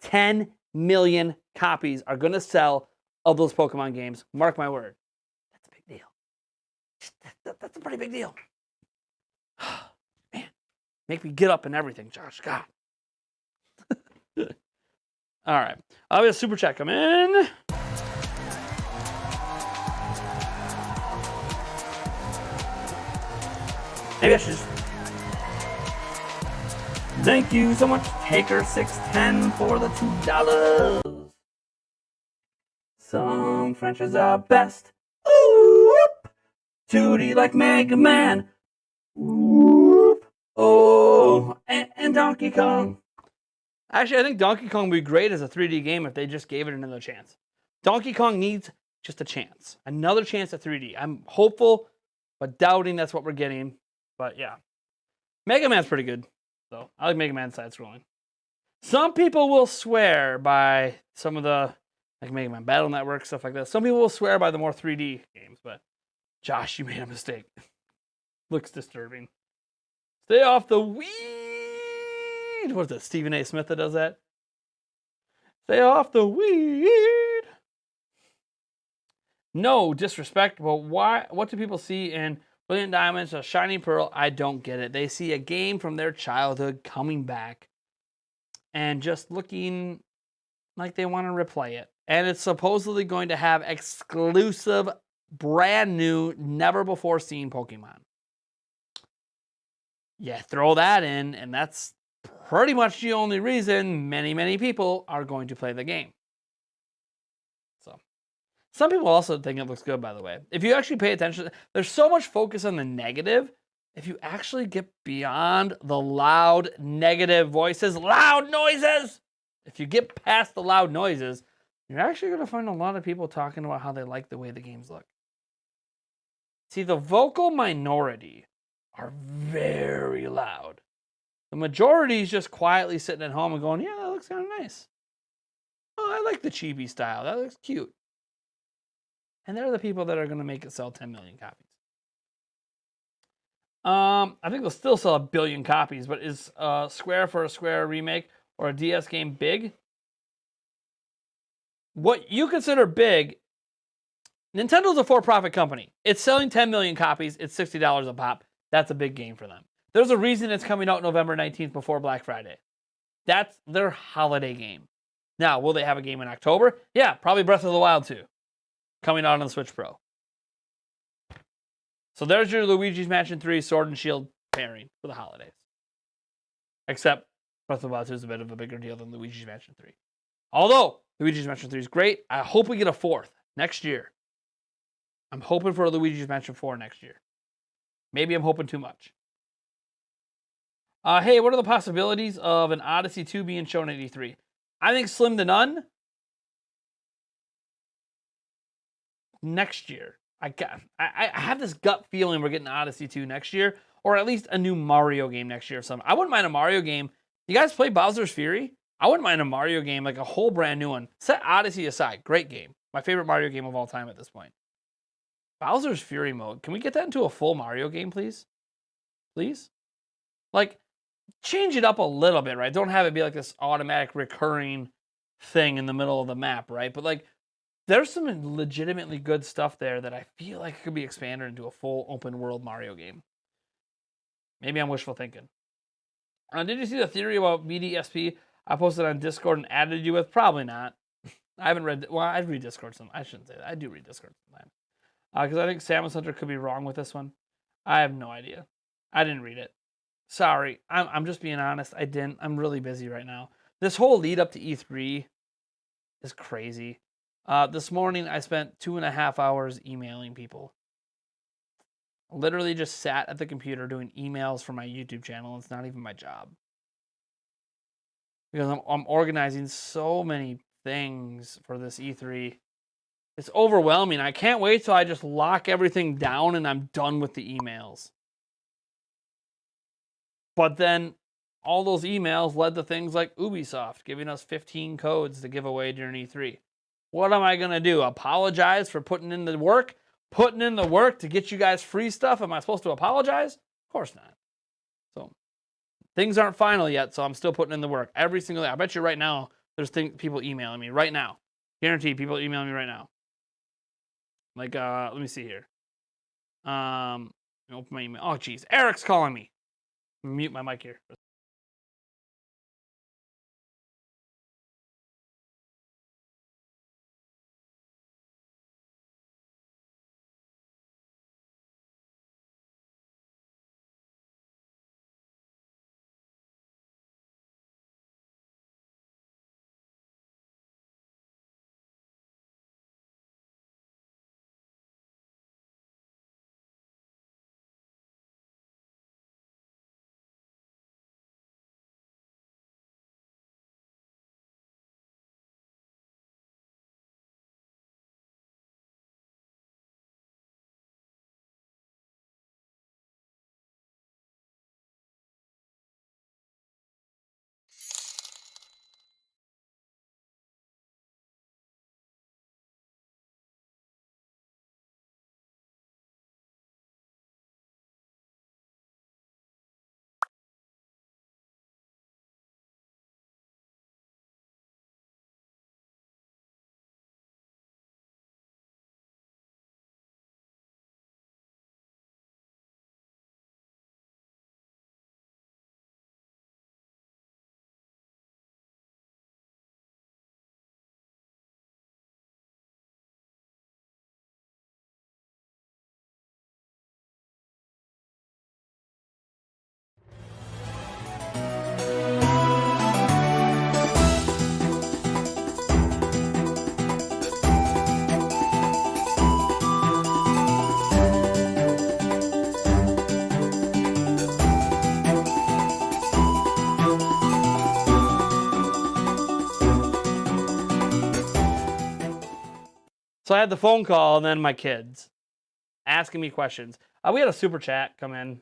10 million copies are going to sell of those Pokemon games. Mark my word. That's a big deal. That's a pretty big deal. Man, make me get up and everything, Josh. God. All right. I'll have a super chat come in. Maybe I should just... Thank you so much, Taker610, for the $2. Some Frenches are best. Oop! 2D like Mega Man. Oop! Oh, and Donkey Kong. Actually, I think Donkey Kong would be great as a 3D game if they just gave it another chance. Donkey Kong needs just a chance. Another chance at 3D. I'm hopeful, but doubting that's what we're getting. But yeah. Mega Man's pretty good. So I like Mega Man side-scrolling. Some people will swear by some of the, like Mega Man Battle Network, stuff like that. Some people will swear by the more 3D games, but Josh, you made a mistake. Looks disturbing. Stay off the weed. What is it, Stephen A. Smith that does that? Stay off the weed. No disrespect, but why? What do people see in Brilliant Diamonds, A Shining Pearl? I don't get it. They see a game from their childhood coming back and just looking like they want to replay it. And it's supposedly going to have exclusive, brand new, never before seen Pokemon. Yeah, throw that in, and that's pretty much the only reason many people are going to play the game. So, some people also think it looks good, by the way. If you actually pay attention, there's so much focus on the negative. If you actually get beyond the loud, negative voices, loud noises, if you get past the loud noises, you're actually going to find a lot of people talking about how they like the way the games look. See, the vocal minority are very loud. The majority is just quietly sitting at home and going, yeah, that looks kind of nice. Oh, I like the chibi style. That looks cute. And they're the people that are going to make it sell 10 million copies. I think they'll still sell 1 billion copies, but is Square for a Square remake or a DS game big? What you consider big, Nintendo's a for-profit company. It's selling 10 million copies. It's $60 a pop. That's a big game for them. There's a reason it's coming out November 19th before Black Friday. That's their holiday game. Now, will they have a game in October? Yeah, probably Breath of the Wild 2. Coming out on the Switch Pro. So there's your Luigi's Mansion 3 Sword and Shield pairing for the holidays. Except Breath of the Wild 2 is a bit of a bigger deal than Luigi's Mansion 3. Although Luigi's Mansion 3 is great, I hope we get a 4th next year. I'm hoping for a Luigi's Mansion 4 next year. Maybe I'm hoping too much. Hey, what are the possibilities of an Odyssey 2 being shown at E3? I think slim to none. Next year. I have this gut feeling we're getting Odyssey 2 next year, or at least a new Mario game next year or something. I wouldn't mind a Mario game. You guys play Bowser's Fury? I wouldn't mind a Mario game, like a whole brand new one. Set Odyssey aside. Great game. My favorite Mario game of all time at this point. Bowser's Fury mode. Can we get that into a full Mario game, please? Please? Like, change it up a little bit, right? Don't have it be like this automatic recurring thing in the middle of the map, right? But like, there's some legitimately good stuff there that I feel like could be expanded into a full open world Mario game. Maybe I'm wishful thinking. Did you see the theory about BDSP I posted on Discord and added you with? Probably not. I haven't read. Well, I read Discord some. I shouldn't say that. I do read Discord sometimes. Because I think Samus Hunter could be wrong with this one. I have no idea. I didn't read it. Sorry. I'm just being honest. I didn't. I'm really busy right now. This whole lead up to E3 is crazy. This morning I spent 2.5 hours emailing people. Literally just sat at the computer doing emails for my YouTube channel. It's not even my job. Because I'm organizing so many things for this E3. It's overwhelming. I can't wait till I just lock everything down and I'm done with the emails. But then all those emails led to things like Ubisoft giving us 15 codes to give away during E3. What am I going to do? Apologize for putting in the work? Putting in the work to get you guys free stuff? Am I supposed to apologize? Of course not. So things aren't final yet, so I'm still putting in the work every single day. I bet you right now there's people emailing me right now. Guaranteed people emailing me right now. Like, let me see here. Open my email. Oh, geez. Eric's calling me. Mute my mic here. So I had the phone call and then my kids asking me questions. We had a super chat come in.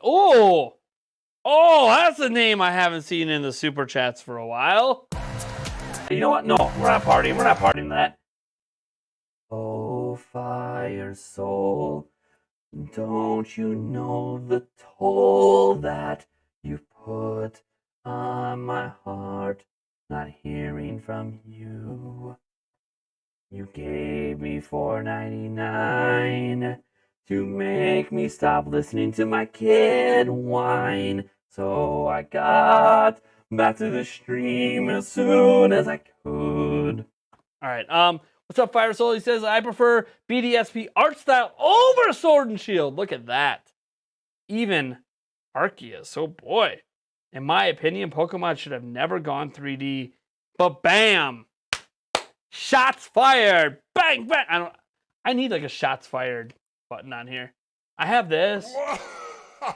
Oh, that's a name I haven't seen in the super chats for a while. You know what? No, we're not partying. We're not partying that. Oh, fire soul, don't you know the toll that you put on my heart, not hearing from you? You gave me $4.99 to make me stop listening to my kid whine. So I got back to the stream as soon as I could. All right. What's up, Fire Soul? He says, I prefer BDSP art style over Sword and Shield. Look at that. Even Arceus. Oh boy. In my opinion, Pokemon should have never gone 3D. But bam! Shots fired! Bang, bang! I need like a shots fired button on here. I have this. I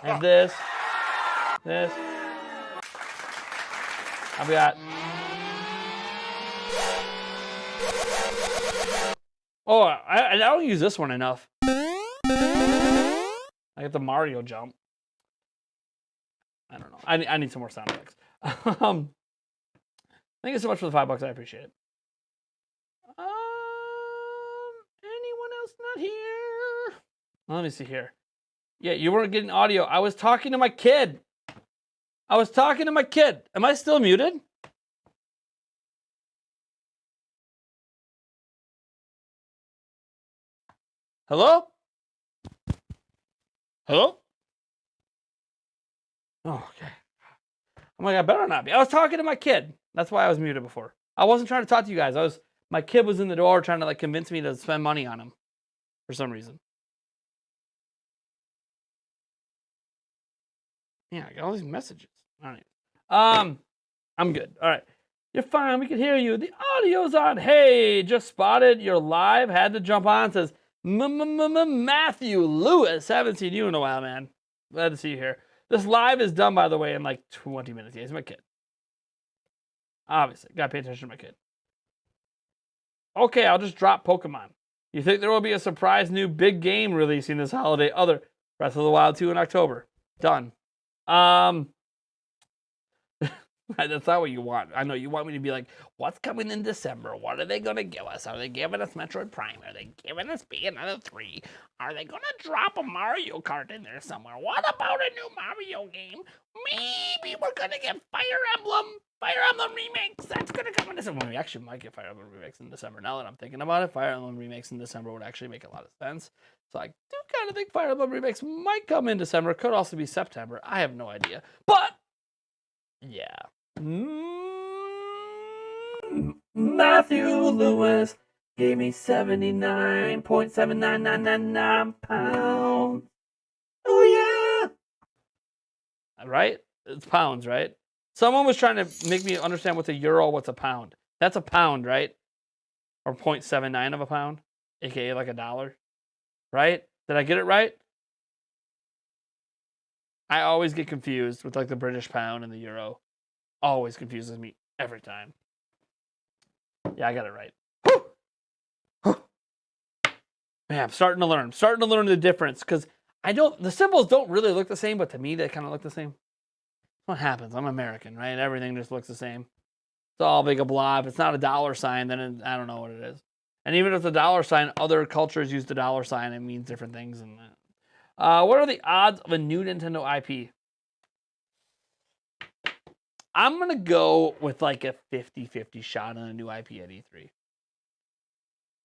have this. This. I've got... Oh, I don't use this one enough. I get the Mario jump. I don't know. I need some more sound effects. Thank you so much for the $5. I appreciate it. Anyone else not here? Let me see here. Yeah, you weren't getting audio. I was talking to my kid. Am I still muted? Hello? Hello? Oh, okay. I'm like, I better not be. I was talking to my kid. That's why I was muted before. I wasn't trying to talk to you guys. My kid was in the door trying to like convince me to spend money on him for some reason. Yeah, I got all these messages. All right. I'm good. All right. You're fine. We can hear you. The audio's on. Hey, just spotted. You're live. Had to jump on. Says Matthew Lewis. Haven't seen you in a while, man. Glad to see you here. This live is done, by the way, in like 20 minutes. Yeah, he's my kid. Obviously, gotta pay attention to my kid. Okay, I'll just drop Pokemon. You think there will be a surprise new big game releasing this holiday? Other Breath of the Wild 2 in October. Done. That's not what you want. I know you want me to be like, what's coming in December? What are they going to give us? Are they giving us Metroid Prime? Are they giving us Bayonetta 3? Are they going to drop a Mario Kart in there somewhere? What about a new Mario game? Maybe we're going to get Fire Emblem remakes. That's going to come in December. We actually might get Fire Emblem remakes in December. Now that I'm thinking about it, Fire Emblem remakes in December would actually make a lot of sense. So I do kind of think Fire Emblem remakes might come in December. Could also be September. I have no idea. But, yeah. Matthew Lewis gave me 79.79999 pounds. Oh, yeah. Right? It's pounds, right? Someone was trying to make me understand what's a euro, what's a pound. That's a pound, right? Or 0.79 of a pound, aka like $1. Right? Did I get it right? I always get confused with like the British pound and the euro. Always confuses me every time. Yeah, I got it right. Whew. Man, I'm starting to learn. I'm starting to learn the difference because the symbols don't really look the same, but to me they kind of look the same. What happens? I'm American, right? Everything just looks the same. It's all big a blob. If it's not a dollar sign, then I don't know what it is. And even if it's a dollar sign, other cultures use the dollar sign. It means different things. And what are the odds of a new Nintendo IP? I'm going to go with like a 50-50 shot on a new IP at E3.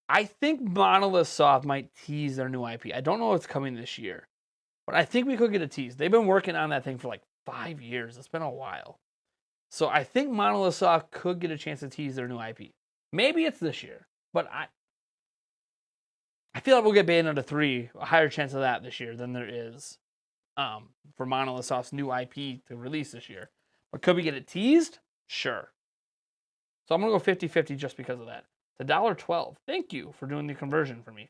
I think Monolith Soft might tease their new IP. I don't know if it's coming this year, but I think we could get a tease. They've been working on that thing for like 5 years. It's been a while. So I think Monolith Soft could get a chance to tease their new IP. Maybe it's this year, but I feel like we'll get Bayonetta 3, a higher chance of that this year than there is for Monolith Soft's new IP to release this year. But could we get it teased? Sure. So I'm going to go 50-50 just because of that. It's $1.12. Thank you for doing the conversion for me.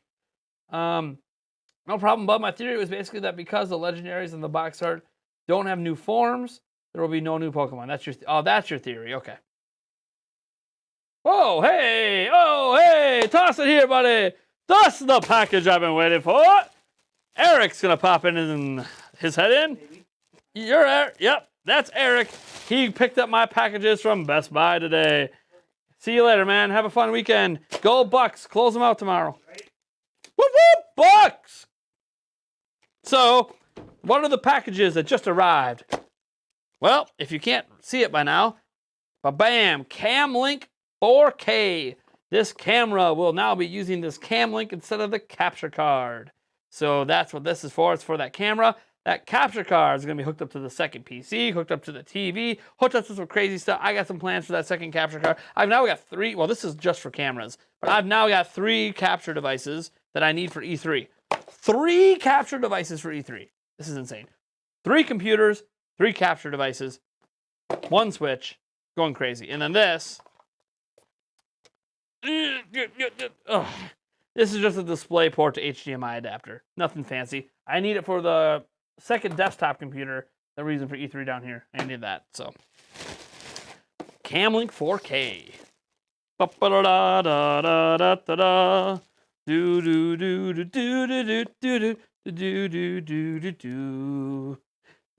No problem, but my theory was basically that because the legendaries in the box art don't have new forms, there will be no new Pokemon. That's your theory. Okay. Whoa, hey, oh, hey, toss it here, buddy. Toss the package I've been waiting for. Eric's gonna pop in his head in. You're Eric. Yep, that's Eric. He picked up my packages from Best Buy today. See you later, man. Have a fun weekend. Go Bucks. Close them out tomorrow. Whoop, whoop, Bucks. So, what are the packages that just arrived? Well, if you can't see it by now, bam, CamLink 4K. This camera will now be using this CamLink instead of the capture card. So that's what this is for. It's for that camera. That capture card is going to be hooked up to the second PC, hooked up to the TV, hooked up to some crazy stuff. I got some plans for that second capture card. I've now got 3. Well, this is just for cameras, but I've now got 3 capture devices that I need for E3. 3 capture devices for E3. This is insane. 3 computers, 3 capture devices, 1 switch, going crazy. And then this. Ugh. This is just a display port to HDMI adapter. Nothing fancy. I need it for the second desktop computer. The reason for E3 down here. I need that. So, CamLink 4K. Ba-ba-da-da-da-da-da-da. Do do do do do do do do do do do do do.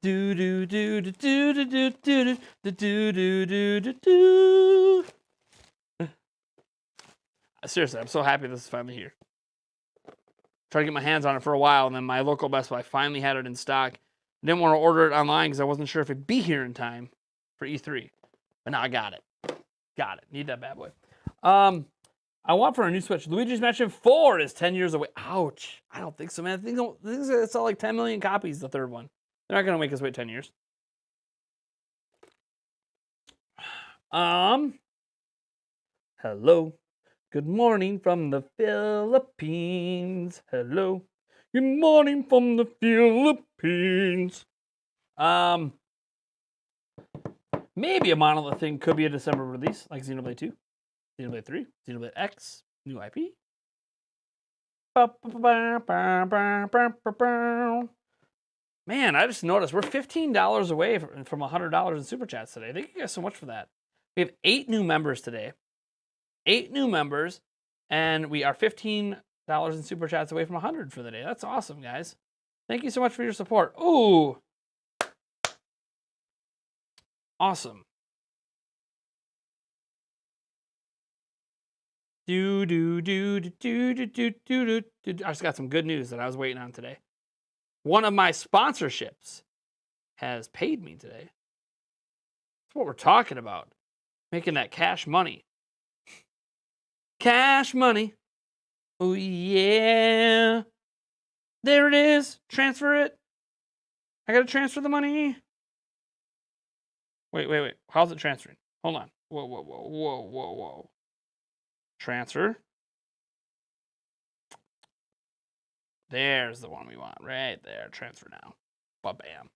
Do do do do do do do do do do do do do. Seriously, I'm so happy this is finally here. Tried to get my hands on it for a while, and then my local Best Buy finally had it in stock. I didn't want to order it online because I wasn't sure if it'd be here in time for E3. But now I got it. Got it. Need that bad boy. I want for a new Switch. Luigi's Mansion 4 is 10 years away. Ouch. I don't think so, man. I think it's all like 10 million copies, the third one. They're not going to make us wait 10 years. Hello. Good morning from the Philippines. Hello. Good morning from the Philippines. Maybe a Monolith thing could be a December release, like Xenoblade 2, Xenoblade 3, Xenoblade X, new IP. Man, I just noticed we're $15 away from $100 in Super Chats today. Thank you guys so much for that. We have 8 new members today. 8 new members, and we are $15 in Super Chats away from 100 for the day. That's awesome, guys. Thank you so much for your support. Ooh. Awesome. I just got some good news that I was waiting on today. One of my sponsorships has paid me today. That's what we're talking about. Making that cash money. Cash money. Oh, yeah. There it is. Transfer it. I got to transfer the money. Wait. How's it transferring? Hold on. Whoa. Transfer. There's the one we want. Right there. Transfer now. Ba-bam.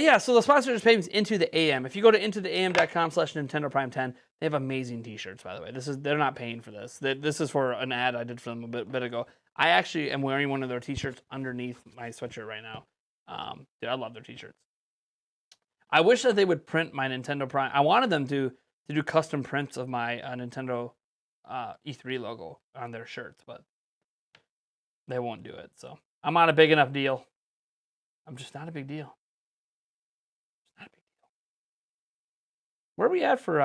Yeah, so the sponsorship payments into the AM. If you go to intotheam.com/Nintendo Prime 10, they have amazing t-shirts, by the way. They're not paying for this. This is for an ad I did for them a bit ago. I actually am wearing one of their t-shirts underneath my sweatshirt right now. Dude, I love their t-shirts. I wish that they would print my Nintendo Prime. I wanted them to do custom prints of my Nintendo E3 logo on their shirts, but they won't do it. So I'm not a big enough deal. I'm just not a big deal. Where are we at for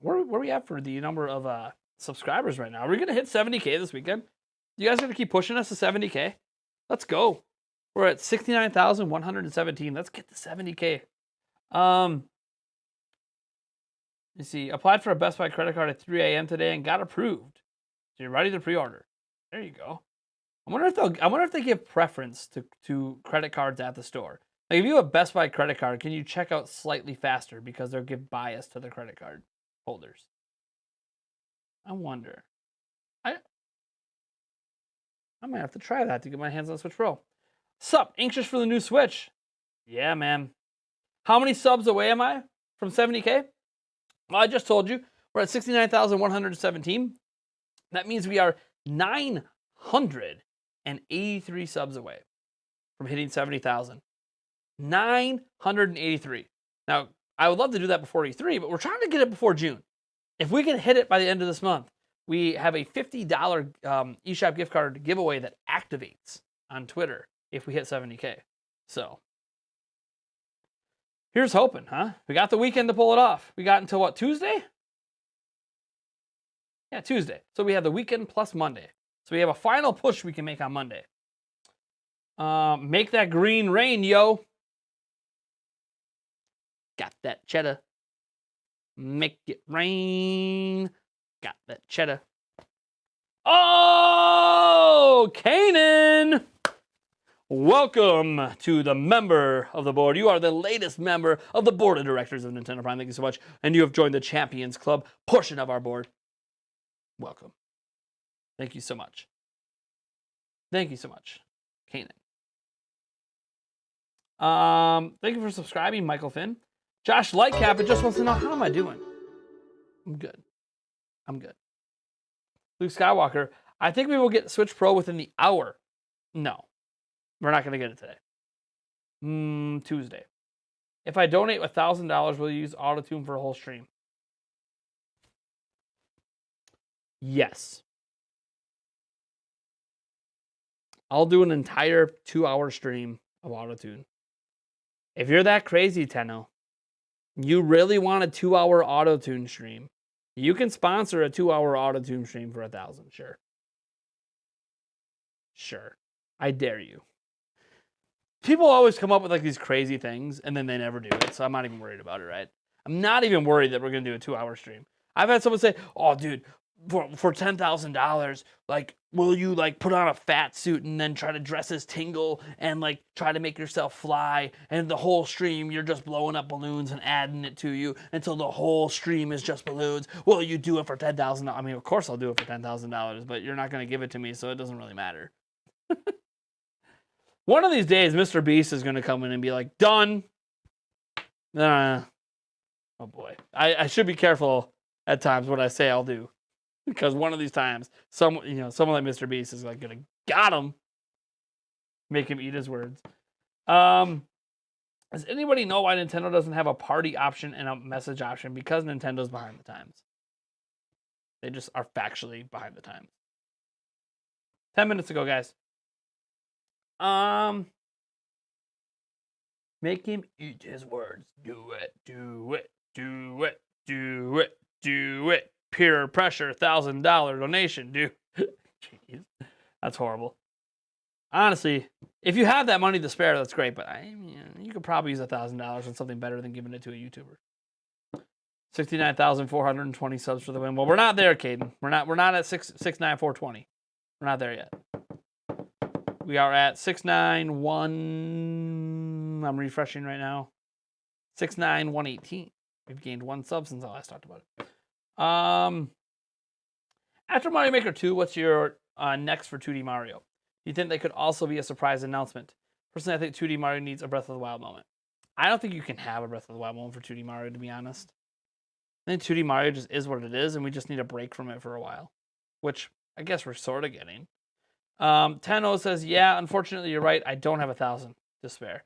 where we at for the number of subscribers right now? Are we gonna hit 70K this weekend? You guys gonna keep pushing us to 70K? Let's go. We're at 69,117. Let's get to 70K. You see, applied for a Best Buy credit card at 3 a.m. today and got approved. So you're ready to pre-order. There you go. I wonder if they give preference to credit cards at the store. Like if you have a Best Buy credit card, can you check out slightly faster because they'll give bias to the credit card holders? I wonder. I might have to try that to get my hands on Switch Pro. Sup, anxious for the new Switch? Yeah, man. How many subs away am I from 70K? Well, I just told you we're at 69,117. That means we are 983 subs away from hitting 70,000. 983. Now, I would love to do that before E3, but we're trying to get it before June. If we can hit it by the end of this month, we have a $50 eShop gift card giveaway that activates on Twitter if we hit 70K. So here's hoping, huh? We got the weekend to pull it off. We got until what, Tuesday? Yeah, Tuesday. So we have the weekend plus Monday. So we have a final push we can make on Monday. Make that green rain, yo. Got that cheddar. Make it rain. Got that cheddar. Oh, Kanan! Welcome to the member of the board. You are the latest member of the board of directors of Nintendo Prime. Thank you so much. And you have joined the Champions Club portion of our board. Welcome. Thank you so much. Thank you so much, Kanan. Thank you for subscribing, Michael Finn. Josh Lightcap, it just wants to know, how am I doing? I'm good. I'm good. Luke Skywalker, I think we will get Switch Pro within the hour. No, we're not going to get it today. Tuesday. If I donate $1,000, will you use Auto-Tune for a whole stream? Yes. I'll do an entire 2-hour stream of Auto-Tune. If you're that crazy, Tenno, you really want a 2-hour Auto-Tune stream, you can sponsor a 2-hour Auto-Tune stream for $1,000. Sure. Sure. I dare you. People always come up with like these crazy things and then they never do it. So I'm not even worried about it, right? I'm not even worried that we're going to do a 2-hour stream. I've had someone say, oh, dude, for $10,000, like, will you like put on a fat suit and then try to dress as Tingle and like try to make yourself fly, and the whole stream you're just blowing up balloons and adding it to you until the whole stream is just balloons? Will you do it for $10,000? I mean, of course I'll do it for $10,000, but you're not going to give it to me, so it doesn't really matter. One of these days, Mr. Beast is going to come in and be like, done. Oh boy. I should be careful at times what I say I'll do. Because one of these times, someone like Mr. Beast is like gonna got him, make him eat his words. Does anybody know why Nintendo doesn't have a party option and a message option? Because Nintendo's behind the times. They just are factually behind the times. 10 minutes ago, guys. Make him eat his words. Do it. Do it. Do it. Do it. Do it. Peer pressure, $1,000 donation, dude. Jeez, that's horrible. Honestly, if you have that money to spare, that's great. But you could probably use $1,000 on something better than giving it to a YouTuber. 69,420 subs for the win. Well, we're not there, Caden. We're not at 69420. We're not there yet. We are at 691. I'm refreshing right now. 69118. We've gained 1 sub since I last talked about it. After Mario Maker 2, what's your next for 2D Mario? Do you think they could also be a surprise announcement? Personally, I think 2D Mario needs a Breath of the Wild moment. I don't think you can have a Breath of the Wild moment for 2D Mario, to be honest. I think 2D Mario just is what it is, and we just need a break from it for a while, which I guess we're sort of getting. Tenno says, yeah, unfortunately, you're right. I don't have 1,000 to spare.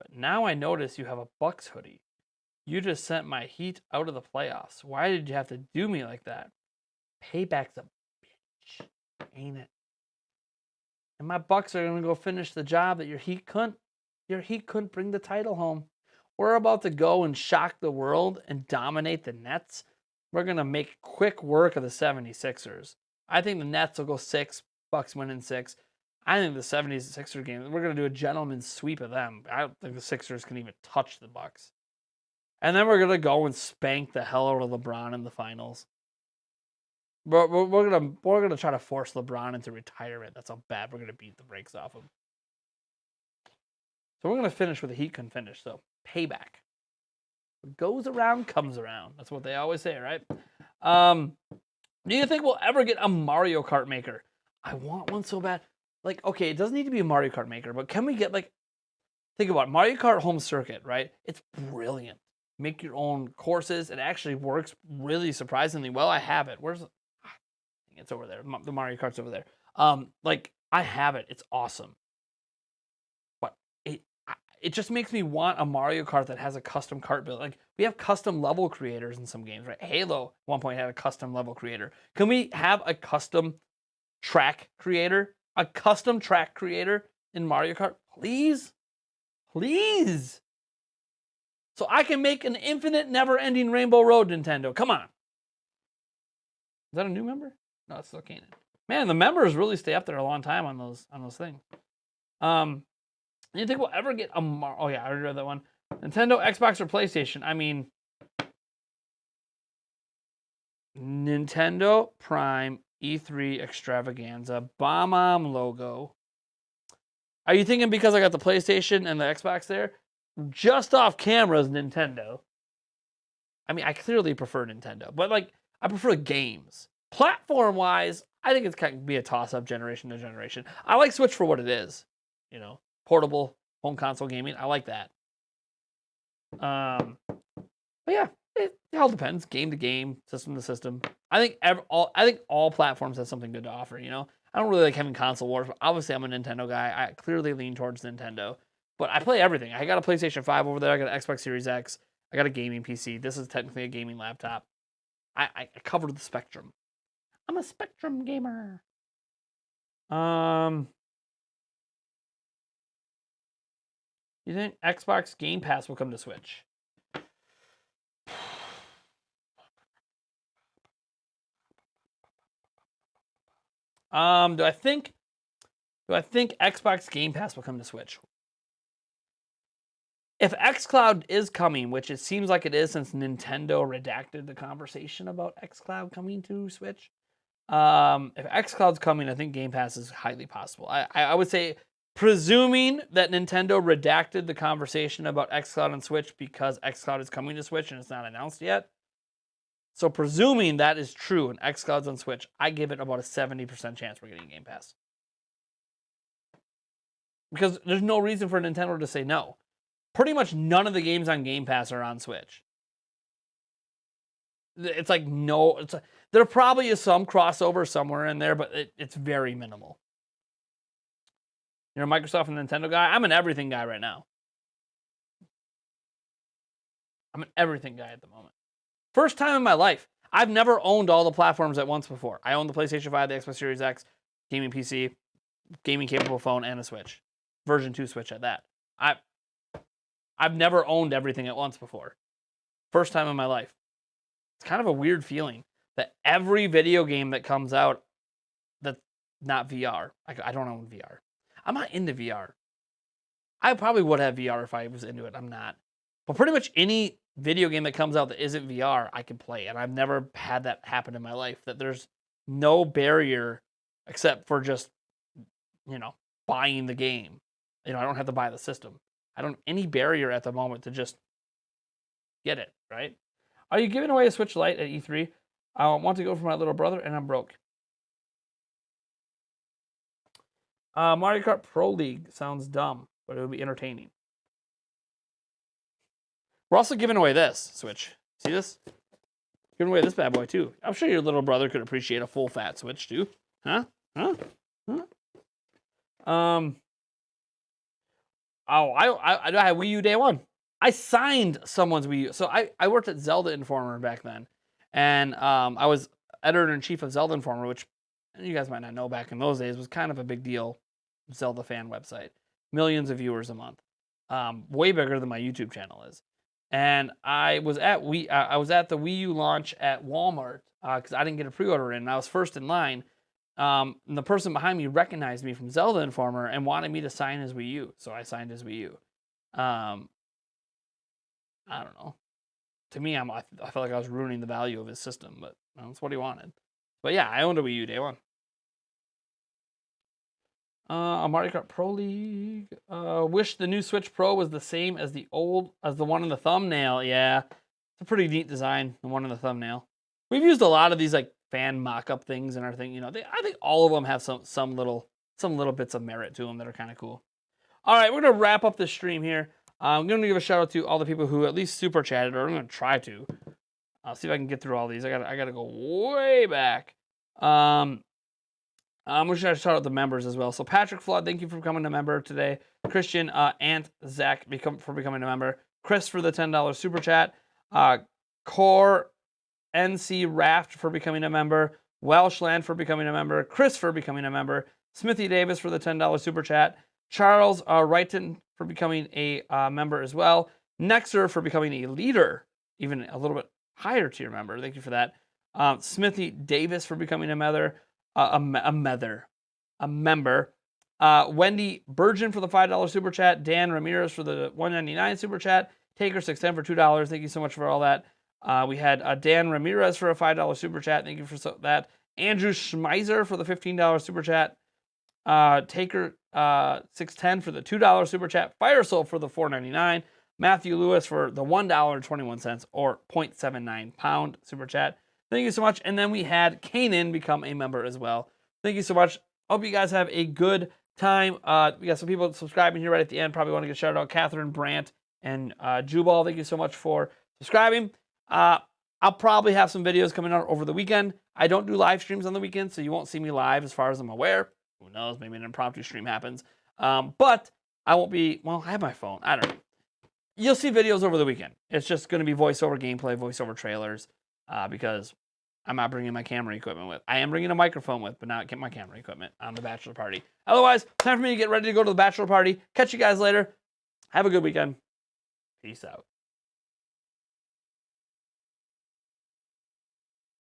But now I notice you have a Bucks hoodie. You just sent my Heat out of the playoffs. Why did you have to do me like that? Payback's a bitch, ain't it? And my Bucks are going to go finish the job that your Heat couldn't. Your Heat couldn't bring the title home. We're about to go and shock the world and dominate the Nets. We're going to make quick work of the 76ers. I think the Nets will go 6, Bucks win in 6. I think the 76er game, we're going to do a gentleman's sweep of them. I don't think the Sixers can even touch the Bucks. And then we're going to go and spank the hell out of LeBron in the finals. We're gonna try to force LeBron into retirement. That's how bad we're going to beat the brakes off him. So we're going to finish with the Heat couldn't finish. So payback. What goes around comes around. That's what they always say, right? Do you think we'll ever get a Mario Kart maker? I want one so bad. Like, okay, it doesn't need to be a Mario Kart maker, but can we get like, think about it, Mario Kart Home Circuit, right? It's brilliant. Make your own courses. It actually works really surprisingly well. I have it. Where's it? It's over there. The Mario Kart's over there. Like, I have it. It's awesome. But it just makes me want a Mario Kart that has a custom kart build. Like, we have custom level creators in some games, right? Halo at one point had a custom level creator. Can we have a custom track creator? A custom track creator in Mario Kart? Please? Please? So I can make an infinite, never-ending Rainbow Road, Nintendo. Come on. Is that a new member? No, it's still Kanan. Man, the members really stay up there a long time on those things. You think we'll ever get a oh yeah, I already read that one. Nintendo, Xbox, or PlayStation? I mean, Nintendo Prime E3 Extravaganza Bomb logo. Are you thinking because I got the PlayStation and the Xbox there? Just off camera is Nintendo. I mean, I clearly prefer Nintendo, but like, I prefer games. Platform-wise, I think it's kind of be a toss-up generation to generation. I like Switch for what it is, you know, portable home console gaming. I like that. But yeah, it all depends, game to game, system to system. I think all platforms have something good to offer. You know, I don't really like having console wars, but obviously I'm a Nintendo guy. I clearly lean towards Nintendo, but I play everything. I got a PlayStation 5 over there. I got an Xbox Series X. I got a gaming PC. This is technically a gaming laptop. I covered the spectrum. I'm a Spectrum gamer. You think Xbox Game Pass will come to Switch? Do I think Xbox Game Pass will come to Switch? If xCloud is coming, which it seems like it is since Nintendo redacted the conversation about xCloud coming to Switch, if xCloud's coming, I think Game Pass is highly possible. I would say, presuming that Nintendo redacted the conversation about xCloud and Switch because xCloud is coming to Switch and it's not announced yet. So presuming that is true and xCloud's on Switch, I give it about a 70% chance we're getting Game Pass. Because there's no reason for Nintendo to say no. Pretty much none of the games on Game Pass are on Switch. It's like no, there probably is some crossover somewhere in there, but it's very minimal. You're a Microsoft and Nintendo guy? I'm an everything guy right now. I'm an everything guy at the moment. First time in my life. I've never owned all the platforms at once before. I own the PlayStation 5, the Xbox Series X, gaming PC, gaming capable phone, and a Switch. Version 2 Switch at that. I've never owned everything at once before. First time in my life. It's kind of a weird feeling that every video game that comes out that's not VR. I don't own VR. I'm not into VR. I probably would have VR if I was into it. I'm not. But pretty much any video game that comes out that isn't VR, I can play. And I've never had that happen in my life. That there's no barrier except for just, you know, buying the game. You know, I don't have to buy the system. I don't have any barrier at the moment to just get it, right? Are you giving away a Switch Lite at E3? I want to go for my little brother, and I'm broke. Mario Kart Pro League sounds dumb, but it would be entertaining. We're also giving away this Switch. See this? Giving away this bad boy, too. I'm sure your little brother could appreciate a full fat Switch, too. Huh? I had Wii U day one. I signed someone's Wii U. So I worked at Zelda Informer back then. And I was editor-in-chief of Zelda Informer, which you guys might not know back in those days was kind of a big deal. Zelda fan website. Millions of viewers a month. Way bigger than my YouTube channel is. And I was at the Wii U launch at Walmart because I didn't get a pre-order in. And I was first in line. And the person behind me recognized me from Zelda Informer and wanted me to sign his Wii U. So I signed his Wii U. I don't know. To me, I felt like I was ruining the value of his system, but that's what he wanted. But yeah, I owned a Wii U day one. A Mario Kart Pro League. Wish the new Switch Pro was the same as the one in the thumbnail. Yeah, it's a pretty neat design, the one in the thumbnail. We've used a lot of these like fan mock-up things in our thing. You know, I think all of them have some little bits of merit to them that are kind of cool. All right, we're gonna wrap up this stream here. I'm gonna give a shout out to all the people who at least super chatted, or I'm gonna try to. I'll see if I can get through all these. I gotta go way back. We should start with the members as well. So Patrick Flood, thank you for becoming a member today. Christian, Ant, Zach for becoming a member. Chris for the $10 super chat. Core NC Raft for becoming a member. Welshland for becoming a member. Chris for becoming a member. Smithy Davis for the $10 super chat. Charles Wrighton for becoming a member as well. Nexer for becoming a leader, even a little bit higher tier member. Thank you for that. Smithy Davis for becoming a member. Wendy Burgeon for the $5 super chat. Dan Ramirez for the $1.99 super chat. Taker610 for $2. Thank you so much for all that. We had Dan Ramirez for a $5 super chat. Thank you for that. Andrew Schmeiser for the $15 super chat. Taker610 for the $2 super chat. Firesoul for the $4.99. Matthew Lewis for the $1.21 or 0.79 pound super chat. Thank you so much. And then we had Kanan become a member as well. Thank you so much. Hope you guys have a good time. We got some people subscribing here right at the end. Probably want to get a shout out. Catherine Brandt and Jubal. Thank you so much for subscribing. I'll probably have some videos coming out over the weekend. I don't do live streams on the weekend, so you won't see me live as far as I'm aware. Who knows? Maybe an impromptu stream happens. But I won't be, well, I have my phone. I don't know. You'll see videos over the weekend. It's just going to be voiceover gameplay, voiceover trailers, because I'm not bringing my camera equipment with. I am bringing a microphone with, but not get my camera equipment on the bachelor party. Otherwise, time for me to get ready to go to the bachelor party. Catch you guys later. Have a good weekend. Peace out.